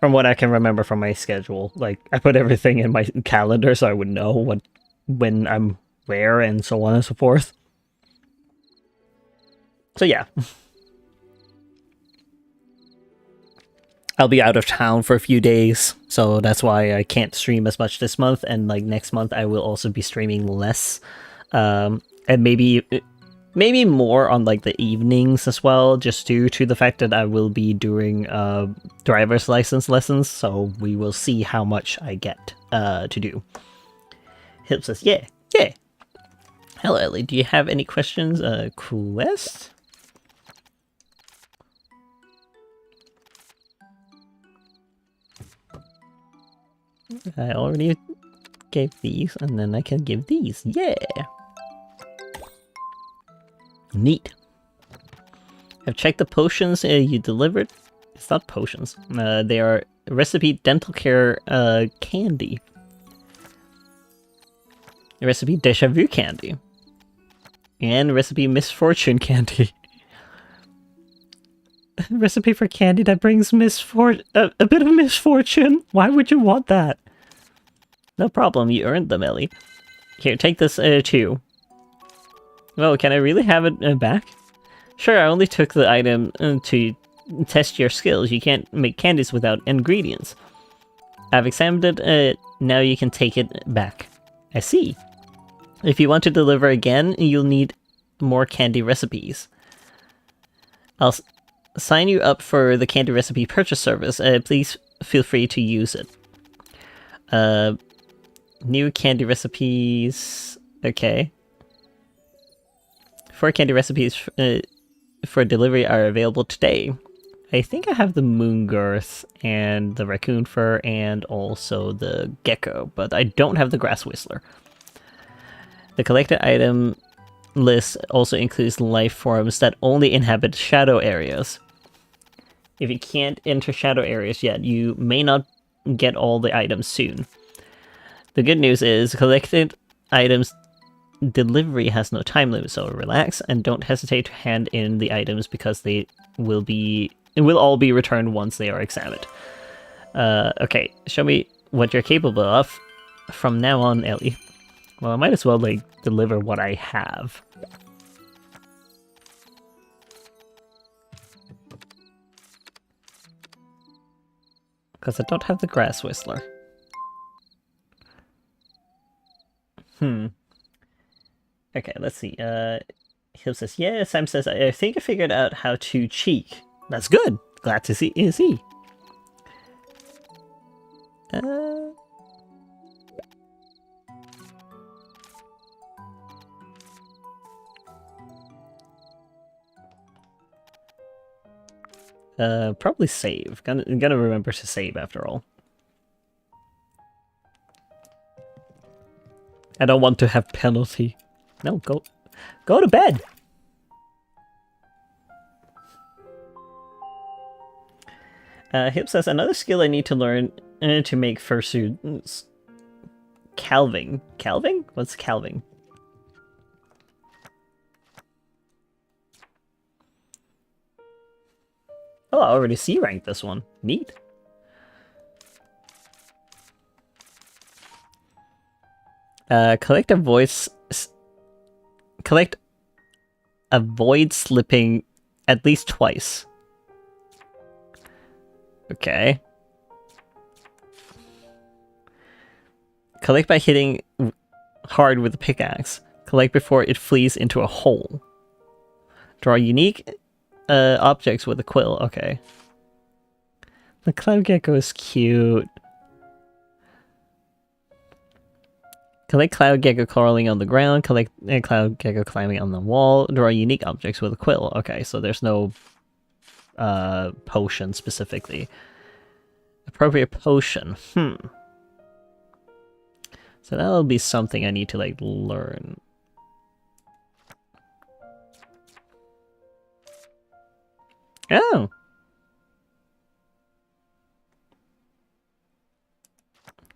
From what I can remember from my schedule, I put everything in my calendar so I would know when I'm where and so on and so forth. So yeah. I'll be out of town for a few days, so that's why I can't stream as much this month, and next month I will also be streaming less. And maybe more on the evenings as well, just due to the fact that I will be doing driver's license lessons, so we will see how much I get to do. Hilp says, yeah. Hello Ellie, do you have any questions? Quest? I already gave these, and then I can give these. Yeah! Neat. I've checked the potions you delivered. It's not potions. They are recipe dental care candy. Recipe deja vu candy. And recipe misfortune candy. recipe for candy that brings a bit of misfortune. Why would you want that? No problem, you earned them, Ellie. Here, take this too. Oh, can I really have it back? Sure, I only took the item to test your skills. You can't make candies without ingredients. I've examined it, now you can take it back. I see. If you want to deliver again, you'll need more candy recipes. I'll sign you up for the candy recipe purchase service. Please feel free to use it. New candy recipes. Okay. 4 candy recipes for delivery are available today. I think I have the Moongirth and the Raccoon Fur and also the Gecko, but I don't have the Grass Whistler. The collected item list also includes life forms that only inhabit shadow areas. If you can't enter shadow areas yet, you may not get all the items soon. The good news is collected items delivery has no time limit, so relax and don't hesitate to hand in the items because it will all be returned once they are examined. Okay, show me what you're capable of from now on, Ellie. Well, I might as well, like, deliver what I have. Because I don't have the Grass Whistler. Okay, let's see. Hill says, yeah, Sam says, I think I figured out how to cheek. That's good! Glad to see. Probably save. Gonna remember to save after all. I don't want to have penalty. No, go to bed. Hip says another skill I need to learn to make fursuits. Calving. Calving? What's calving? Oh, I already C-ranked this one. Neat. Collect avoid slipping at least twice. Okay. Collect by hitting hard with the pickaxe. Collect before it flees into a hole. Draw unique objects with a quill. Okay. The Cloud Gecko is cute. Collect Cloud Gecko crawling on the ground. Collect Cloud Gecko climbing on the wall. Draw unique objects with a quill. Okay, so there's no potion specifically. Appropriate potion. So that'll be something I need to, like, learn. Oh!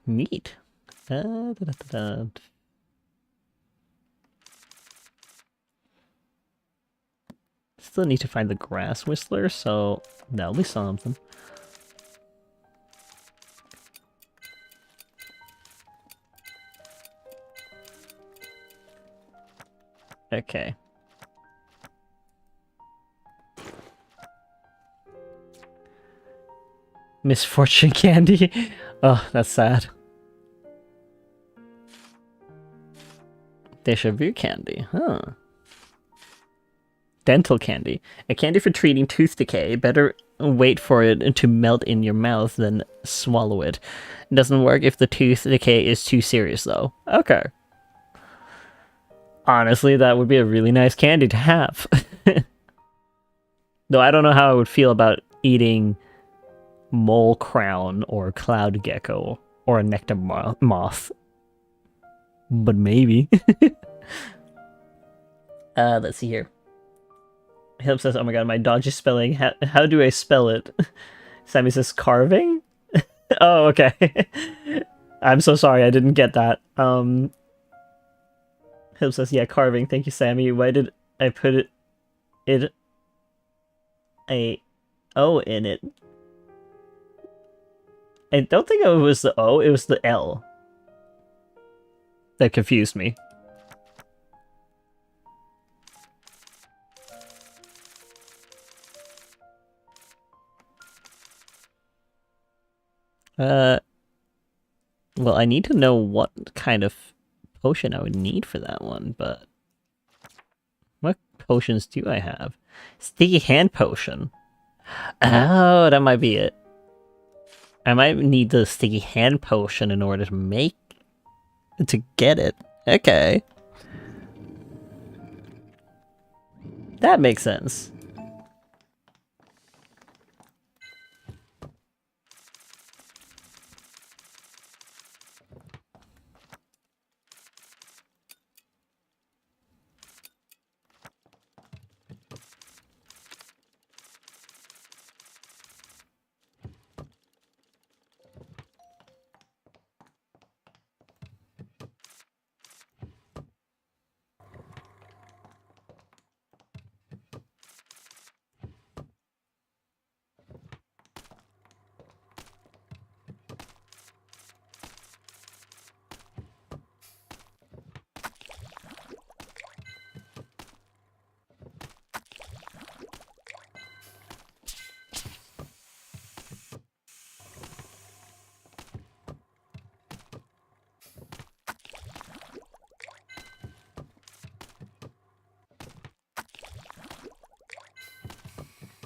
Neat. Still need to find the Grass Whistler, so that'll be something. Okay. Misfortune candy. Oh, that's sad. Deja vu candy, huh? Dental candy. A candy for treating tooth decay. Better wait for it to melt in your mouth than swallow it. It doesn't work if the tooth decay is too serious, though. Okay. Honestly, that would be a really nice candy to have. Though I don't know how I would feel about eating mole crown or cloud gecko or a nectar moth. But maybe. Let's see here. Hilp says, oh my god, my dodgy spelling. How do I spell it? Sammy says, carving? Oh, okay. I'm so sorry, I didn't get that. Hilp says, yeah, carving. Thank you, Sammy. Why did I put it... O in it. I don't think it was the O, it was the L. That confused me. Well, I need to know what kind of potion I would need for that one, but... What potions do I have? Sticky hand potion. Oh, that might be it. I might need the sticky hand potion in order to make... to get it. Okay. That makes sense.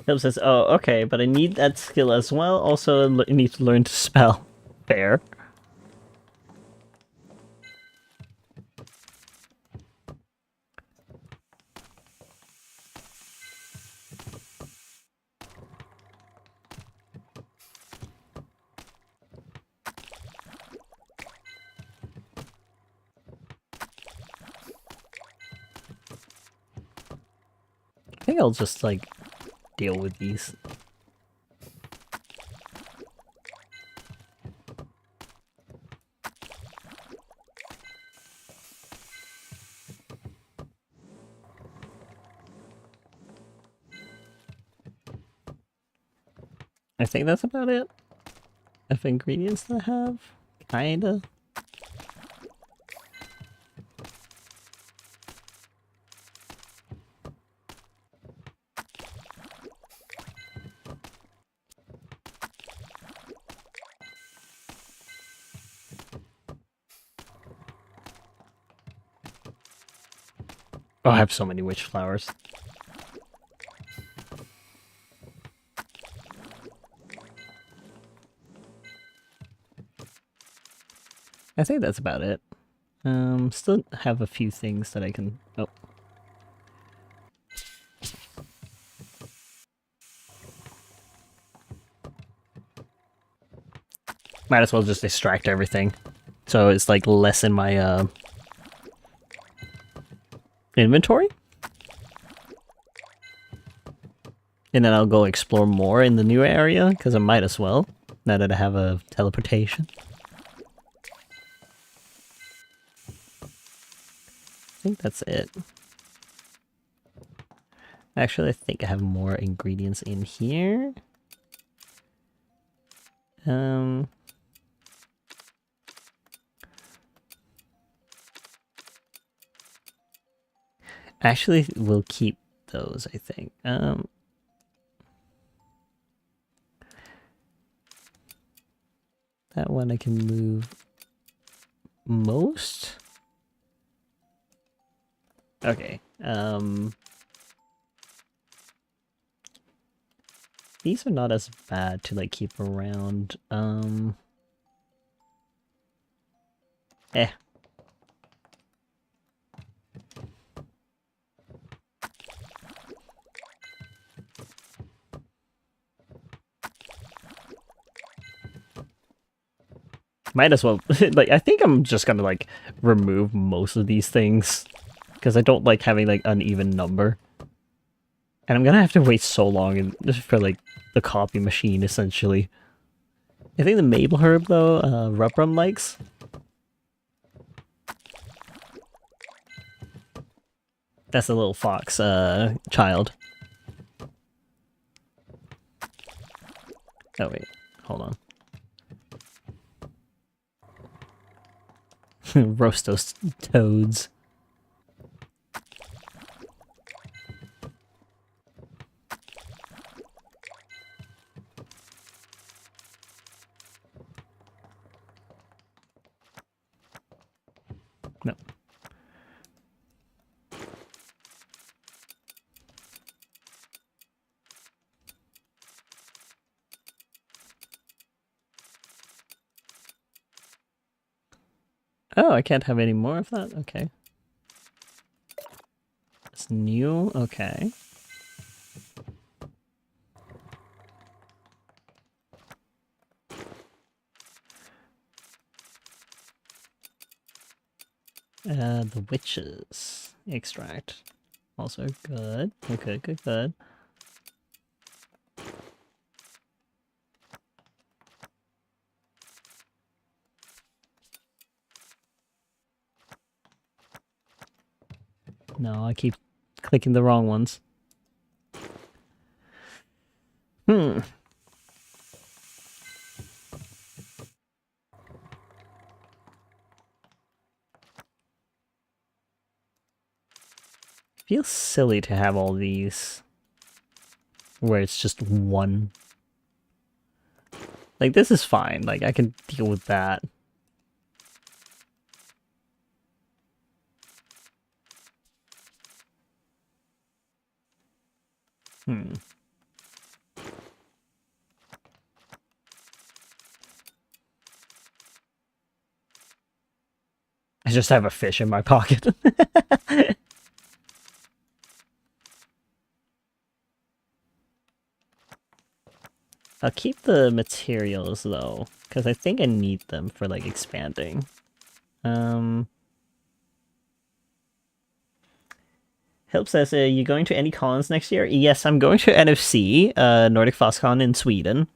Philip says, oh, okay, but I need that skill as well. Also, I need to learn to spell. Fair. I think I'll just, like, deal with these. I think that's about it. Of ingredients that I have. Kinda. Oh, I have so many witch flowers. I think that's about it. Still have a few things that I can... Oh. Might as well just extract everything. So it's like less in my inventory. And then I'll go explore more in the new area, because I might as well, now that I have a teleportation. I think that's it. Actually, I think I have more ingredients in here. Actually, we'll keep those, I think. That one I can move most. Okay. These are not as bad to like keep around. Eh. Might as well, like, I think I'm just gonna, like, remove most of these things. Because I don't like having, like, uneven number. And I'm gonna have to wait so long for, like, the copy machine, essentially. I think the maple herb, though, Rubrum likes. That's a little fox, child. Oh wait, hold on. Roast those toads. No. Oh, I can't have any more of that? Okay. It's new? Okay. The witches extract. Also good. Okay, good. No, I keep clicking the wrong ones. Feels silly to have all these where it's just one. Like, this is fine. Like, I can deal with that. I just have a fish in my pocket. I'll keep the materials though, because I think I need them for like expanding. Help says, you going to any cons next year? Yes, I'm going to NFC, Nordic FostCon in Sweden.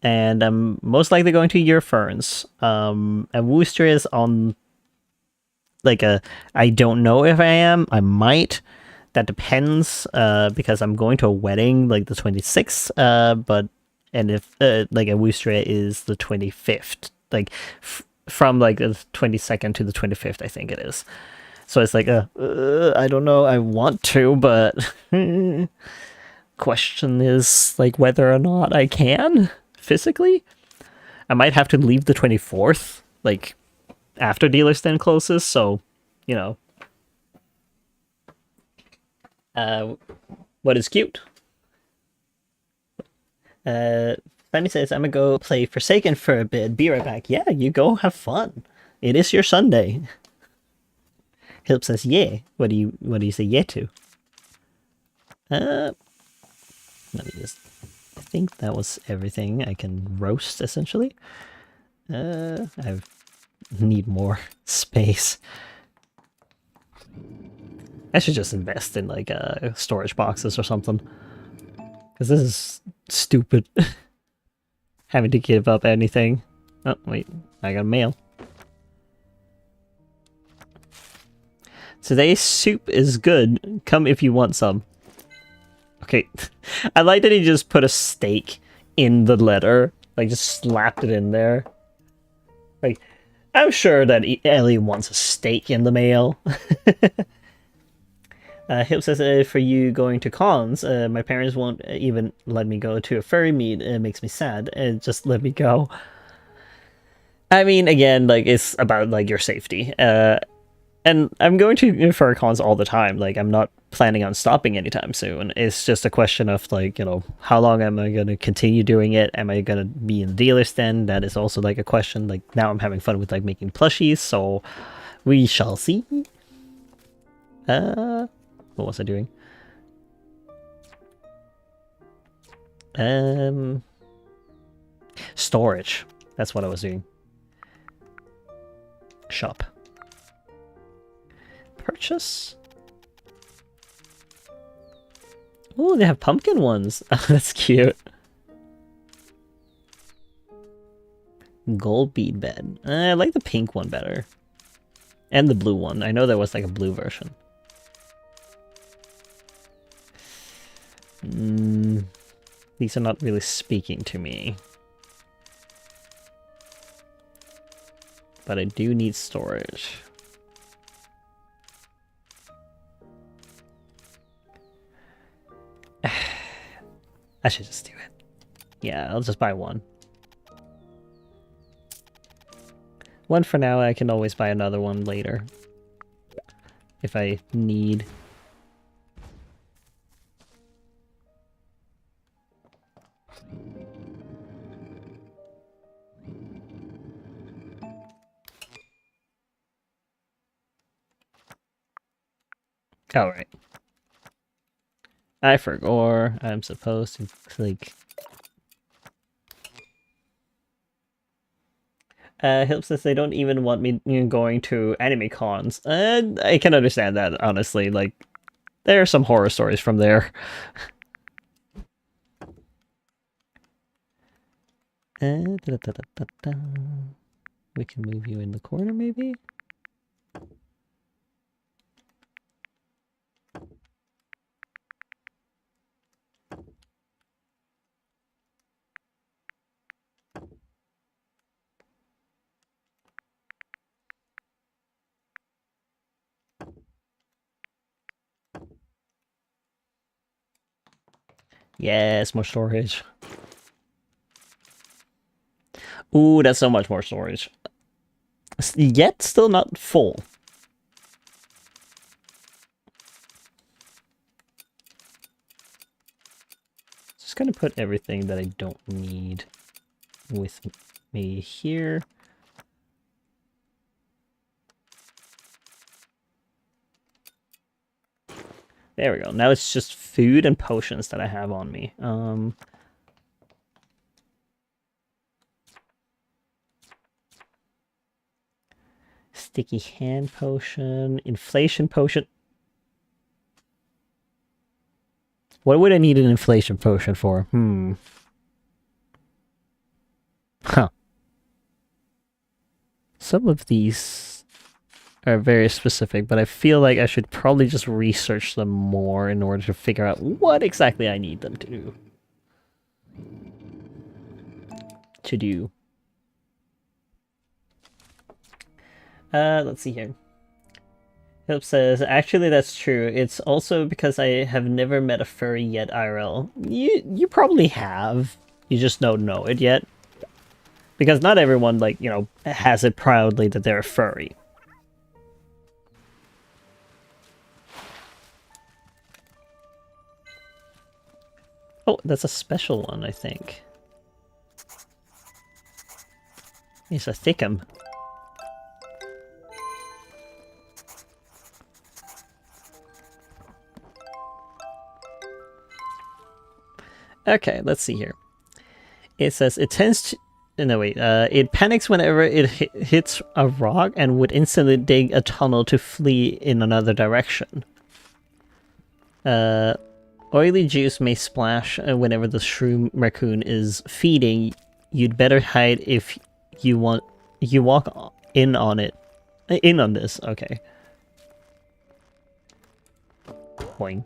And I'm most likely going to Eurferns. And Worcester is on like I don't know if I am. I might. That depends, because I'm going to a wedding like the 26th, and if like a Worcester is the 25th, like from like the 22nd to the 25th, I think it is. So it's like I don't know. I want to, but question is like whether or not I can physically. I might have to leave the 24th, like after Dealer's Den closes. So, you know, what is cute? Fanny says, I'm gonna go play Forsaken for a bit. Be right back. Yeah, you go have fun. It is your Sunday. Hilp says, yeah. What do you say yeah to? Let me just, I think that was everything I can roast, essentially. I need more space. I should just invest in, like, storage boxes or something. Because this is stupid. Having to give up anything. Oh, wait. I got mail. Today's soup is good. Come if you want some. Okay. I like that he just put a steak in the letter. Like, just slapped it in there. Like, I'm sure that Ellie wants a steak in the mail. Hip says, for you going to cons, my parents won't even let me go to a furry meet. It makes me sad. Just let me go. I mean, again, like, it's about, like, your safety. And I'm going to furry cons all the time. Like, I'm not planning on stopping anytime soon. It's just a question of, like, you know, how long am I going to continue doing it? Am I going to be in the dealer's den? That is also, like, a question. Like, now I'm having fun with, like, making plushies, so we shall see. What was I doing? Storage. That's what I was doing. Shop. Purchase? Oh, they have pumpkin ones. That's cute. Gold bead bed. I like the pink one better. And the blue one. I know there was like a blue version. These are not really speaking to me. But I do need storage. I should just do it. Yeah, I'll just buy one. One for now, I can always buy another one later. If I need. All right. I forgot I'm supposed to click. Help says they don't even want me going to anime cons. I can understand that, honestly. Like, there are some horror stories from there. We can move you in the corner, maybe? Yes, more storage. Ooh, that's so much more storage. Yet still not full. Just gonna put everything that I don't need with me here. There we go. Now it's just food and potions that I have on me. Sticky hand potion, inflation potion. What would I need an inflation potion for? Huh. Some of these are very specific, but I feel like I should probably just research them more in order to figure out what exactly I need them to do. Let's see here. Hope says, actually that's true. It's also because I have never met a furry yet, IRL. You probably have. You just don't know it yet. Because not everyone, like, you know, has it proudly that they're a furry. Oh, that's a special one, I think. It's a thickum. Okay, let's see here. It says it tends to... No, wait. It panics whenever it hits a rock and would instantly dig a tunnel to flee in another direction. Oily juice may splash whenever the shroom raccoon is feeding. You'd better hide if you walk in on it. In on this, okay. Boing.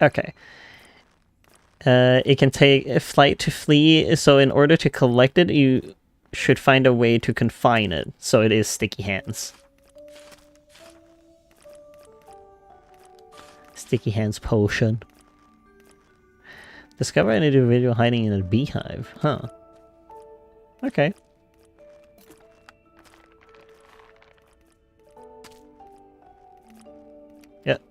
Okay. It can take a flight to flee, so in order to collect it, you should find a way to confine it, so it is sticky hands. Sticky hands potion. Discover an individual hiding in a beehive. Huh. Okay. Yep.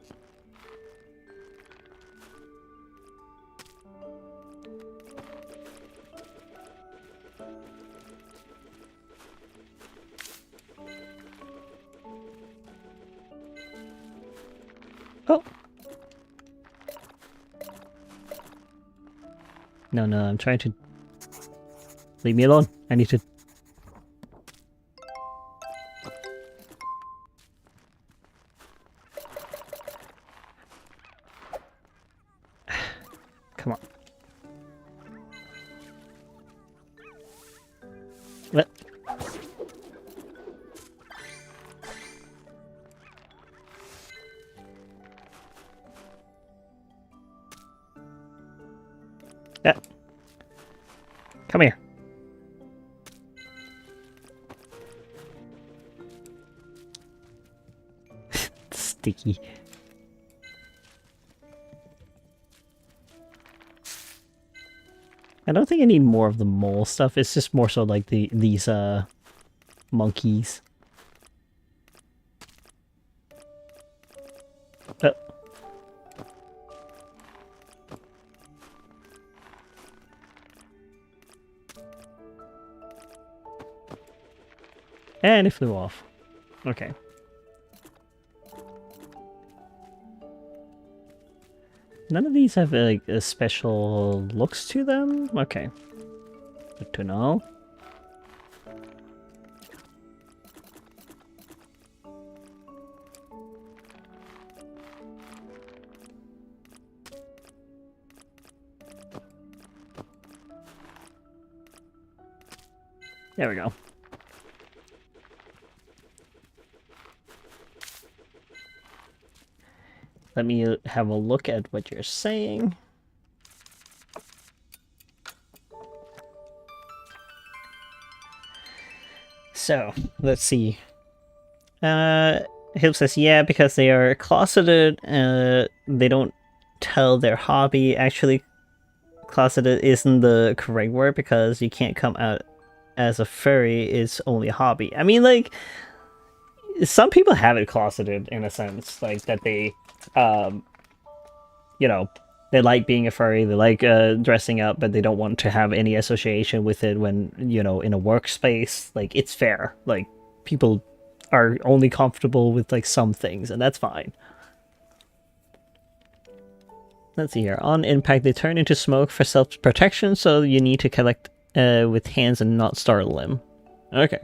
Oh. No, I'm trying to... Leave me alone. I need to... Come on. What? Yeah. Come here. Sticky. I don't think I need more of the mole stuff. It's just more so like these monkeys. And it flew off. Okay. None of these have like a special looks to them? Okay. Good to know. There we go. Let me have a look at what you're saying. So, let's see. Hill says, yeah, because they are closeted, they don't tell their hobby. Actually, closeted isn't the correct word because you can't come out as a furry, it's only a hobby. I mean, like, some people have it closeted in a sense, like that they, you know, they like being a furry, they like dressing up, but they don't want to have any association with it when, you know, in a workspace. Like, it's fair. Like, people are only comfortable with, like, some things, and that's fine. Let's see here. On impact, they turn into smoke for self-protection, so you need to collect with hands and not startle them. Okay.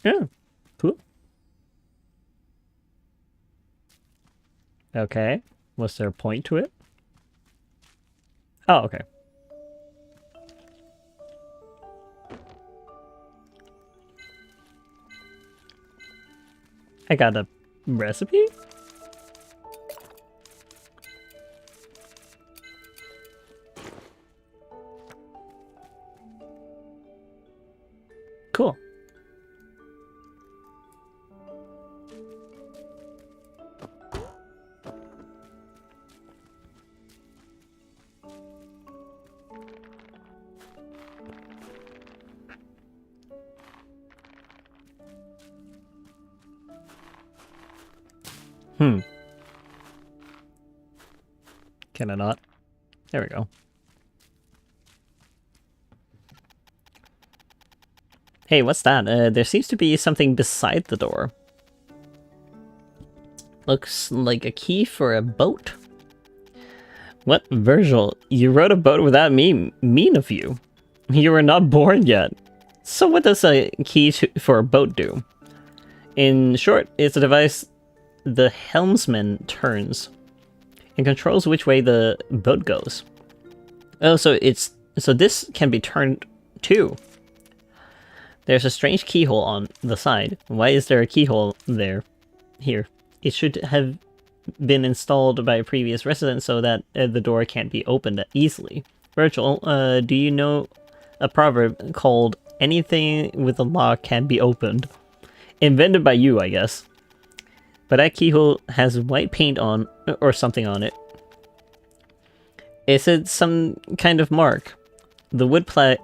Yeah, cool. Okay. Was there a point to it? Oh, okay. I got a recipe? Cool. Can I not? There we go. Hey, what's that? There seems to be something beside the door. Looks like a key for a boat. What, Virgil? You rode a boat without me? Mean of you. You were not born yet. So what does a key for a boat do? In short, it's a device the helmsman turns and controls which way the boat goes. Oh, so this can be turned too. There's a strange keyhole on the side. Why is there a keyhole there? Here. It should have been installed by a previous resident so that the door can't be opened easily. Virgil, do you know a proverb called anything with a lock can be opened? Invented by you, I guess. But that keyhole has white paint on, or something on it. Is it some kind of mark? The wood plaque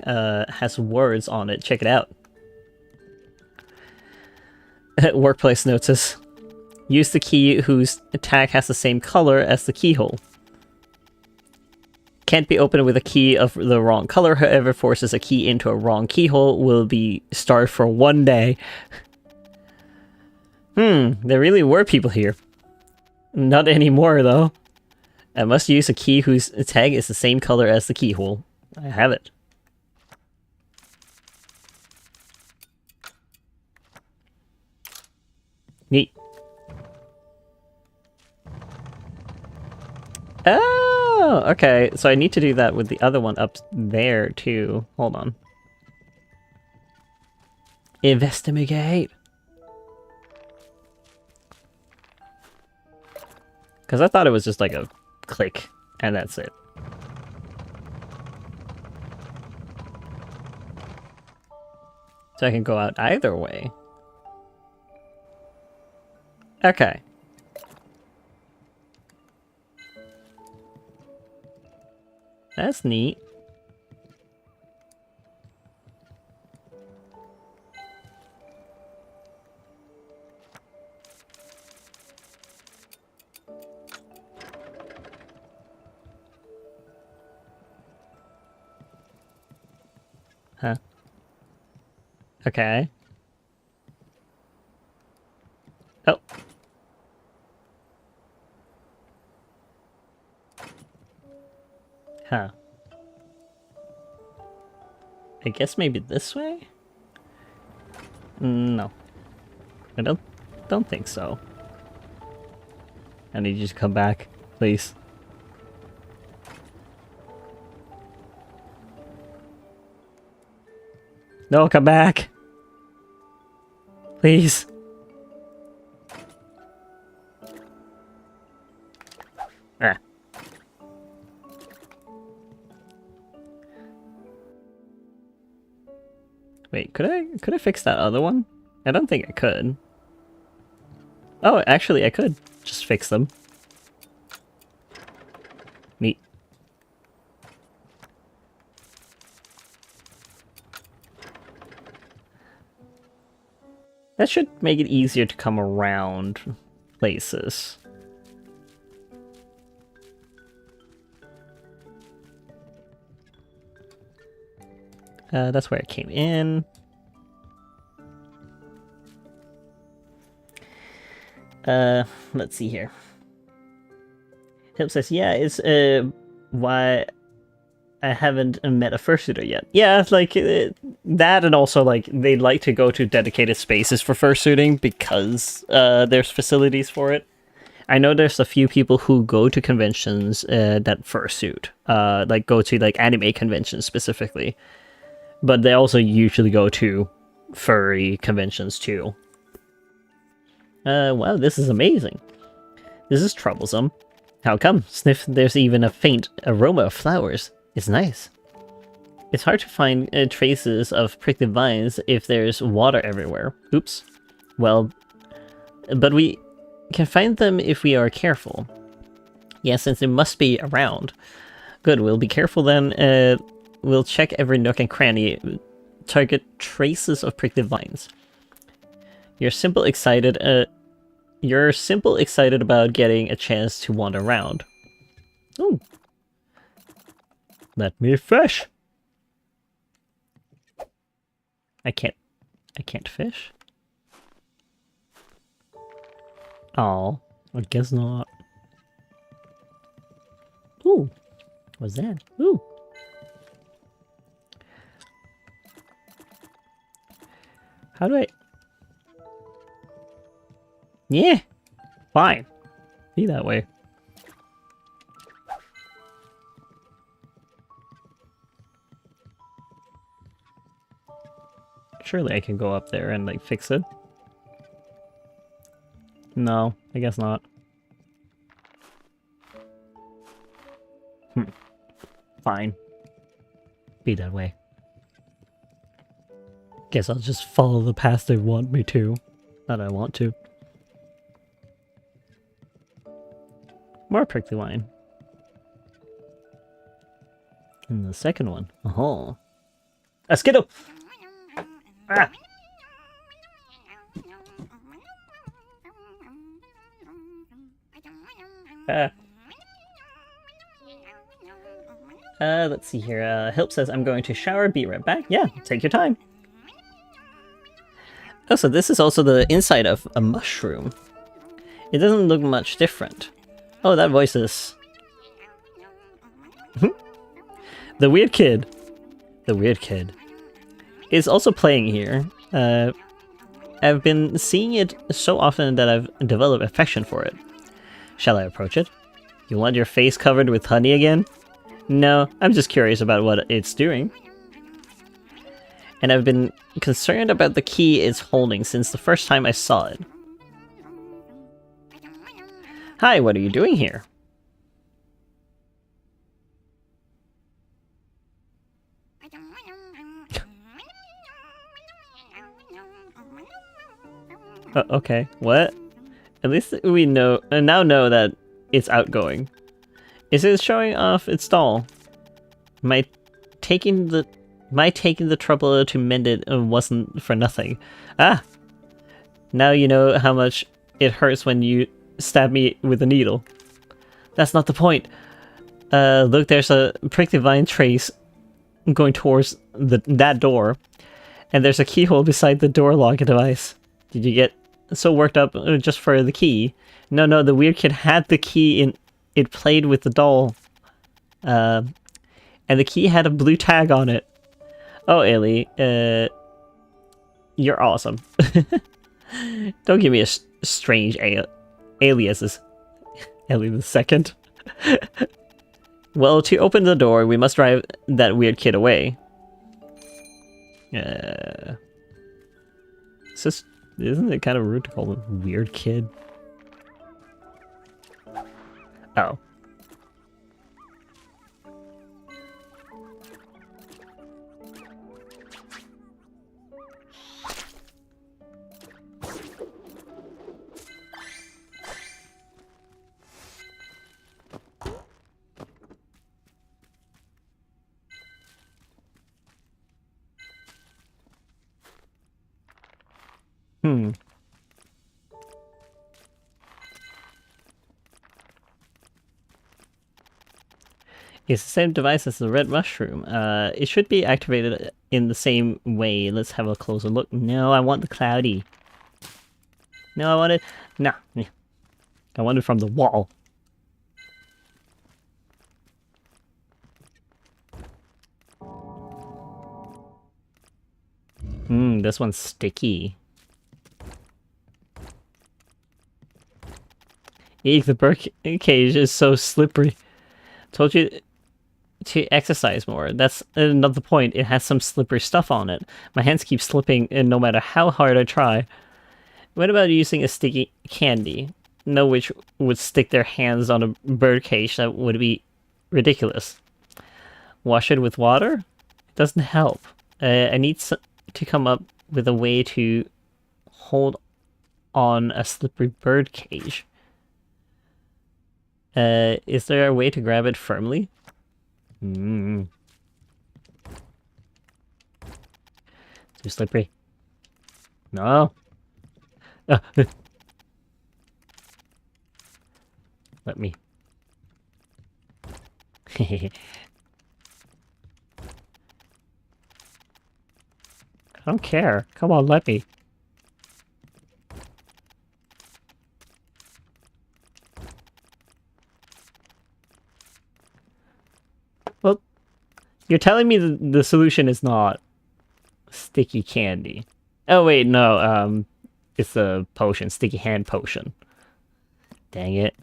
has words on it. Check it out. Workplace notice. Use the key whose tag has the same color as the keyhole. Can't be opened with a key of the wrong color. Whoever forces a key into a wrong keyhole will be starved for 1 day. There really were people here. Not anymore, though. I must use a key whose tag is the same color as the keyhole. I have it. Neat. Oh, okay. So I need to do that with the other one up there, too. Hold on. Investigate. Because I thought it was just like a click, and that's it. So I can go out either way. Okay. That's neat. Huh. Okay. Oh. Huh. I guess maybe this way? No. I don't think so. I need you to come back, please. No, come back. Please. Ah. Wait, could I fix that other one? I don't think I could. Oh, actually I could just fix them. Neat. That should make it easier to come around places. That's where I came in. Let's see here. Hip says, yeah, it's why I haven't met a fursuiter yet. Yeah, like that, and also like they like to go to dedicated spaces for fursuiting because there's facilities for it. I know there's a few people who go to conventions that fursuit, like go to like anime conventions specifically, but they also usually go to furry conventions too. Wow, this is amazing. This is troublesome. How come? Sniff, there's even a faint aroma of flowers. It's nice. It's hard to find traces of prickly vines if there's water everywhere. Oops. Well, but we can find them if we are careful. Yeah, since they must be around. Good, we'll be careful then. We'll check every nook and cranny. Target traces of prickly vines. You're simple excited about getting a chance to wander around. Ooh. Let me fish. I can't fish? Oh, I guess not. Ooh. What's that? Ooh. How do I... Yeah, fine. Be that way. Surely I can go up there and like fix it. No, I guess not. Fine. Be that way. Guess I'll just follow the path they want me to. That I want to. More prickly wine. And the second one. Oh. A Skittle! Ah! Let's see here. Hilp says, I'm going to shower, be right back. Yeah, take your time. Oh, so this is also the inside of a mushroom. It doesn't look much different. Oh, that voice is... The weird kid. The weird kid. Is also playing here. I've been seeing it so often that I've developed affection for it. Shall I approach it? You want your face covered with honey again? No, I'm just curious about what it's doing. And I've been concerned about the key it's holding since the first time I saw it. Hi, what are you doing here? Okay, what? At least we now know that it's outgoing. Is it showing off its doll? My taking the trouble to mend it wasn't for nothing. Ah, now you know how much it hurts when you stab me with a needle. That's not the point. Look, there's a prickly vine trace going towards that door, and there's a keyhole beside the door lock device. Did you get so worked up just for the key? No, the weird kid had the key and it played with the doll. And the key had a blue tag on it. Oh, Ailey, you're awesome. Don't give me a strange aliases. Ailey the second. Well, to open the door, we must drive that weird kid away. Isn't it kind of rude to call him weird kid? Oh. It's the same device as the red mushroom. It should be activated in the same way. Let's have a closer look. No, I want the cloudy. No, I want it... No. I want it from the wall. This one's sticky. Eek, the bird cage is so slippery. Told you to exercise more. That's another point. It has some slippery stuff on it. My hands keep slipping no matter how hard I try. What about using a sticky candy? No, which would stick their hands on a bird cage. That would be ridiculous. Wash it with water? It doesn't help. I need to come up with a way to hold on a slippery bird cage. Is there a way to grab it firmly? Too slippery. No. Let me. I don't care. Come on, let me. Well, you're telling me the solution is not sticky candy. Oh wait, no, it's a potion, sticky hand potion. Dang it.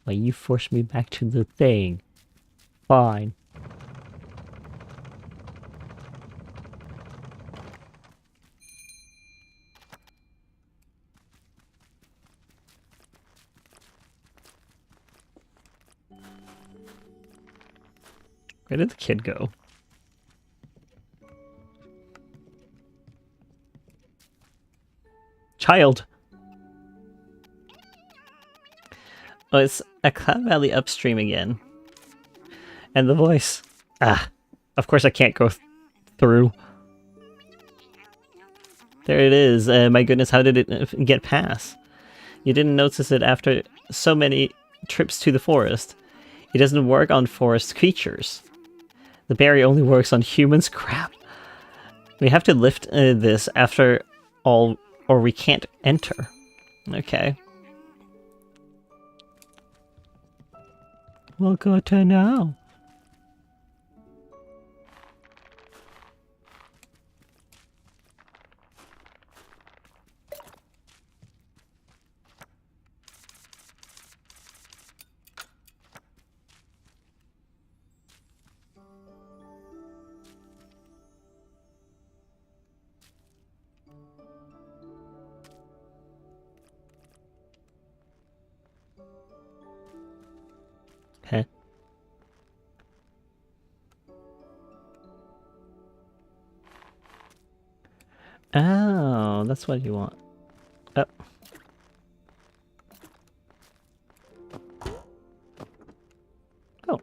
Well, you forced me back to the thing. Fine. Where did the kid go? Child! Oh, it's a Cloud Valley upstream again. And the voice. Ah, of course I can't go through. There it is. My goodness, how did it get past? You didn't notice it after so many trips to the forest. It doesn't work on forest creatures. The berry only works on humans. Crap. We have to lift this after all, or we can't enter. Okay. Well, good to know. Oh, that's what you want. Oh. Oh.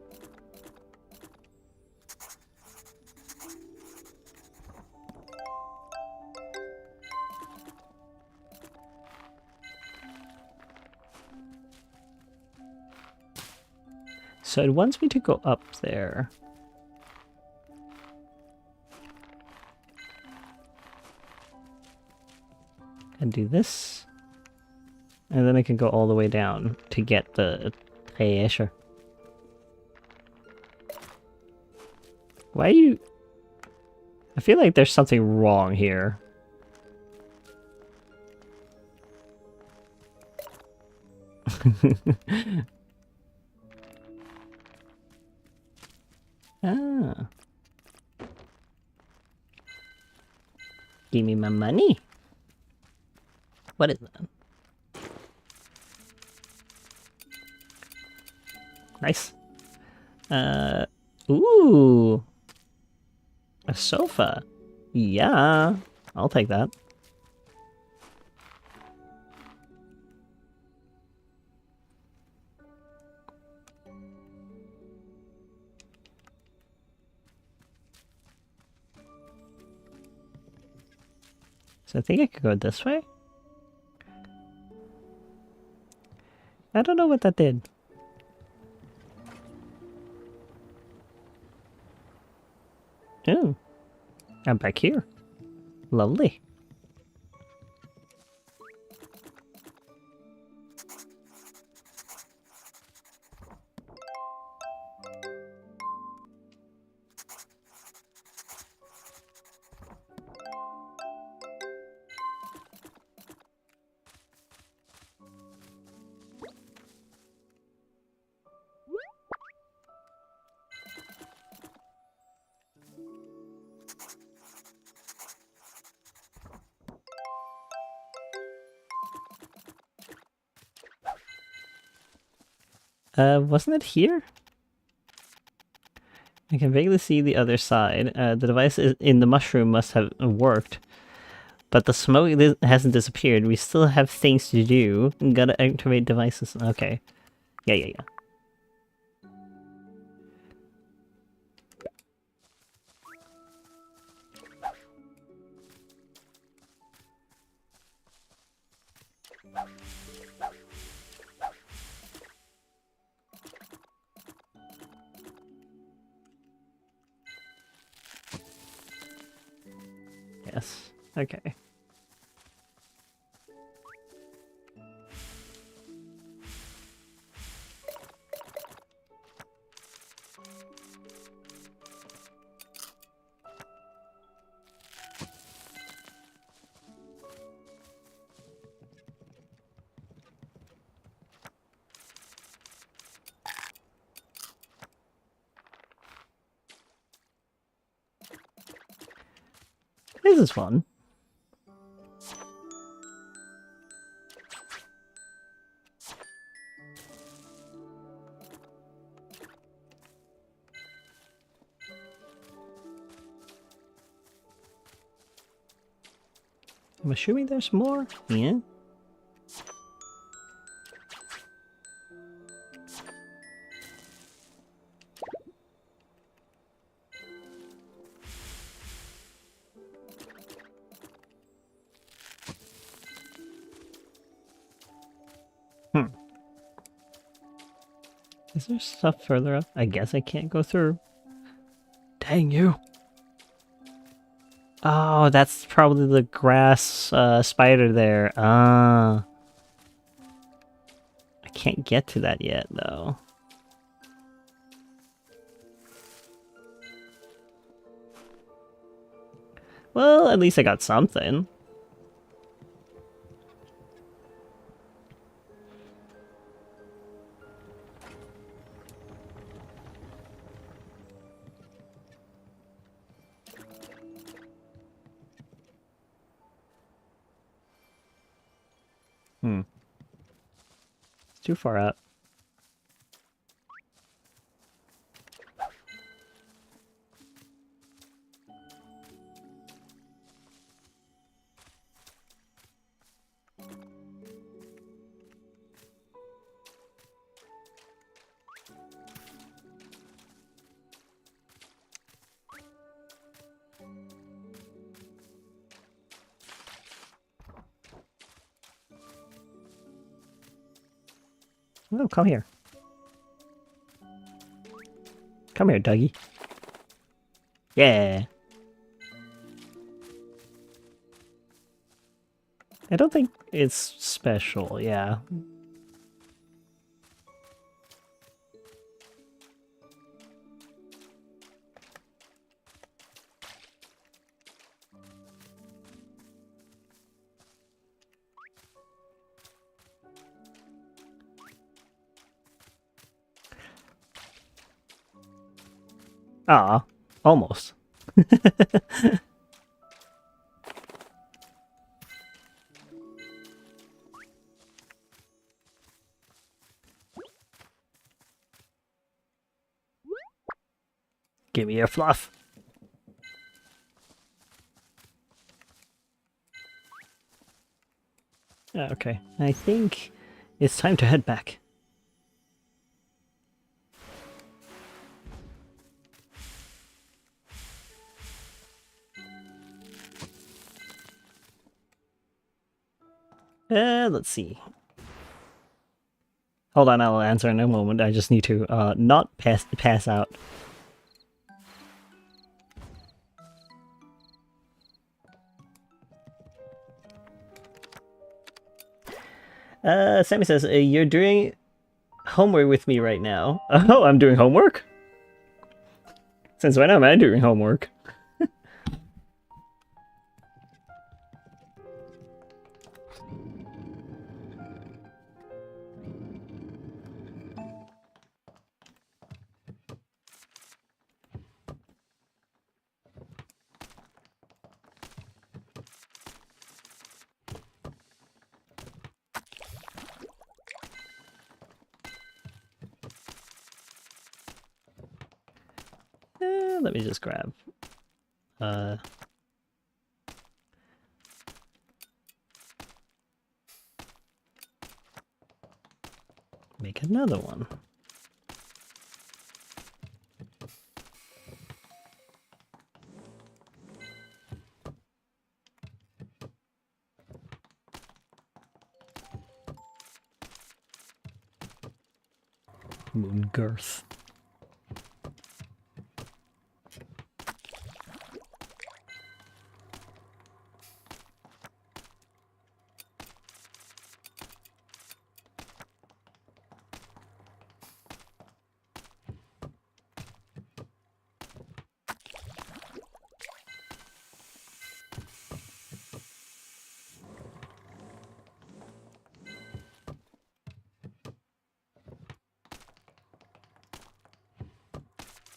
So it wants me to go up there. And do this. And then I can go all the way down to get the treasure. Why are you... I feel like there's something wrong here. Ah. Give me my money. What is that? Nice. Ooh. A sofa. Yeah. I'll take that. So I think I could go this way? I don't know what that did. Oh. I'm back here. Lovely. Wasn't it here? I can vaguely see the other side. The device in the mushroom must have worked. But the smoke hasn't disappeared. We still have things to do. Gotta activate devices. Okay. Yeah. Yes. Okay. This is fun. I'm assuming there's more? Yeah? Is there stuff further up? I guess I can't go through. Dang you. Oh, that's probably the grass spider there. Ah. I can't get to that yet, though. Well, at least I got something. It's too far up. Oh, come here. Come here, Dougie. Yeah. I don't think it's special, yeah. Ah, almost. Give me your fluff. Okay, I think it's time to head back. Let's see. Hold on, I'll answer in a moment. I just need to not pass out. Sammy says, you're doing homework with me right now. Oh, I'm doing homework? Since when am I doing homework? Let me just grab. Make another one. Moon girth.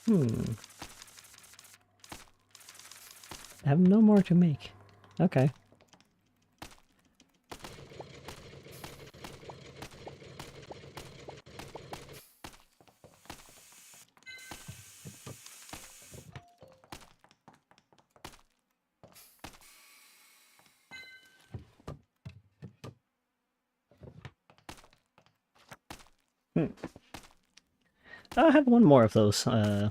I have no more to make. Okay. I have one more of those. Oh.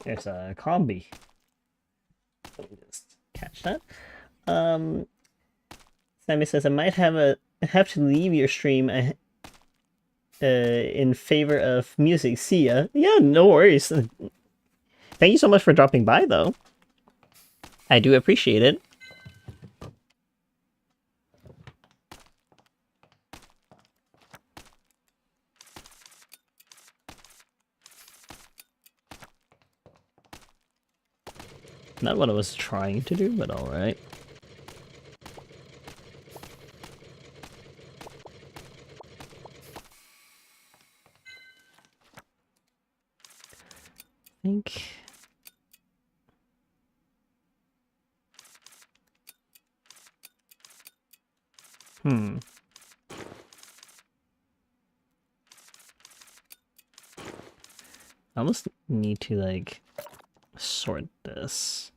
There's a combi. Let me just catch that. Sammy says I might have to leave your stream in favor of music. See ya. Yeah, no worries. Thank you so much for dropping by, though. I do appreciate it. Not what I was trying to do, but alright. I think... Hmm. I almost need to, like, sort this.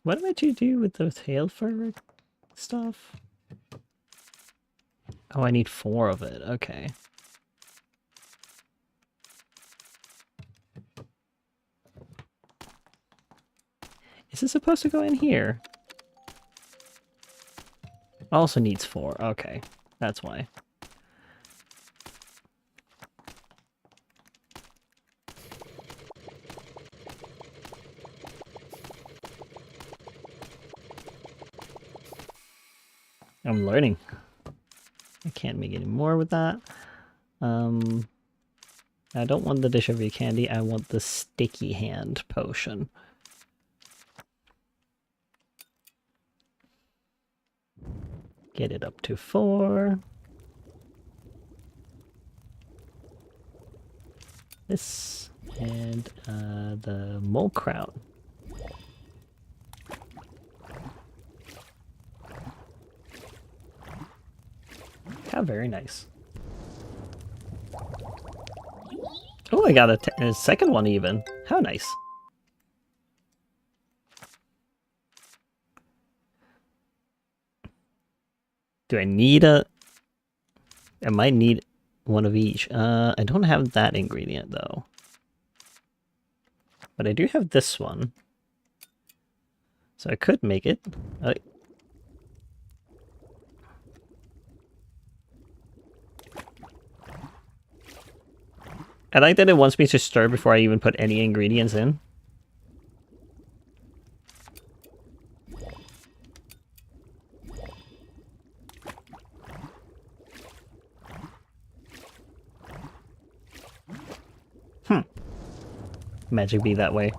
What am I to do with the tail fur stuff? Oh, I need 4 of it. Okay. Is it supposed to go in here? Also needs 4. Okay. That's why. I'm learning. I can't make any more with that. I don't want the dish of your candy. I want the sticky hand potion. Get it up to 4. This and the mole crown. How very nice. Oh, I got a second one even. How nice. Do I need a... I might need one of each. I don't have that ingredient though. But I do have this one. So I could make it. I like that it wants me to stir before I even put any ingredients in. Magic be that way.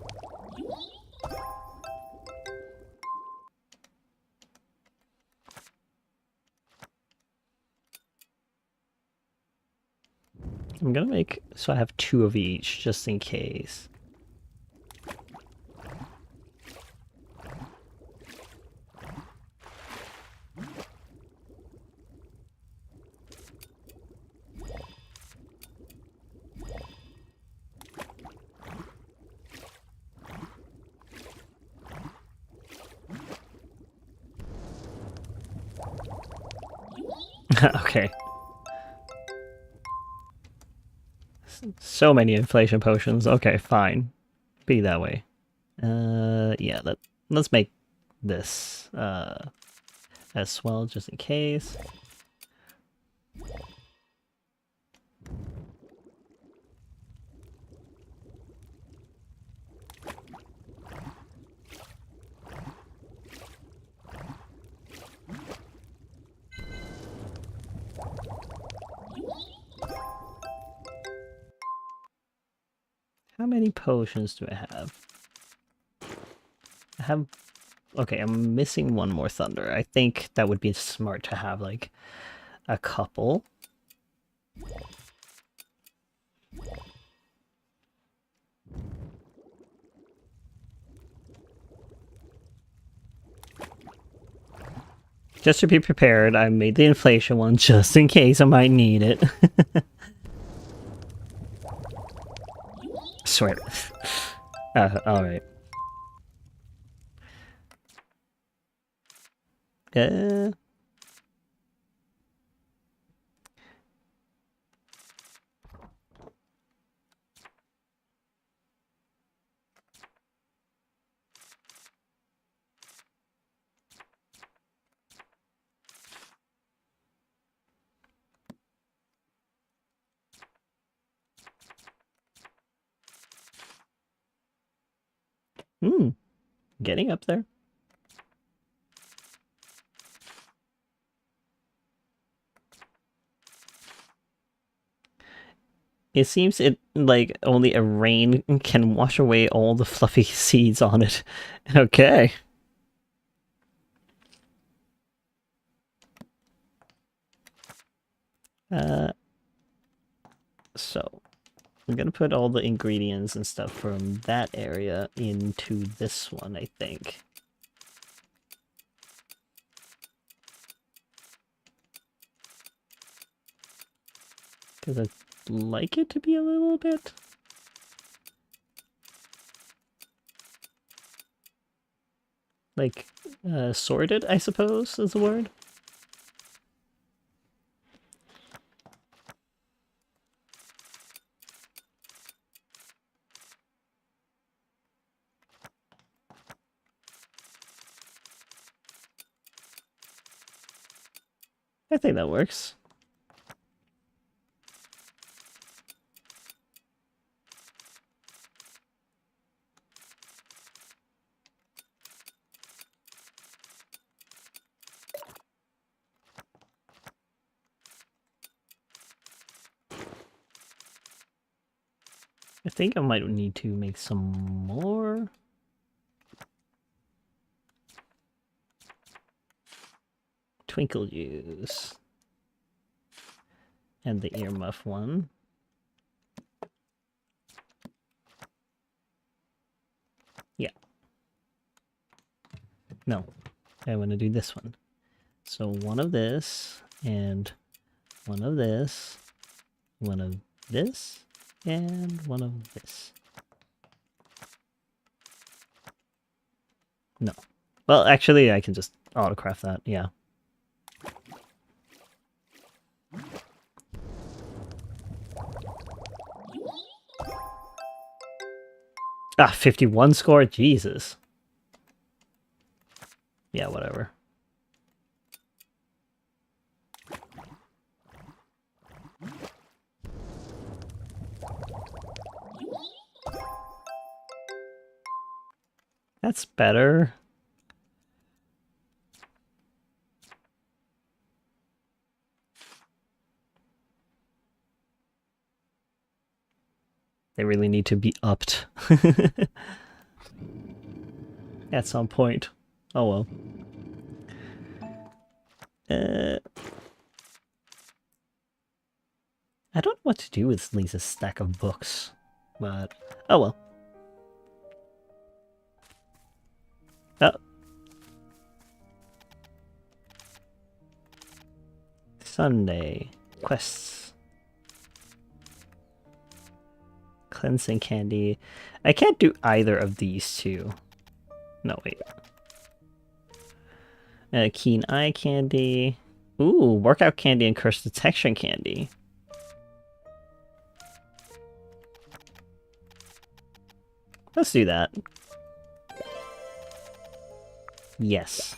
I'm gonna make so I have 2 of each just in case. Okay. So many inflation potions. Okay, fine. Be that way. Yeah, let's make this as well, just in case. How many potions do I have? I have... Okay, I'm missing one more thunder. I think that would be smart to have, like, a couple. Just to be prepared, I made the inflation one just in case I might need it. Swear. Alright. Getting up there. It seems like only a rain can wash away all the fluffy seeds on it. Okay. So I'm gonna put all the ingredients and stuff from that area into this one, I think. Because I'd like it to be a little bit like sorted, I suppose is the word. I think that works. I think I might need to make some more. Twinkle juice. And the earmuff one. Yeah. No, I want to do this one. So one of this, and one of this, one of this, and one of this. No. Well, actually, I can just autocraft that, yeah. Ah, 51 score? Jesus. Yeah, whatever. That's better. They really need to be upped. At some point. Oh well. I don't know what to do with Lisa's stack of books, but oh well. Oh. Sunday. Quests. Cleansing candy. I can't do either of these two. No, wait. Keen eye candy. Ooh, workout candy and curse detection candy. Let's do that. Yes.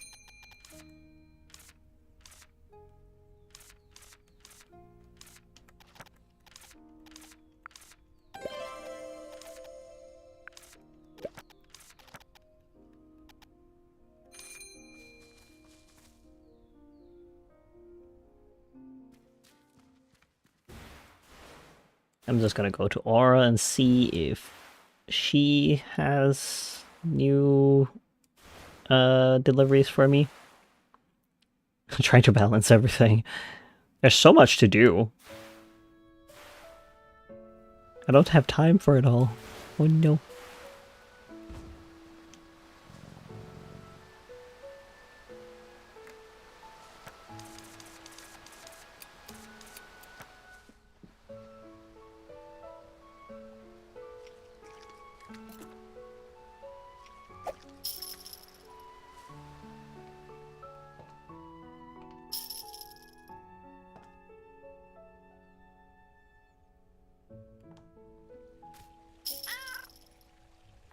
I'm just gonna go to Aura and see if she has new deliveries for me. Trying to balance everything. There's so much to do. I don't have time for it all. Oh no.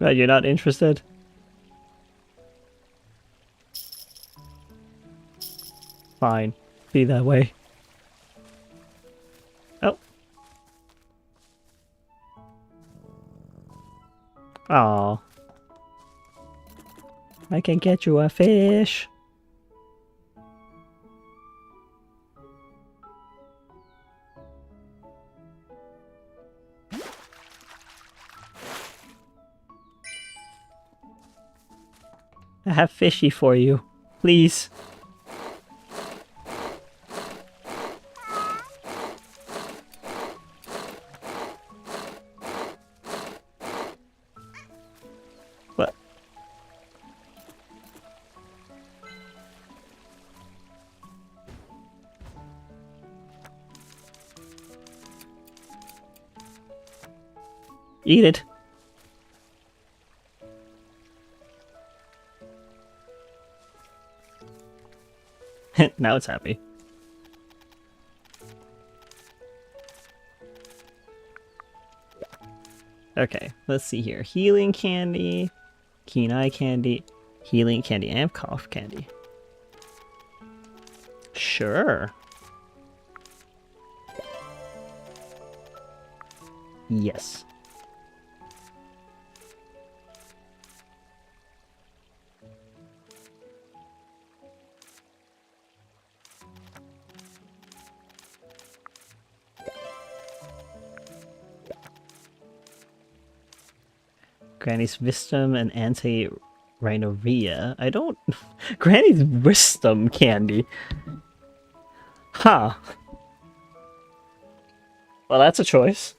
You're not interested? Fine. Be that way. Oh. Aw. I can get you a fish. I have fishy for you. Please. Eat it. Now it's happy. Okay, let's see here. Healing candy, keen eye candy, healing candy, and cough candy. Sure. Yes. Granny's wisdom and anti-rhinorrhea. I don't... Granny's wisdom candy. Huh. Well, that's a choice.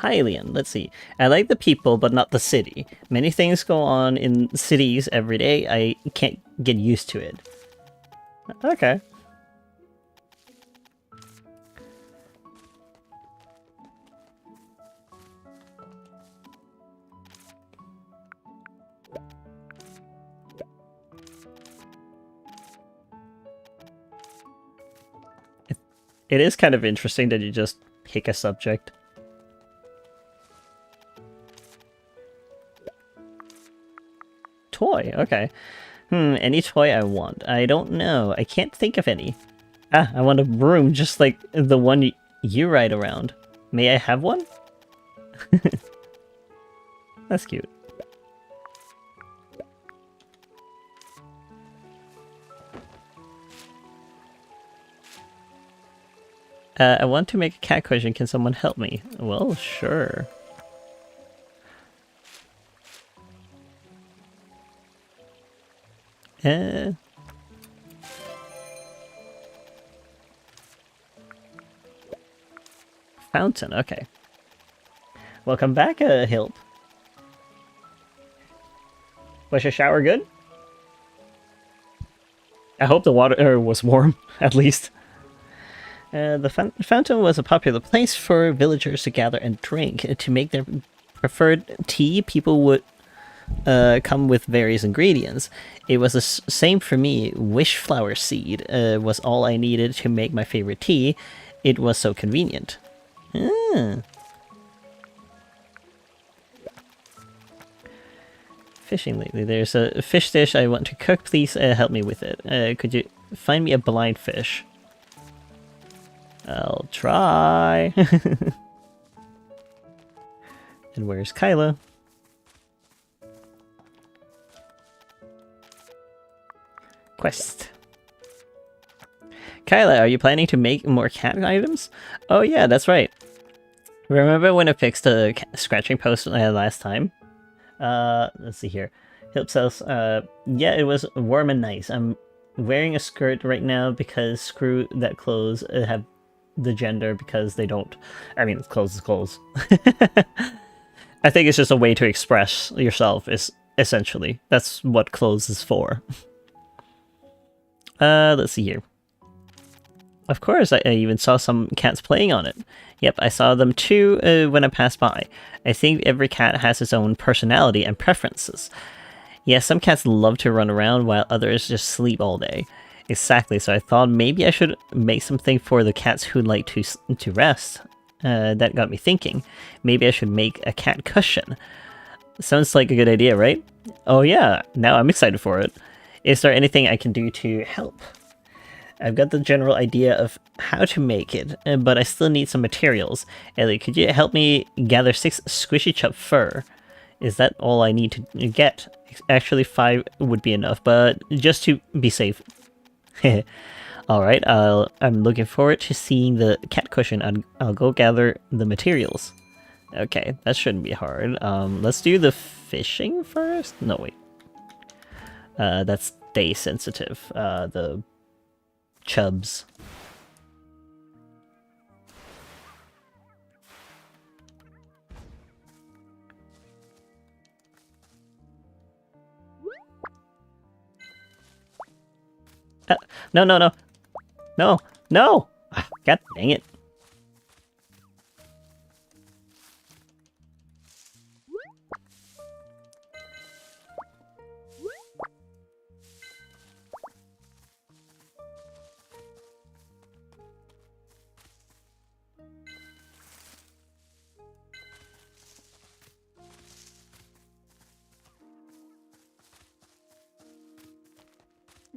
Hylian, let's see. I like the people, but not the city. Many things go on in cities every day. I can't get used to it. Okay. It is kind of interesting that you just pick a subject. Toy, okay. Any toy I want. I don't know. I can't think of any. Ah, I want a broom just like the one you ride around. May I have one? That's cute. I want to make a cat cushion. Can someone help me? Well, sure. Fountain, okay. Welcome back, Hilp. Was your shower good? I hope the water was warm, at least. The fountain was a popular place for villagers to gather and drink. To make their preferred tea, people would come with various ingredients. It was the same for me. Wishflower seed was all I needed to make my favorite tea. It was so convenient. Fishing lately. There's a fish dish I want to cook. Please help me with it. Could you find me a blind fish? I'll try. And where's Kyla? Quest. Kyla, are you planning to make more cat items? Oh yeah, that's right. Remember when I fixed the scratching post last time? Let's see here. Hilp says, yeah, it was warm and nice. I'm wearing a skirt right now because screw that clothes have the gender because they don't. I mean, clothes is clothes. I think it's just a way to express yourself, is essentially. That's what clothes is for. Let's see here. Of course, I even saw some cats playing on it. Yep, I saw them too when I passed by. I think every cat has its own personality and preferences. Yeah, some cats love to run around while others just sleep all day. Exactly, so I thought maybe I should make something for the cats who like to rest. That got me thinking. Maybe I should make a cat cushion. Sounds like a good idea, right? Oh yeah, now I'm excited for it. Is there anything I can do to help? I've got the general idea of how to make it, but I still need some materials. Ellie, could you help me gather 6 squishy chub fur? Is that all I need to get? Actually, 5 would be enough, but just to be safe. Alright, I'm looking forward to seeing the cat cushion. I'll go gather the materials. Okay, that shouldn't be hard. Let's do the fishing first? No, wait. That's day sensitive. The chubs. No, no, no. No, no! Ah, God dang it.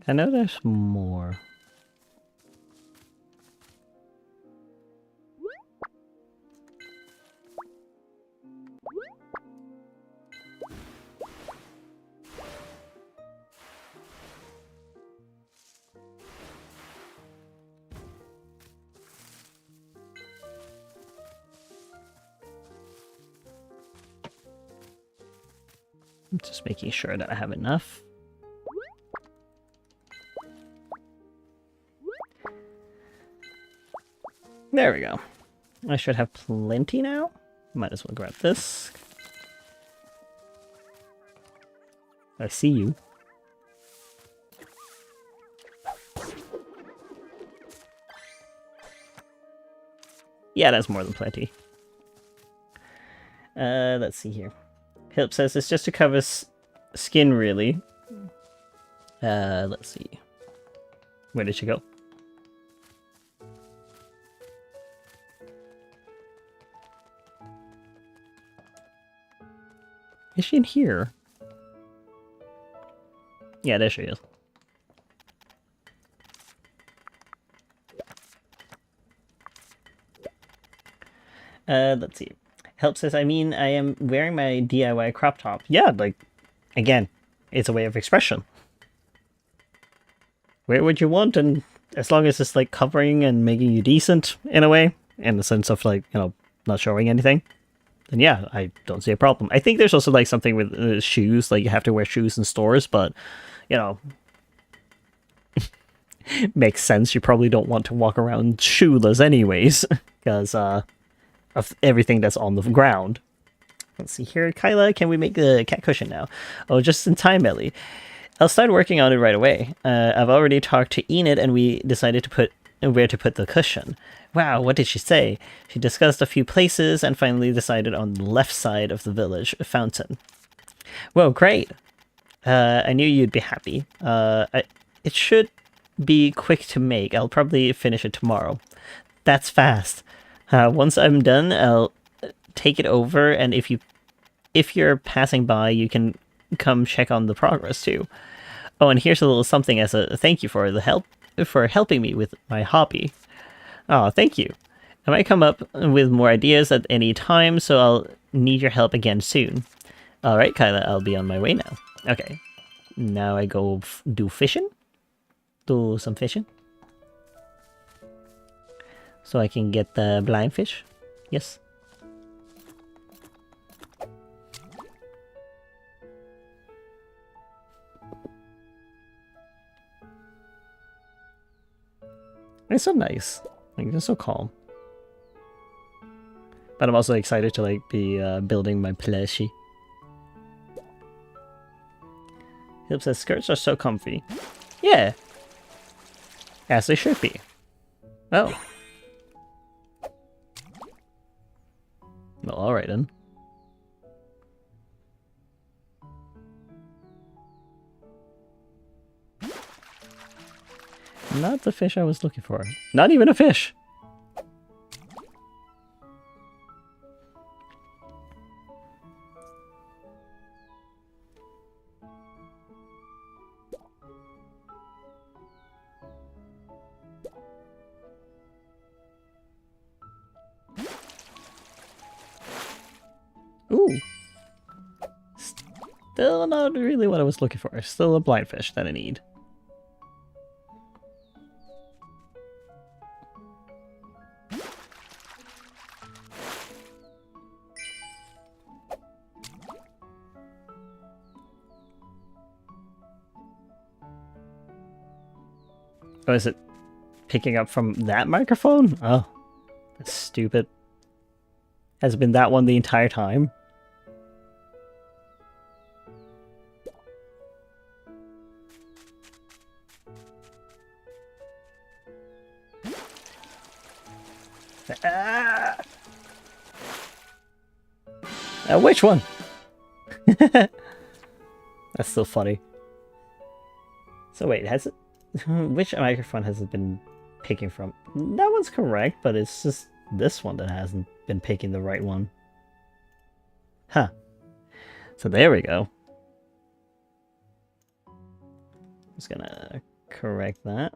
I know there's more. I'm just making sure that I have enough. There we go. I should have plenty now. Might as well grab this. I see you. Yeah, that's more than plenty. Let's see here. Hilp says it's just to cover skin, really. Let's see. Where did she go? Is she in here? Yeah, there she is. Let's see. Help says, I mean, I am wearing my DIY crop top. Yeah, like, again, it's a way of expression. Wear what you want, and as long as it's, like, covering and making you decent, in a way, in the sense of, like, you know, not showing anything, then yeah, I don't see a problem. I think there's also, like, something with shoes, like, you have to wear shoes in stores, but, you know, makes sense. You probably don't want to walk around shoeless anyways, because, of everything that's on the ground. Let's see here. Kyla, can we make the cat cushion now? Oh, just in time, Ellie. I'll start working on it right away. I've already talked to Enid and we decided to put where to put the cushion. Wow, what did she say? She discussed a few places and finally decided on the left side of the village fountain. Whoa, great. I knew you'd be happy. It should be quick to make. I'll probably finish it tomorrow. That's fast. Once I'm done, I'll take it over, and if you're passing by, you can come check on the progress too. Oh, and here's a little something as a thank you for helping me with my hobby. Oh, thank you. I might come up with more ideas at any time, so I'll need your help again soon. All right, Kyla, I'll be on my way now. Okay, now I go do fishing. Do some fishing. So I can get the blind fish. Yes. It's so nice. Like, it's so calm. But I'm also excited to, like, be building my plushie. Hilp says skirts are so comfy. Yeah. As they should be. Oh. Well, alright then. Not the fish I was looking for. Not even a fish! Ooh. Still not really what I was looking for. Still a blind fish that I need. Oh, is it picking up from that microphone? Oh, that's stupid. Has it been that one the entire time? Ah! Which one? That's still funny. So wait, has it? Which microphone has it been picking from? That one's correct, but it's just this one that hasn't been picking the right one. Huh. So there we go. Just gonna correct that.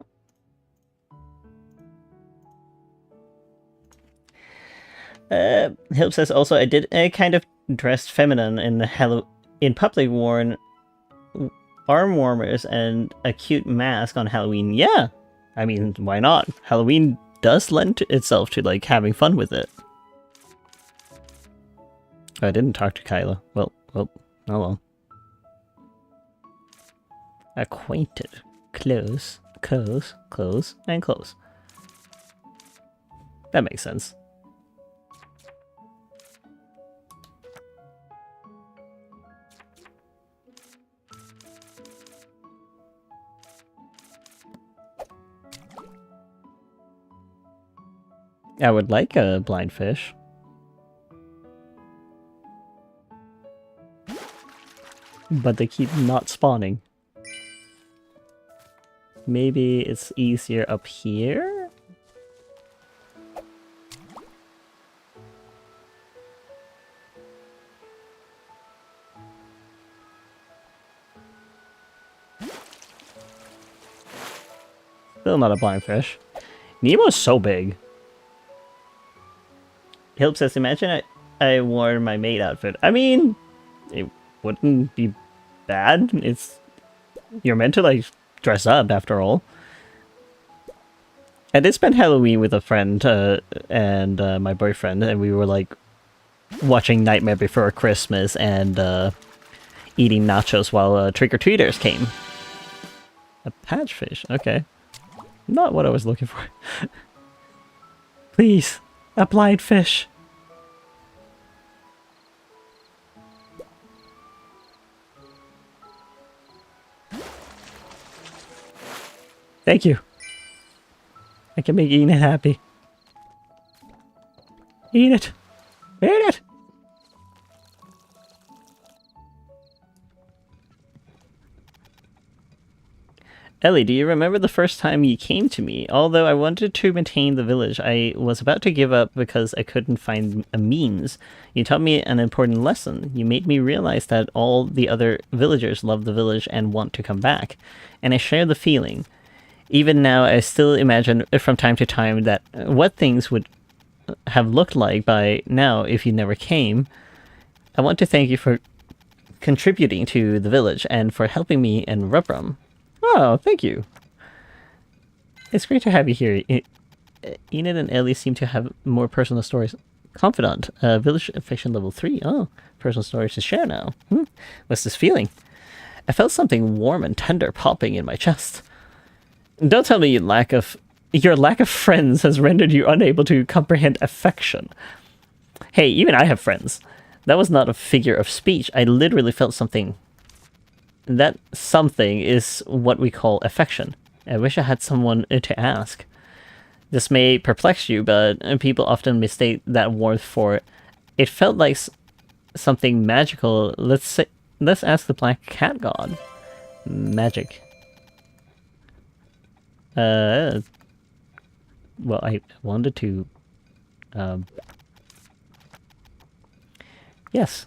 Hilp says also, I did a kind of dressed feminine in public, worn arm warmers and a cute mask on Halloween. Yeah, I mean, why not? Halloween does lend itself to like having fun with it. I didn't talk to Kyla. Well, oh well. Acquainted, close, and close. That makes sense. I would like a blind fish. But they keep not spawning. Maybe it's easier up here? Still not a blind fish. Nemo's so big. Hilp says, imagine I wore my maid outfit. I mean, it wouldn't be bad. You're meant to like dress up after all. I did spend Halloween with a friend and my boyfriend, and we were like watching Nightmare Before Christmas and eating nachos while trick-or-treaters came. A patchfish, okay. Not what I was looking for. Please, a blind fish. Thank you. I can make Enid happy. Enid! Enid! Ellie, do you remember the first time you came to me? Although I wanted to maintain the village, I was about to give up because I couldn't find a means. You taught me an important lesson. You made me realize that all the other villagers love the village and want to come back. And I share the feeling. Even now, I still imagine from time to time that what things would have looked like by now if you never came. I want to thank you for contributing to the village and for helping me and Rubrum. Oh, thank you. It's great to have you here. Enid and Ellie seem to have more personal stories. Confidant, village affection level 3. Oh, personal stories to share now. What's this feeling? I felt something warm and tender popping in my chest. Don't tell me your lack of friends has rendered you unable to comprehend affection. Hey, even I have friends. That was not a figure of speech. I literally felt something. That something is what we call affection. I wish I had someone to ask. This may perplex you, but people often mistake that warmth for it. It felt like something magical. Let's ask the Black Cat God. Magic. Well, I wanted to, yes.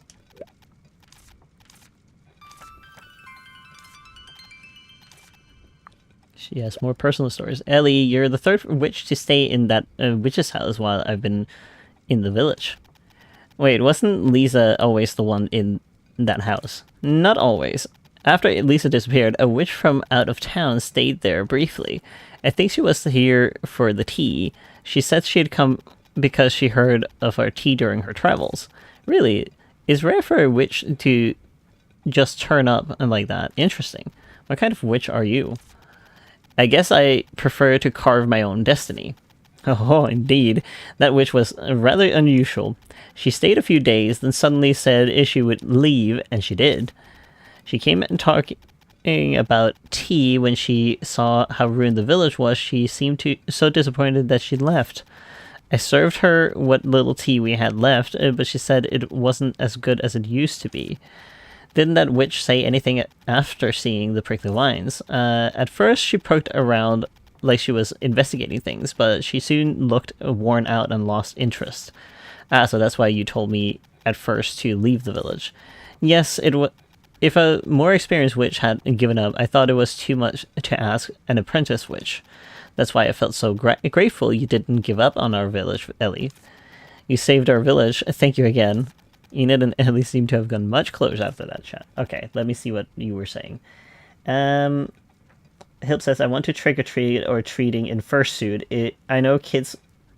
She has more personal stories. Ellie, you're the third witch to stay in that witch's house while I've been in the village. Wait, wasn't Lisa always the one in that house? Not always. After Lisa disappeared, a witch from out of town stayed there briefly. I think she was here for the tea. She said she had come because she heard of our tea during her travels. Really, it's rare for a witch to just turn up like that. Interesting. What kind of witch are you? I guess I prefer to carve my own destiny. Oh, indeed. That witch was rather unusual. She stayed a few days, then suddenly said she would leave, and she did. She came and talking about tea when she saw how ruined the village was. She seemed so disappointed that she left. I served her what little tea we had left, but she said it wasn't as good as it used to be. Didn't that witch say anything after seeing the prickly vines? At first, she poked around like she was investigating things, but she soon looked worn out and lost interest. Ah, so that's why you told me at first to leave the village. Yes, if a more experienced witch had given up, I thought it was too much to ask an apprentice witch. That's why I felt so grateful you didn't give up on our village, Ellie. You saved our village. Thank you again. Enid and Ellie seem to have gone much closer after that chat. Okay, let me see what you were saying. Hilp says, I want to trick-or-treat or treating in fursuit. I know kids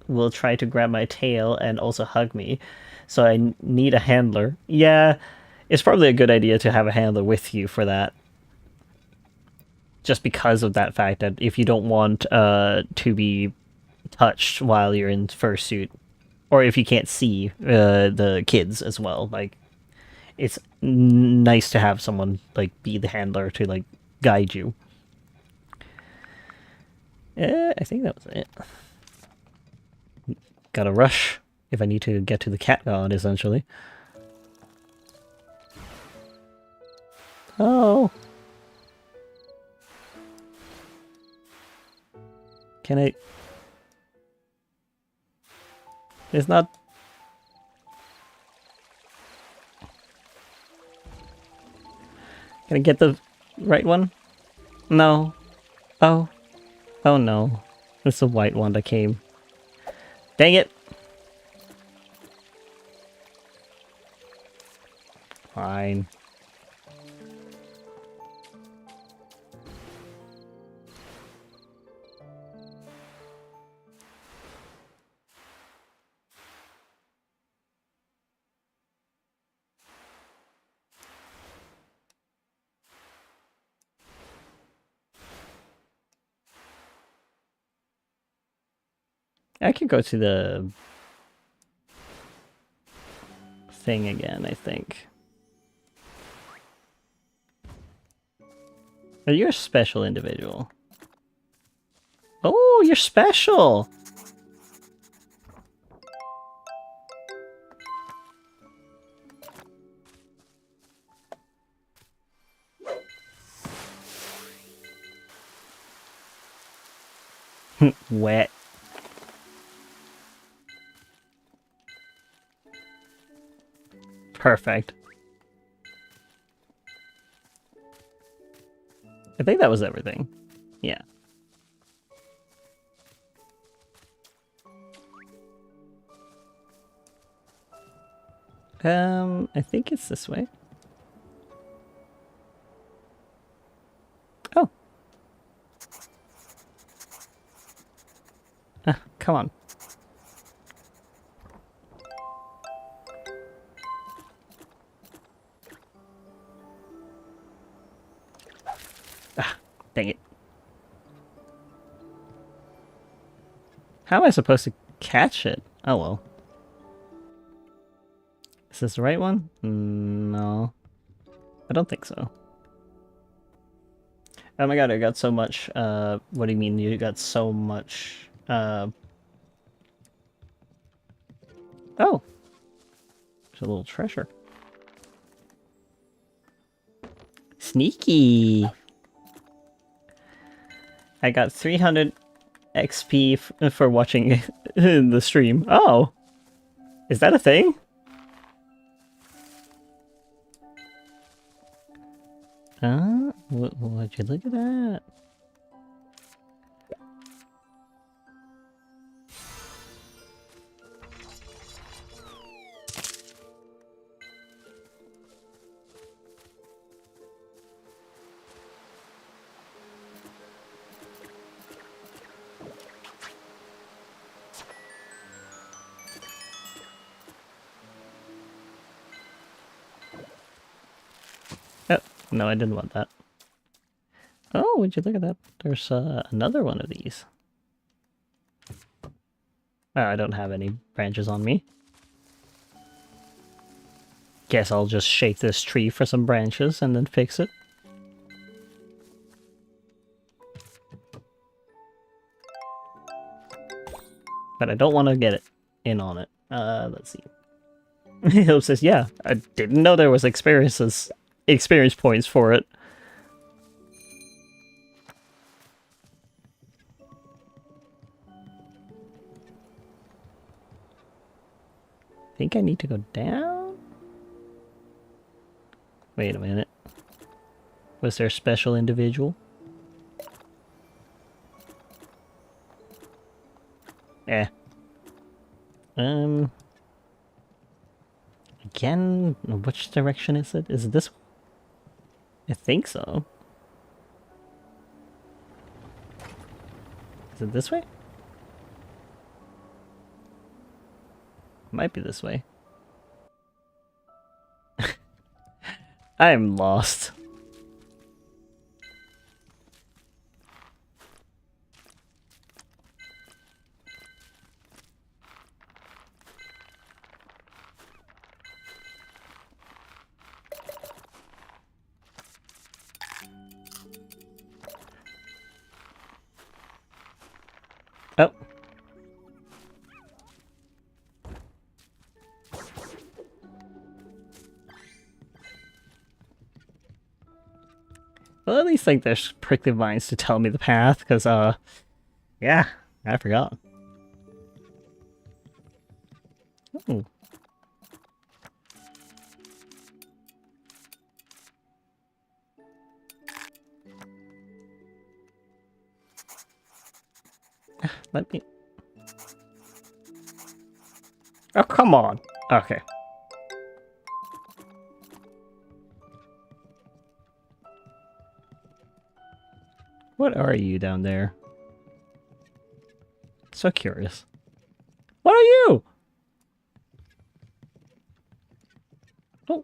will try to grab my tail and also hug me, so I need a handler. Yeah, it's probably a good idea to have a handler with you for that. Just because of that fact that if you don't want to be touched while you're in fursuit, or if you can't see the kids as well, like, it's nice to have someone like be the handler to like guide you. I think that was it. Gotta rush if I need to get to the cat god, essentially. Oh. Can I... It's not... Can I get the right one? No. Oh. Oh no. It's the white one that came. Dang it! Fine. I could go to the thing again, I think. Are you a special individual? Oh, you're special! Wet. Perfect. I think that was everything. Yeah. I think it's this way. Oh. Come on. Dang it. How am I supposed to catch it? Oh well. Is this the right one? No. I don't think so. Oh my god, I got so much, what do you mean you got so much, Oh! There's a little treasure. Sneaky! I got 300 XP for watching the stream. Oh! Is that a thing? Would you look at that? Oh, no, I didn't want that. Oh, would you look at that? There's another one of these. Oh, I don't have any branches on me. Guess I'll just shake this tree for some branches and then fix it. but I don't want to get it in on it. Let's see. Hope says, yeah, I didn't know there was experience points for it. I think I need to go down? Wait a minute. Was there a special individual? Eh. Again, which direction is it? Is it this way? I think so. Is it this way? Might be this way. I am lost. Oh. Well, at least like there's prickly vines to tell me the path, because yeah, I forgot. Oh. Let me... Oh, come on. Okay. What are you down there? So curious. What are you? Oh.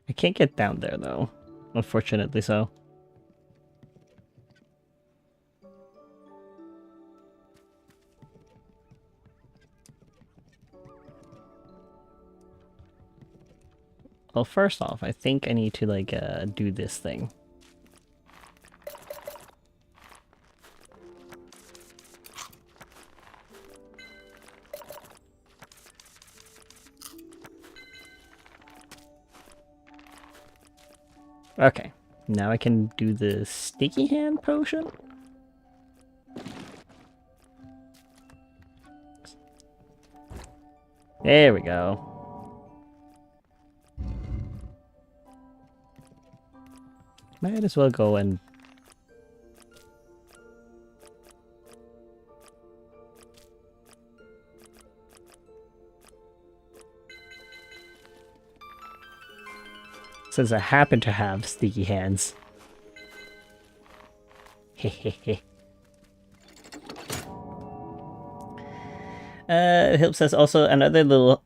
I can't get down there, though. Unfortunately so. Well, first off, I think I need to, like, do this thing. Okay, now I can do the sticky hand potion. There we go. Might as well go and... Since I happen to have sticky hands. Hehehe. Hilp says also another little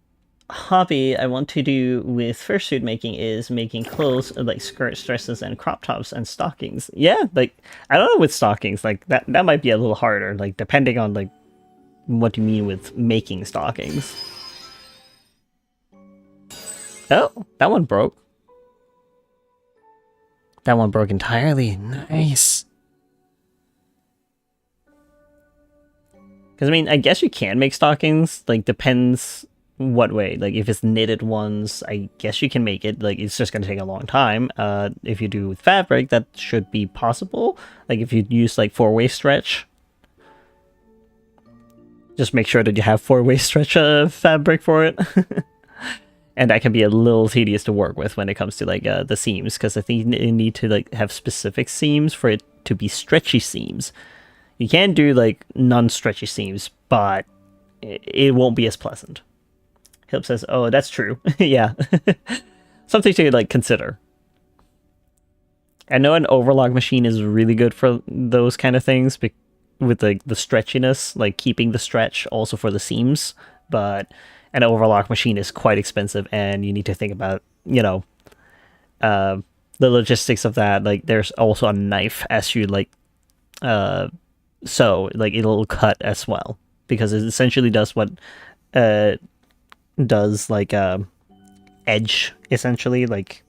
hobby I want to do with fursuit making is making clothes like skirts, dresses, and crop tops and stockings. Yeah, like I don't know with stockings, like that might be a little harder, like depending on like what you mean with making stockings. Oh, that one broke. That one broke entirely. Nice. Because I mean, I guess you can make stockings, like depends what way. Like if it's knitted ones, I guess you can make it. Like it's just gonna take a long time. If you do with fabric, that should be possible. Like if you use like 4-way stretch, just make sure that you have 4-way stretch fabric for it. And that can be a little tedious to work with when it comes to like the seams, because I think you need to like have specific seams for it to be stretchy seams. You can do like non-stretchy seams, but it won't be as pleasant. Hilp says, "Oh, that's true." Yeah, something to like consider. I know an overlock machine is really good for those kind of things, with like the stretchiness, like keeping the stretch also for the seams, but an overlock machine is quite expensive, and you need to think about, you know, the logistics of that. Like there's also a knife as you like sew, like it'll cut as well, because it essentially does what does like edge, essentially. Like,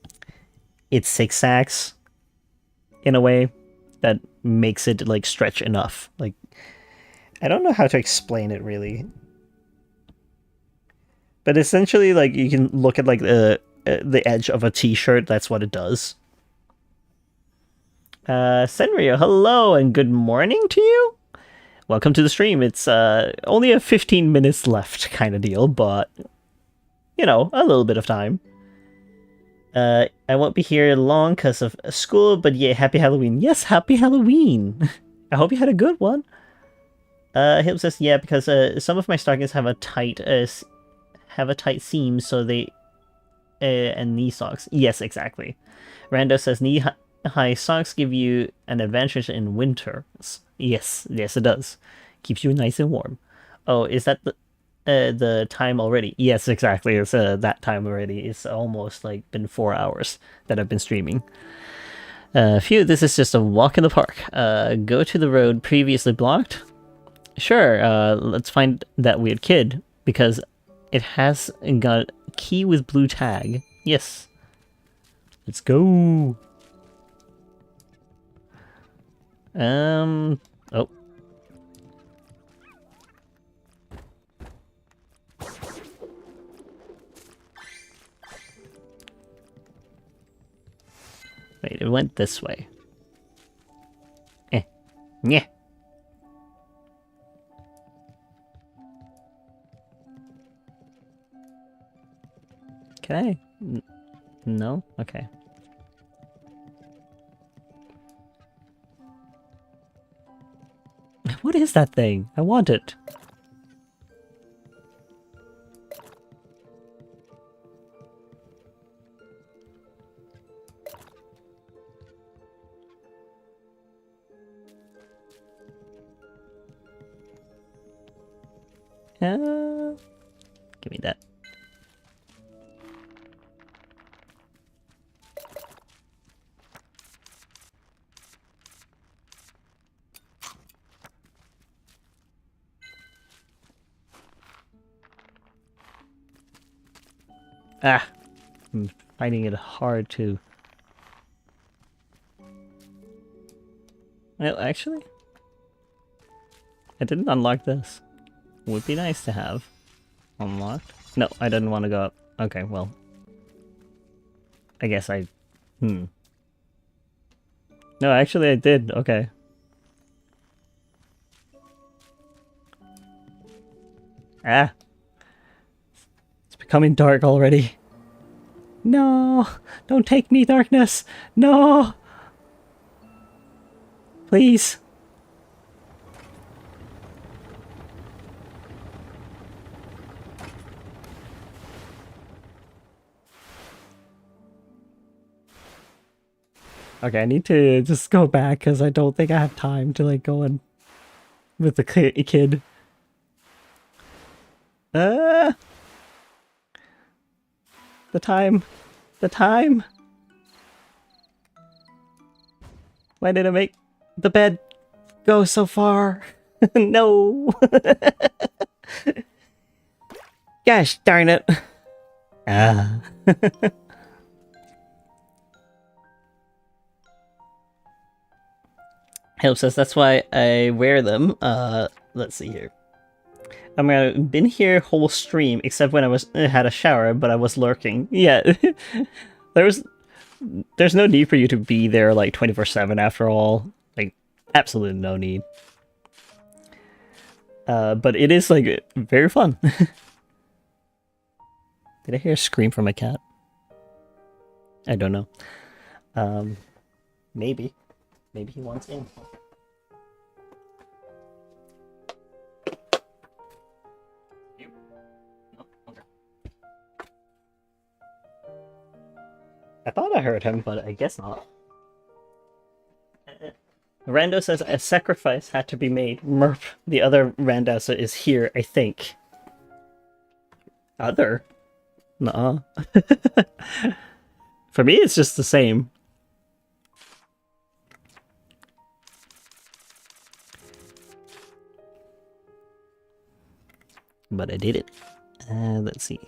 it zigzags in a way that makes it, like, stretch enough. Like, I don't know how to explain it, really. But essentially, like, you can look at, like, the edge of a t-shirt. That's what it does. Senrio, hello and good morning to you. Welcome to the stream. It's only a 15 minutes left kind of deal, but, you know, a little bit of time. I won't be here long because of school, but yeah, happy Halloween. Yes, happy Halloween. I hope you had a good one. Hip says, yeah, because some of my stockings have a tight seam, so they and knee socks. Yes, exactly. Rando says knee-high socks give you an advantage in winter. Yes, it does. Keeps you nice and warm. Oh, is that the time already? Yes, exactly. It's that time already. It's almost like been 4 hours that I've been streaming. Phew, this is just a walk in the park. Go to the road previously blocked. Sure, let's find that weird kid, because it has got a key with blue tag. Yes. Let's go. Oh. Wait, it went this way. Yeah. Can I? No? Okay. What is that thing? I want it. Give me that. Ah! I'm finding it hard to... Well, actually... I didn't unlock this. Would be nice to have. Unlocked? No, I didn't want to go up. Okay, well. I guess I... No, actually I did. Okay. Ah! It's becoming dark already. No! Don't take me, darkness! No! Please! Okay, I need to just go back because I don't think I have time to like go in with the kid. The time. The time. Why did I make the bed go so far? No. Gosh darn it. Ah. Helps us, that's why I wear them. Let's see here. I mean, I've been here whole stream, except when I had a shower, but I was lurking. Yeah. There's no need for you to be there like 24/7 after all. Like, absolutely no need. But it is like very fun. Did I hear a scream from a cat? I don't know. Maybe. Maybe he wants in. I thought I heard him, but I guess not. Rando says a sacrifice had to be made. Merp. The other Randasa is here, I think. Other? Nuh-uh. For me, it's just the same. But I did it. Let's see.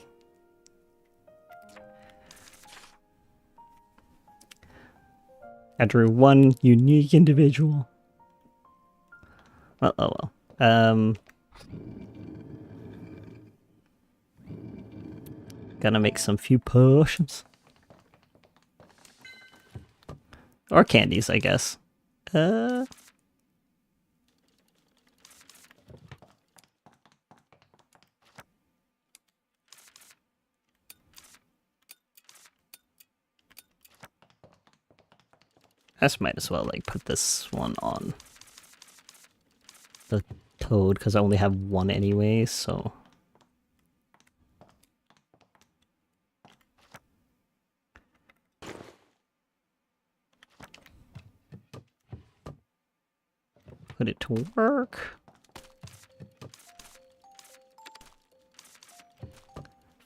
I drew one unique individual. Well, oh well. Gonna make some few potions. Or candies, I guess. I just might as well like put this one on the toad because I only have one anyway, so put it to work.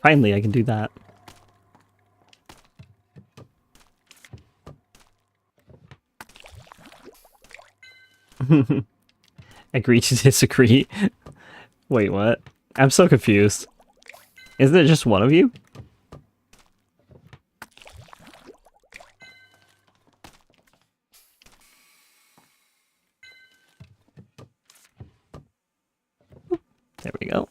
Finally, I can do that. Agree to disagree. Wait, what? I'm so confused. Isn't it just one of you? There we go.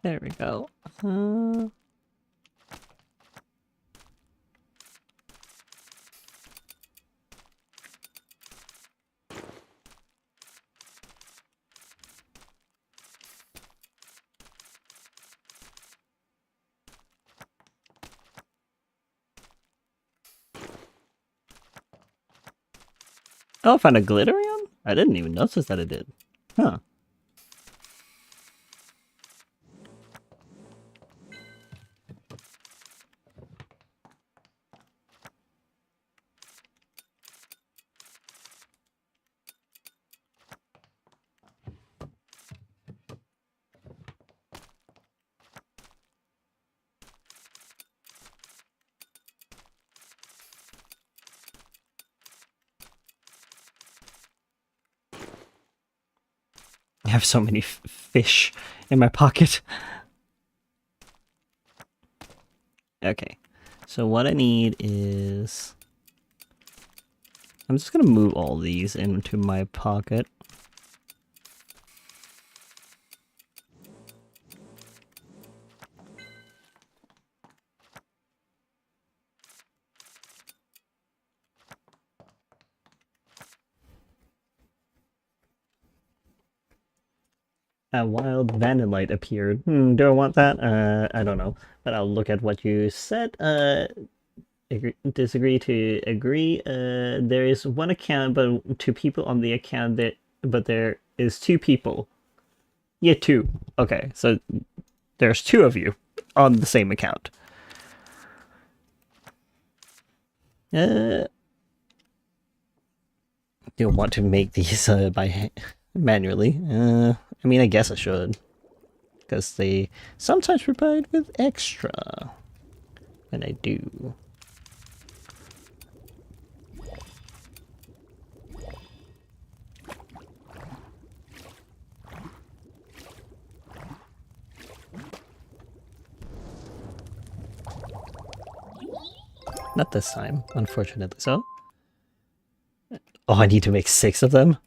There we go. Oh, I found a Glitterion? I didn't even notice that it did. Huh. I have so many fish in my pocket. Okay, so what I need is... I'm just gonna move all these into my pocket. A wild Vanillite appeared. Do I want that? I don't know. But I'll look at what you said. Disagree to agree. There is one account, but two people on the account but there is two people. Yeah, two. Okay, so there's two of you on the same account. Do you want to make these manually? I mean, I guess I should. Because they sometimes provide with extra. And I do. Not this time, unfortunately so. Oh, I need to make 6 of them?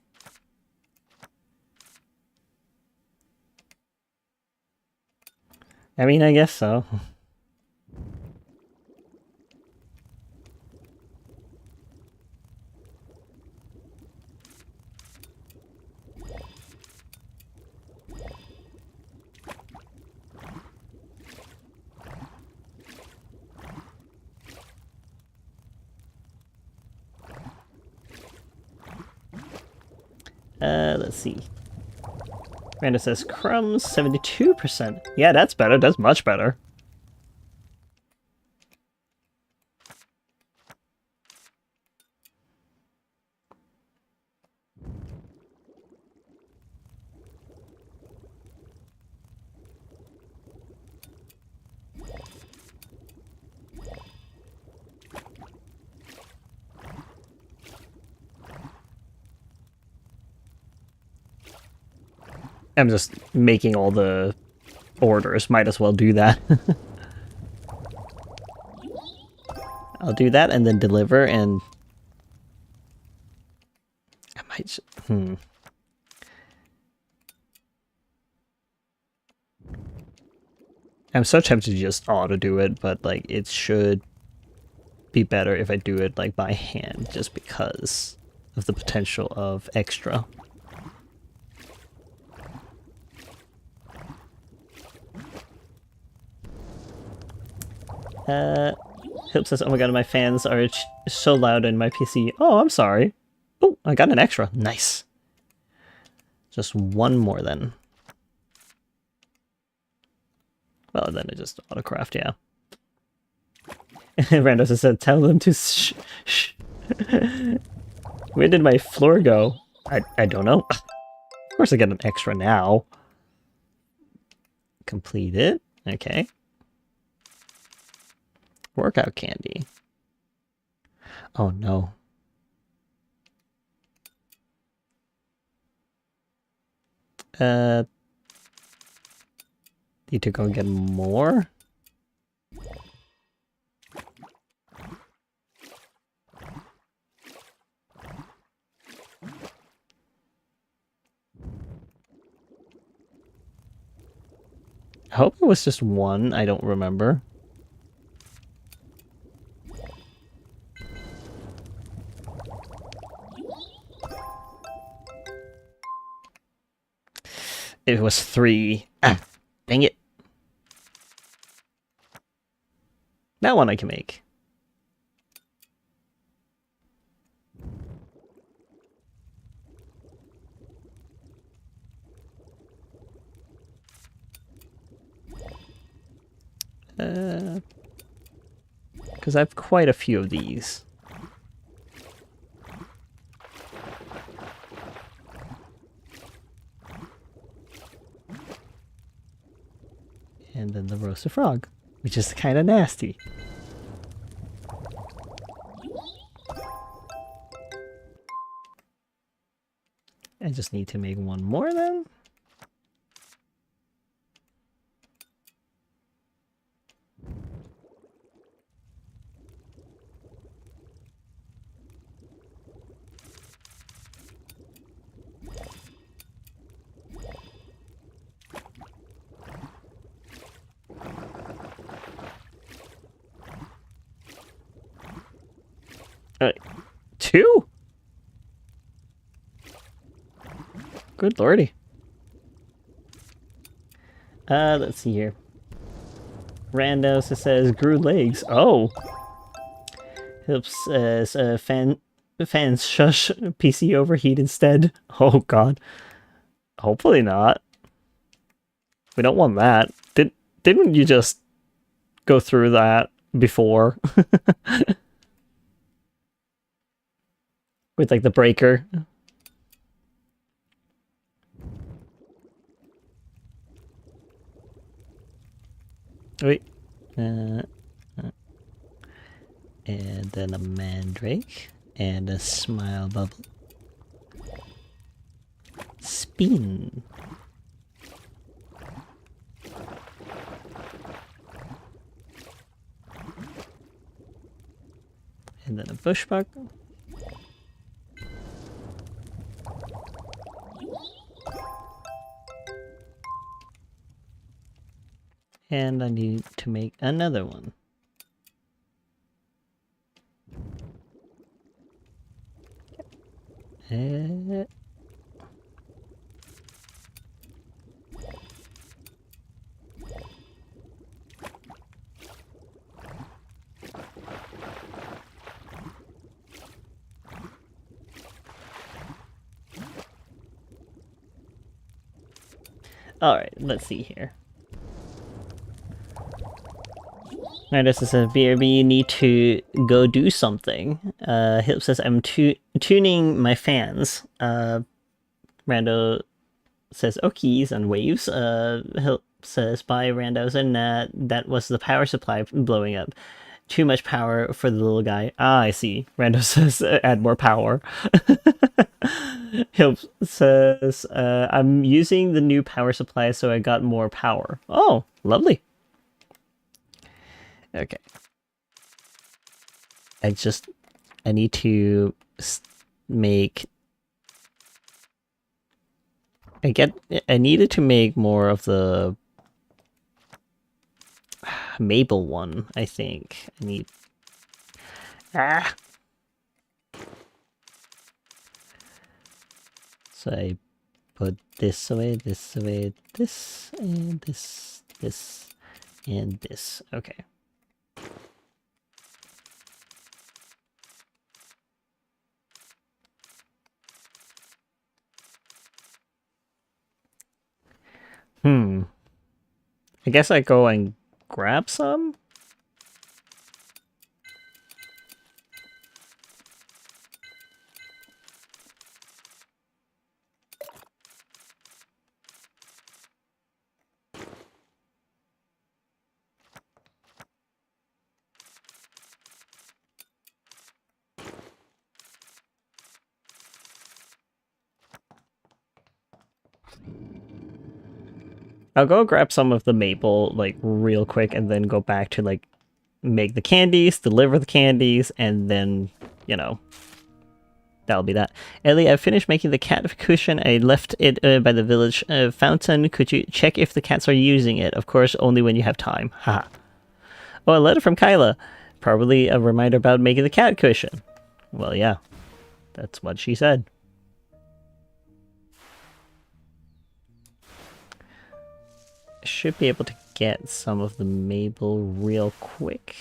I mean, I guess so. Let's see. Randa says crumbs, 72%. Yeah, that's better. That's much better. I'm just making all the orders. Might as well do that. I'll do that and then deliver, and I might. I'm so tempted to just auto do it, but like it should be better if I do it like by hand, just because of the potential of extra. Hope says, oh my god, my fans are so loud in my PC. Oh, I'm sorry. Oh, I got an extra. Nice. Just one more then. Well, then it just autocraft, yeah. Randos has said, tell them to shh. Where did my floor go? I don't know. Of course I get an extra now. Complete it. Okay. Workout candy. Oh no. Need to go and get more? I hope it was just one, I don't remember. It was 3. Ah, dang it. That one I can make. Because I have quite a few of these. And then the roasted frog, which is kind of nasty. I just need to make one more then. Alright, 2? Good lordy. Let's see here. Randos says grew legs. Oh. Helps says fans shush PC overheat instead. Oh god. Hopefully not. We don't want that. Didn't you just go through that before? With like the breaker. Wait. And then a mandrake. And a smile bubble. Spin. And then a bushbuck. And I need to make another one. Alright, let's see here. This is a BRB, you need to go do something. Hip says, I'm tuning my fans. Rando says, okies and waves. Hip says, bye Randos, and that was the power supply blowing up. Too much power for the little guy. Ah, I see. Rando says add more power. Hilp says I'm using the new power supply, so I got more power. Oh, lovely. Okay. I need to make. I needed to make more of the Mabel one, I think. I need. Ah! So I put this away, this, and this, and this. Okay. I guess I go and grab some? I'll go grab some of the maple, like, real quick, and then go back to, like, make the candies, deliver the candies, and then, you know, that'll be that. Ellie, I finished making the cat cushion. I left it by the village fountain. Could you check if the cats are using it? Of course, only when you have time. Haha. Oh, a letter from Kyla. Probably a reminder about making the cat cushion. Well, yeah. That's what she said. Should be able to get some of the maple real quick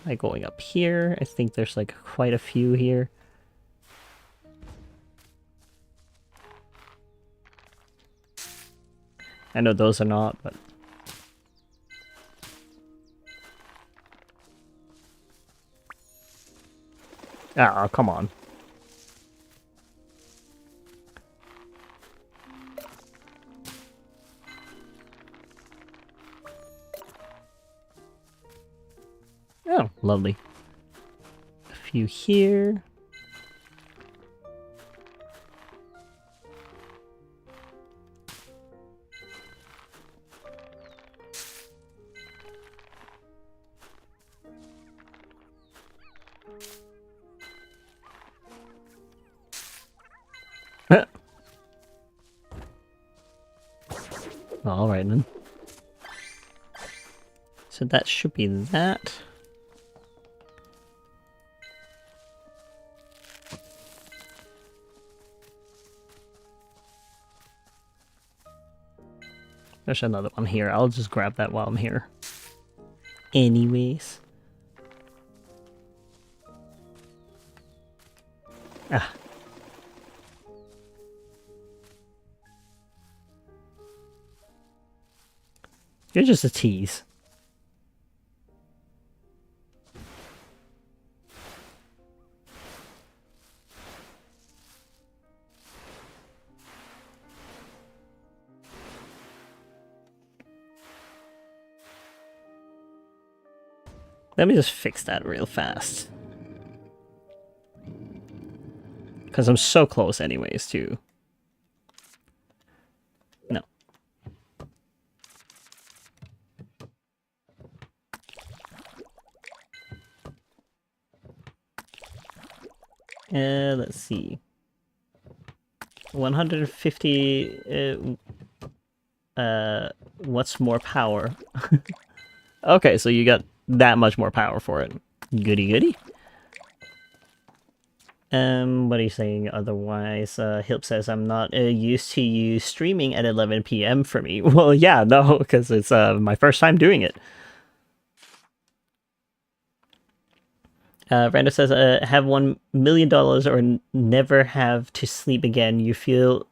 by going up here. I think there's like quite a few here. I know those are not, but... Ah, come on. Oh, lovely. A few here. Alright then. So that should be that. There's another one here. I'll just grab that while I'm here. Anyways. Ah. You're just a tease. Let me just fix that real fast. Because I'm so close anyways, too. No. Let's see. 150... what's more power? Okay, so you got that much more power for it. Goody goody. What are you saying otherwise? Hilp says, I'm not used to you streaming at 11 p.m. for me. Well, yeah, no, because it's my first time doing it. Randa says, have $1 million or never have to sleep again. You feel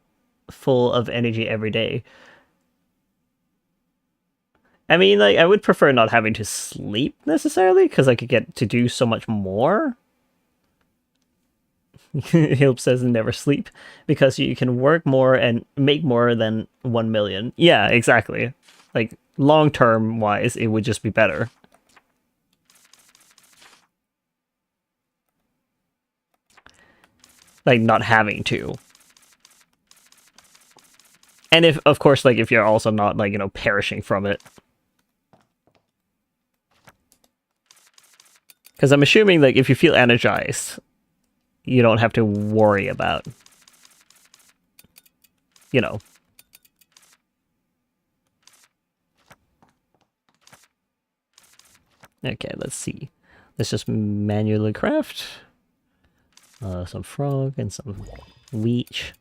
full of energy every day. I mean, like, I would prefer not having to sleep necessarily, because I could get to do so much more. Hilp says never sleep, because you can work more and make more than 1 million. Yeah, exactly. Like, long-term wise, it would just be better. like not having to. And if, of course, like if you're also not like, you know, perishing from it. Because I'm assuming like if you feel energized, you don't have to worry about, you know. Okay, let's see. Let's just manually craft some frog and some wheat.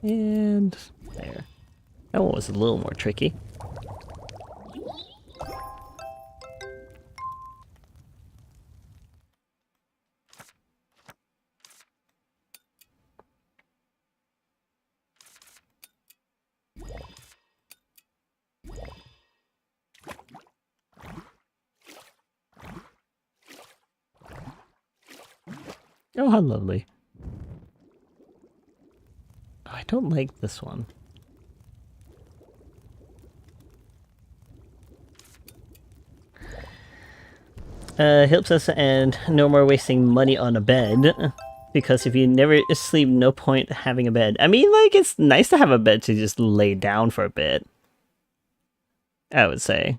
And there. That one was a little more tricky. Oh, how lovely. Oh, I don't like this one. Helps us and no more wasting money on a bed. Because if you never sleep, no point having a bed. I mean, like, it's nice to have a bed to just lay down for a bit. I would say.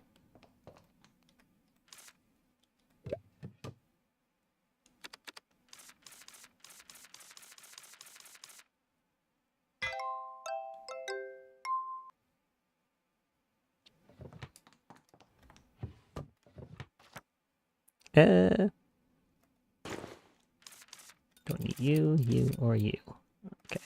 Don't need you, you, or you. Okay.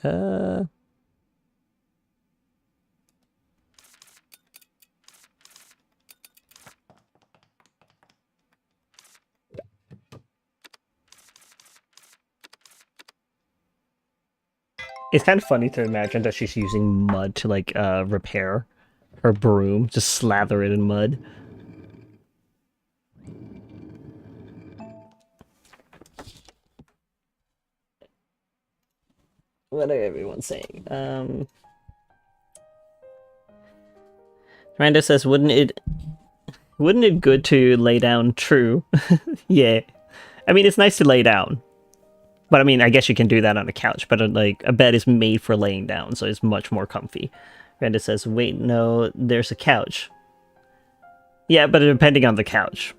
Uh... It's kind of funny to imagine that she's using mud to, like, repair her broom. Just slather it in mud. What are everyone saying? Miranda says, wouldn't it good to lay down? True. Yeah. I mean, it's nice to lay down. But I mean, I guess you can do that on a couch, but like a bed is made for laying down, so it's much more comfy. Miranda says, wait, no, there's a couch. Yeah, but depending on the couch.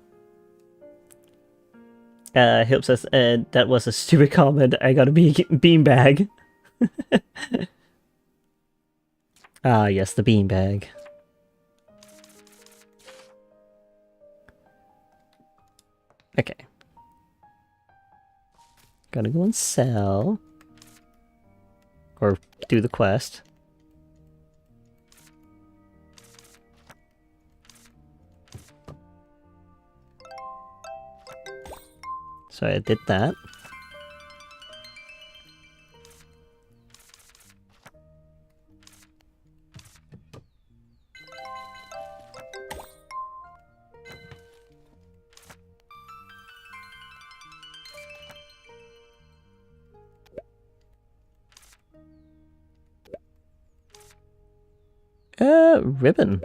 Hope says, that was a stupid comment. I got a beanbag. Ah, yes, the beanbag. Okay. Gotta go and sell. Or do the quest. So I did that. Ribbon.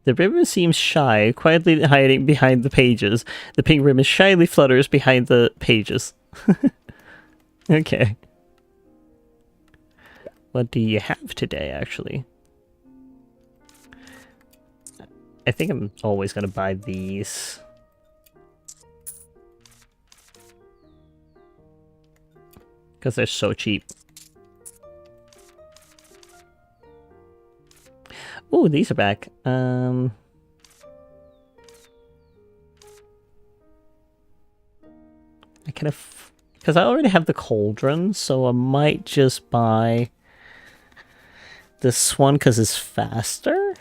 The ribbon seems shy, quietly hiding behind the pages. The pink ribbon shyly flutters behind the pages. Okay. What do you have today, actually? I think I'm always gonna buy these. Because they're so cheap. Oh, these are back. I kind of... Because I already have the cauldron, so I might just buy this one because it's faster.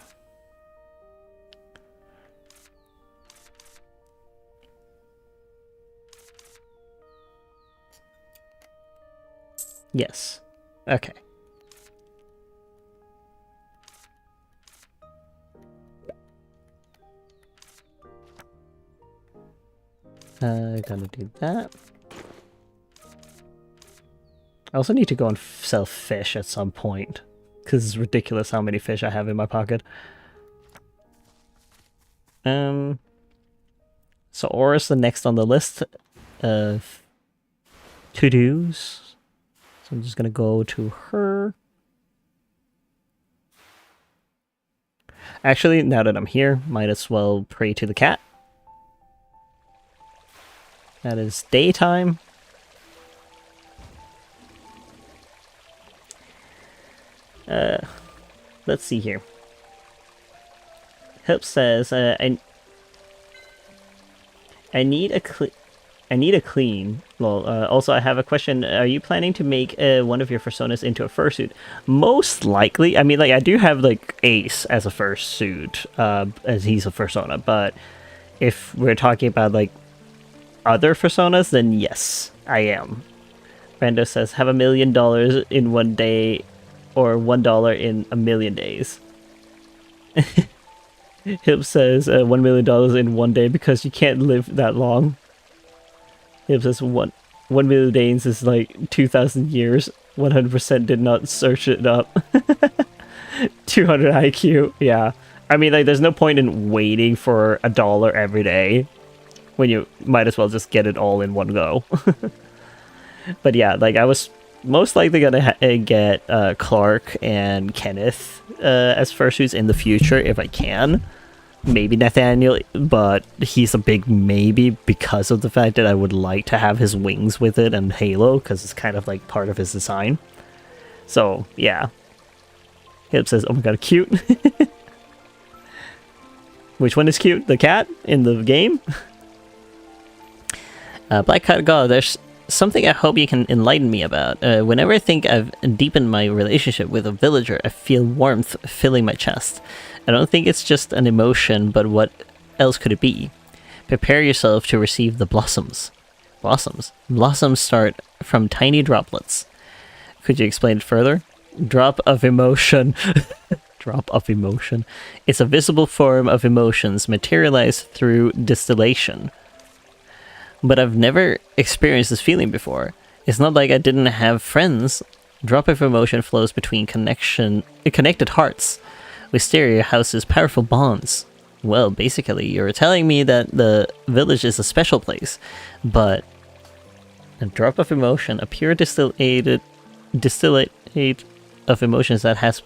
Yes. Okay. Gonna do that. I also need to go and sell fish at some point, because it's ridiculous how many fish I have in my pocket. So Aura's the next on the list of to-dos. So I'm just gonna go to her. Actually, now that I'm here, might as well pray to the cat. That is daytime. Let's see here. Hope says, I need a clean. Well, also I have a question. Are you planning to make one of your personas into a fursuit? Most likely. I mean, like, I do have, like, Ace as a fursuit, as he's a persona, but if we're talking about, like, other personas, then yes, I am. Brando says, have $1 million in 1 day, or $1 in a million days. Hip says, $1 million in 1 day because you can't live that long. Hip says, 1 million days is like 2,000 years. 100% did not search it up. 200 IQ, yeah. I mean, like, there's no point in waiting for $1 every day when you might as well just get it all in one go. But yeah, like, I was most likely gonna get Clark and Kenneth as fursuits in the future if I can. Maybe Nathaniel, but he's a big maybe because of the fact that I would like to have his wings with it and Halo, because it's kind of like part of his design. So, yeah. Hip says, oh my god, cute. Which one is cute? The cat in the game? Black Cat God, there's something I hope you can enlighten me about. Whenever I think I've deepened my relationship with a villager, I feel warmth filling my chest. I don't think it's just an emotion, but what else could it be? Prepare yourself to receive the blossoms. Blossoms? Blossoms start from tiny droplets. Could you explain it further? Drop of emotion. Drop of emotion. It's a visible form of emotions materialized through distillation. But I've never experienced this feeling before. It's not like I didn't have friends. Drop of emotion flows between connected hearts. Wisteria houses powerful bonds. Well, basically, you're telling me that the village is a special place, but a drop of emotion, a pure distillate of emotions that has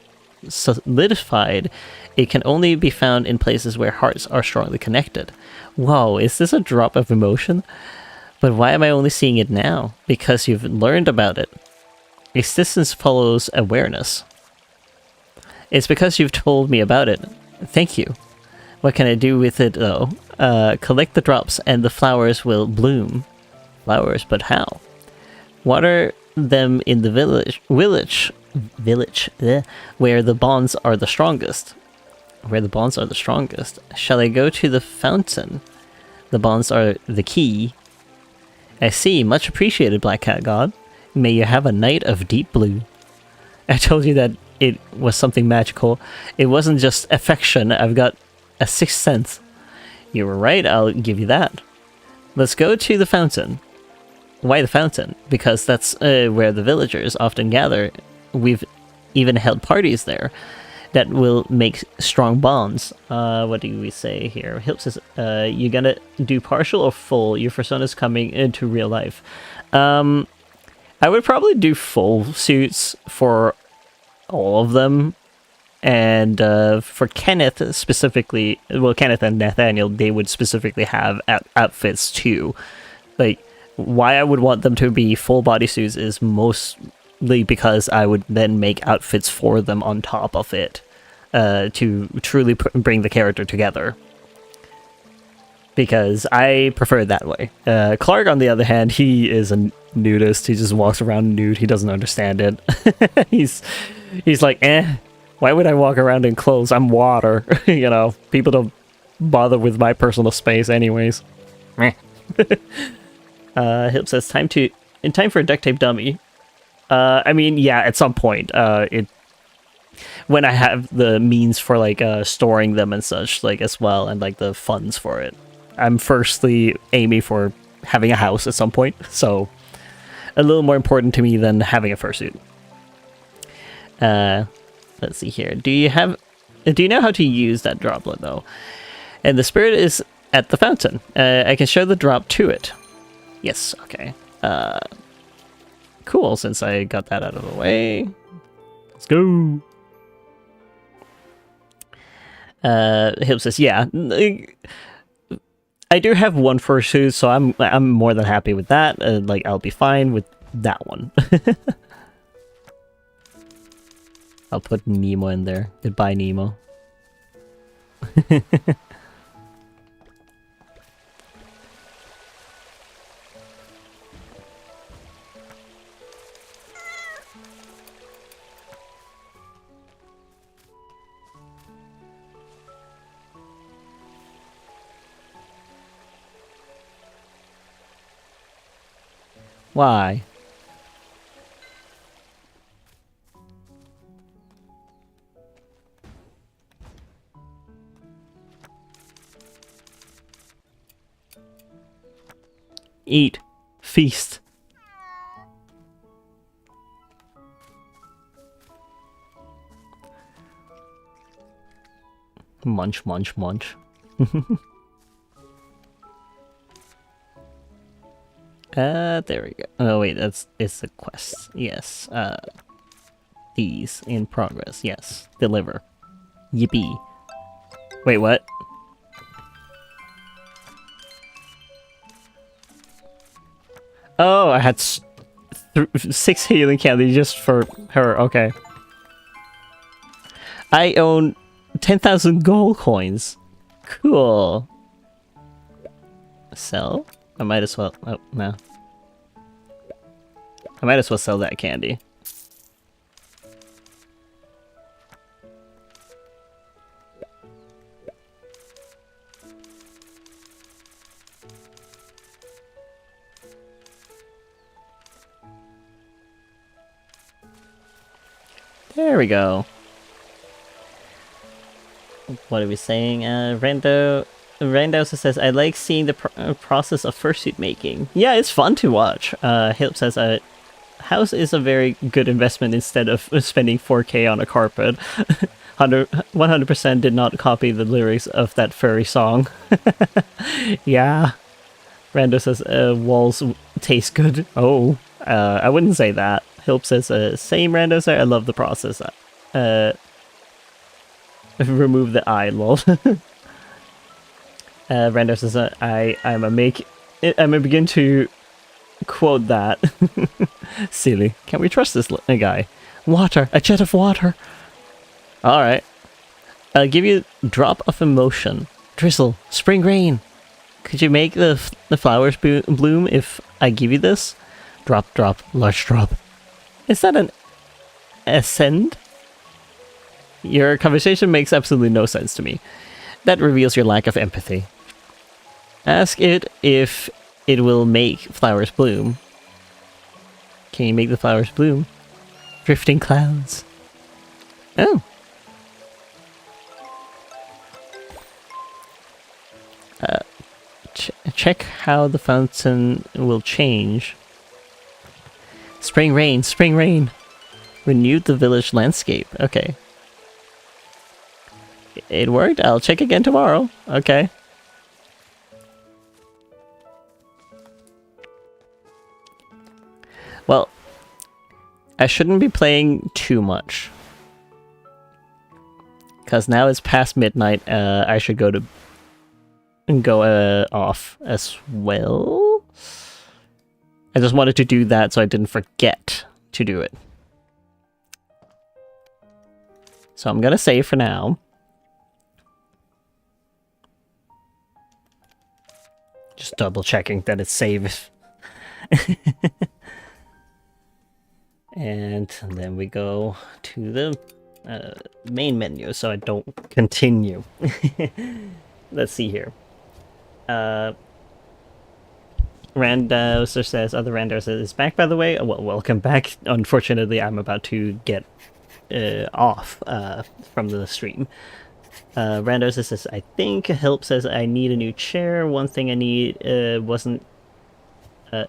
solidified, it can only be found in places where hearts are strongly connected. Whoa, is this a drop of emotion? But why am I only seeing it now? Because you've learned about it. Existence follows awareness. It's because you've told me about it. Thank you. What can I do with it, though? Collect the drops and the flowers will bloom. Flowers, but how? Water them in the village, where the bonds are the strongest. Where the bonds are the strongest. Shall I go to the fountain? The bonds are the key. I see. Much appreciated, Black Cat God. May you have a night of deep blue. I told you that it was something magical. It wasn't just affection. I've got a sixth sense. You were right, I'll give you that. Let's go to the fountain. Why the fountain? Because that's where the villagers often gather. We've even held parties there that will make strong bonds. What do we say here? Hilp says, you gonna do partial or full? Your persona's coming into real life. I would probably do full suits for all of them. And for Kenneth specifically, well, Kenneth and Nathaniel, they would specifically have outfits too. Like, why I would want them to be full bodysuits is mostly because I would then make outfits for them on top of it to truly bring the character together. Because I prefer it that way. Clark, on the other hand, he is a nudist. He just walks around nude. He doesn't understand it. He's like, eh. Why would I walk around in clothes? I'm water. You know, people don't bother with my personal space anyways. Hip says, time for a duct tape dummy. I mean, yeah, at some point, it when I have the means for like storing them and such, like as well, and like the funds for it. I'm firstly aiming for having a house at some point, so a little more important to me than having a fursuit. Let's see here. Do you know how to use that droplet though? And the spirit is at the fountain. I can show the drop to it. Yes, okay. Cool, since I got that out of the way. Let's go. Hip says, yeah. I do have one fursuit, so I'm more than happy with that. Like, I'll be fine with that one. I'll put Nemo in there. Goodbye, Nemo. Why? Eat. Feast. Munch, munch, munch. There we go. Oh wait, it's the quest. Yes. These in progress. Yes. Deliver. Yippee. Wait, what? Oh, I had 6 healing candy just for her. Okay. I own 10,000 gold coins. Cool. Sell? I might as well. Oh, no. I might as well sell that candy. There we go. What are we saying? Rando says, I like seeing the process of fursuit making. Yeah, it's fun to watch. Hilp says, house is a very good investment instead of spending 4K on a carpet. 100% did not copy the lyrics of that furry song. Yeah. Rando says, walls taste good. Oh, I wouldn't say that. Hilp says, same Rando says, I love the process. Remove the eye, lol. Rando says, I'm a begin to quote that. Silly. Can we trust this guy? Water, a jet of water. Alright. I'll give you drop of emotion. Drizzle, spring rain. Could you make the flowers bloom if I give you this? Drop, drop, large drop. Is that an ascend? Your conversation makes absolutely no sense to me. That reveals your lack of empathy. Ask it if it will make flowers bloom. Can you make the flowers bloom? Drifting clouds. Oh. Check how the fountain will change. Spring rain, spring rain. Renewed the village landscape. Okay. It worked. I'll check again tomorrow. Okay. Well, I shouldn't be playing too much. Because now it's past midnight. I should go off as well. I just wanted to do that so I didn't forget to do it. So I'm gonna save for now. Just double checking that it's saved. And then we go to the main menu so I don't continue. Let's see here. Randowser says, other Randowser is back, by the way. Well, welcome back. Unfortunately, I'm about to get off from the stream. Randowser says, I think. Help says, I need a new chair. One thing I need wasn't a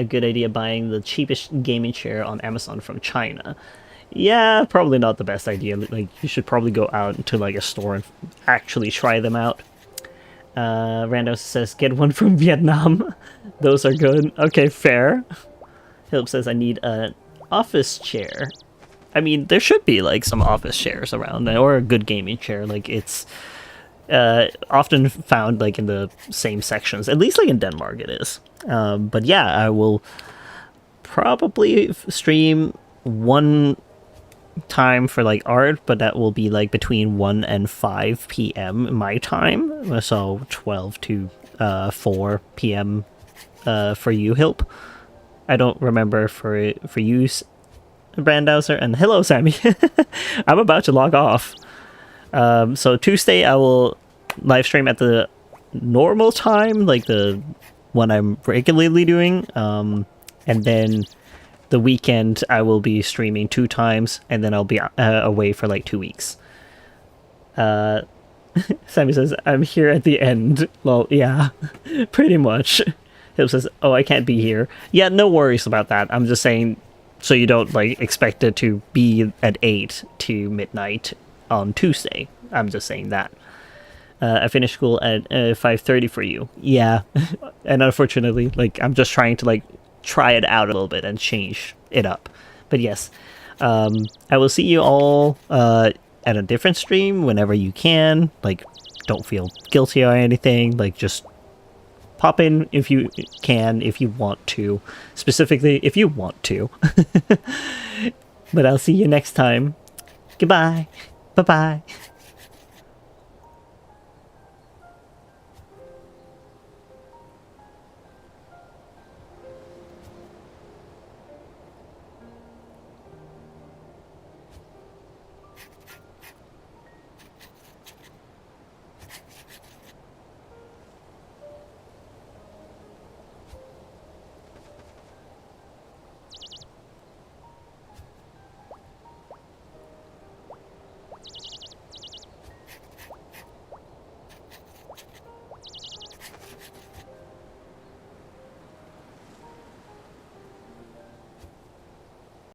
good idea buying the cheapest gaming chair on Amazon from China. Yeah, probably not the best idea. Like, you should probably go out to like a store and actually try them out. Rando says, get one from Vietnam. Those are good. Okay, fair. Hilp says, I need an office chair. I mean, there should be like some office chairs around, or a good gaming chair. Like, it's often found like in the same sections. At least like in Denmark it is. But yeah, I will probably stream one time for like art, but that will be like between 1 and 5 p.m. my time, so 12 to 4 p.m. For you, Hilp. I don't remember for you, Brandowser, and hello, Sammy. I'm about to log off. So Tuesday I will live stream at the normal time, like the one I'm regularly doing, and then the weekend I will be streaming 2 times, and then I'll be away for like 2 weeks. Sammy says, I'm here at the end. Well, yeah, pretty much. Hill says, oh, I can't be here. Yeah, no worries about that. I'm just saying, so you don't like expect it to be at 8 to midnight on Tuesday. I'm just saying that. I finished school at 5:30 for you. Yeah, and unfortunately, like, I'm just trying to like try it out a little bit and change it up. But yes, I will see you all at a different stream whenever you can. Like, don't feel guilty or anything. Like, just pop in if you can, if you want to. Specifically, if you want to. But I'll see you next time. Goodbye. Bye-bye.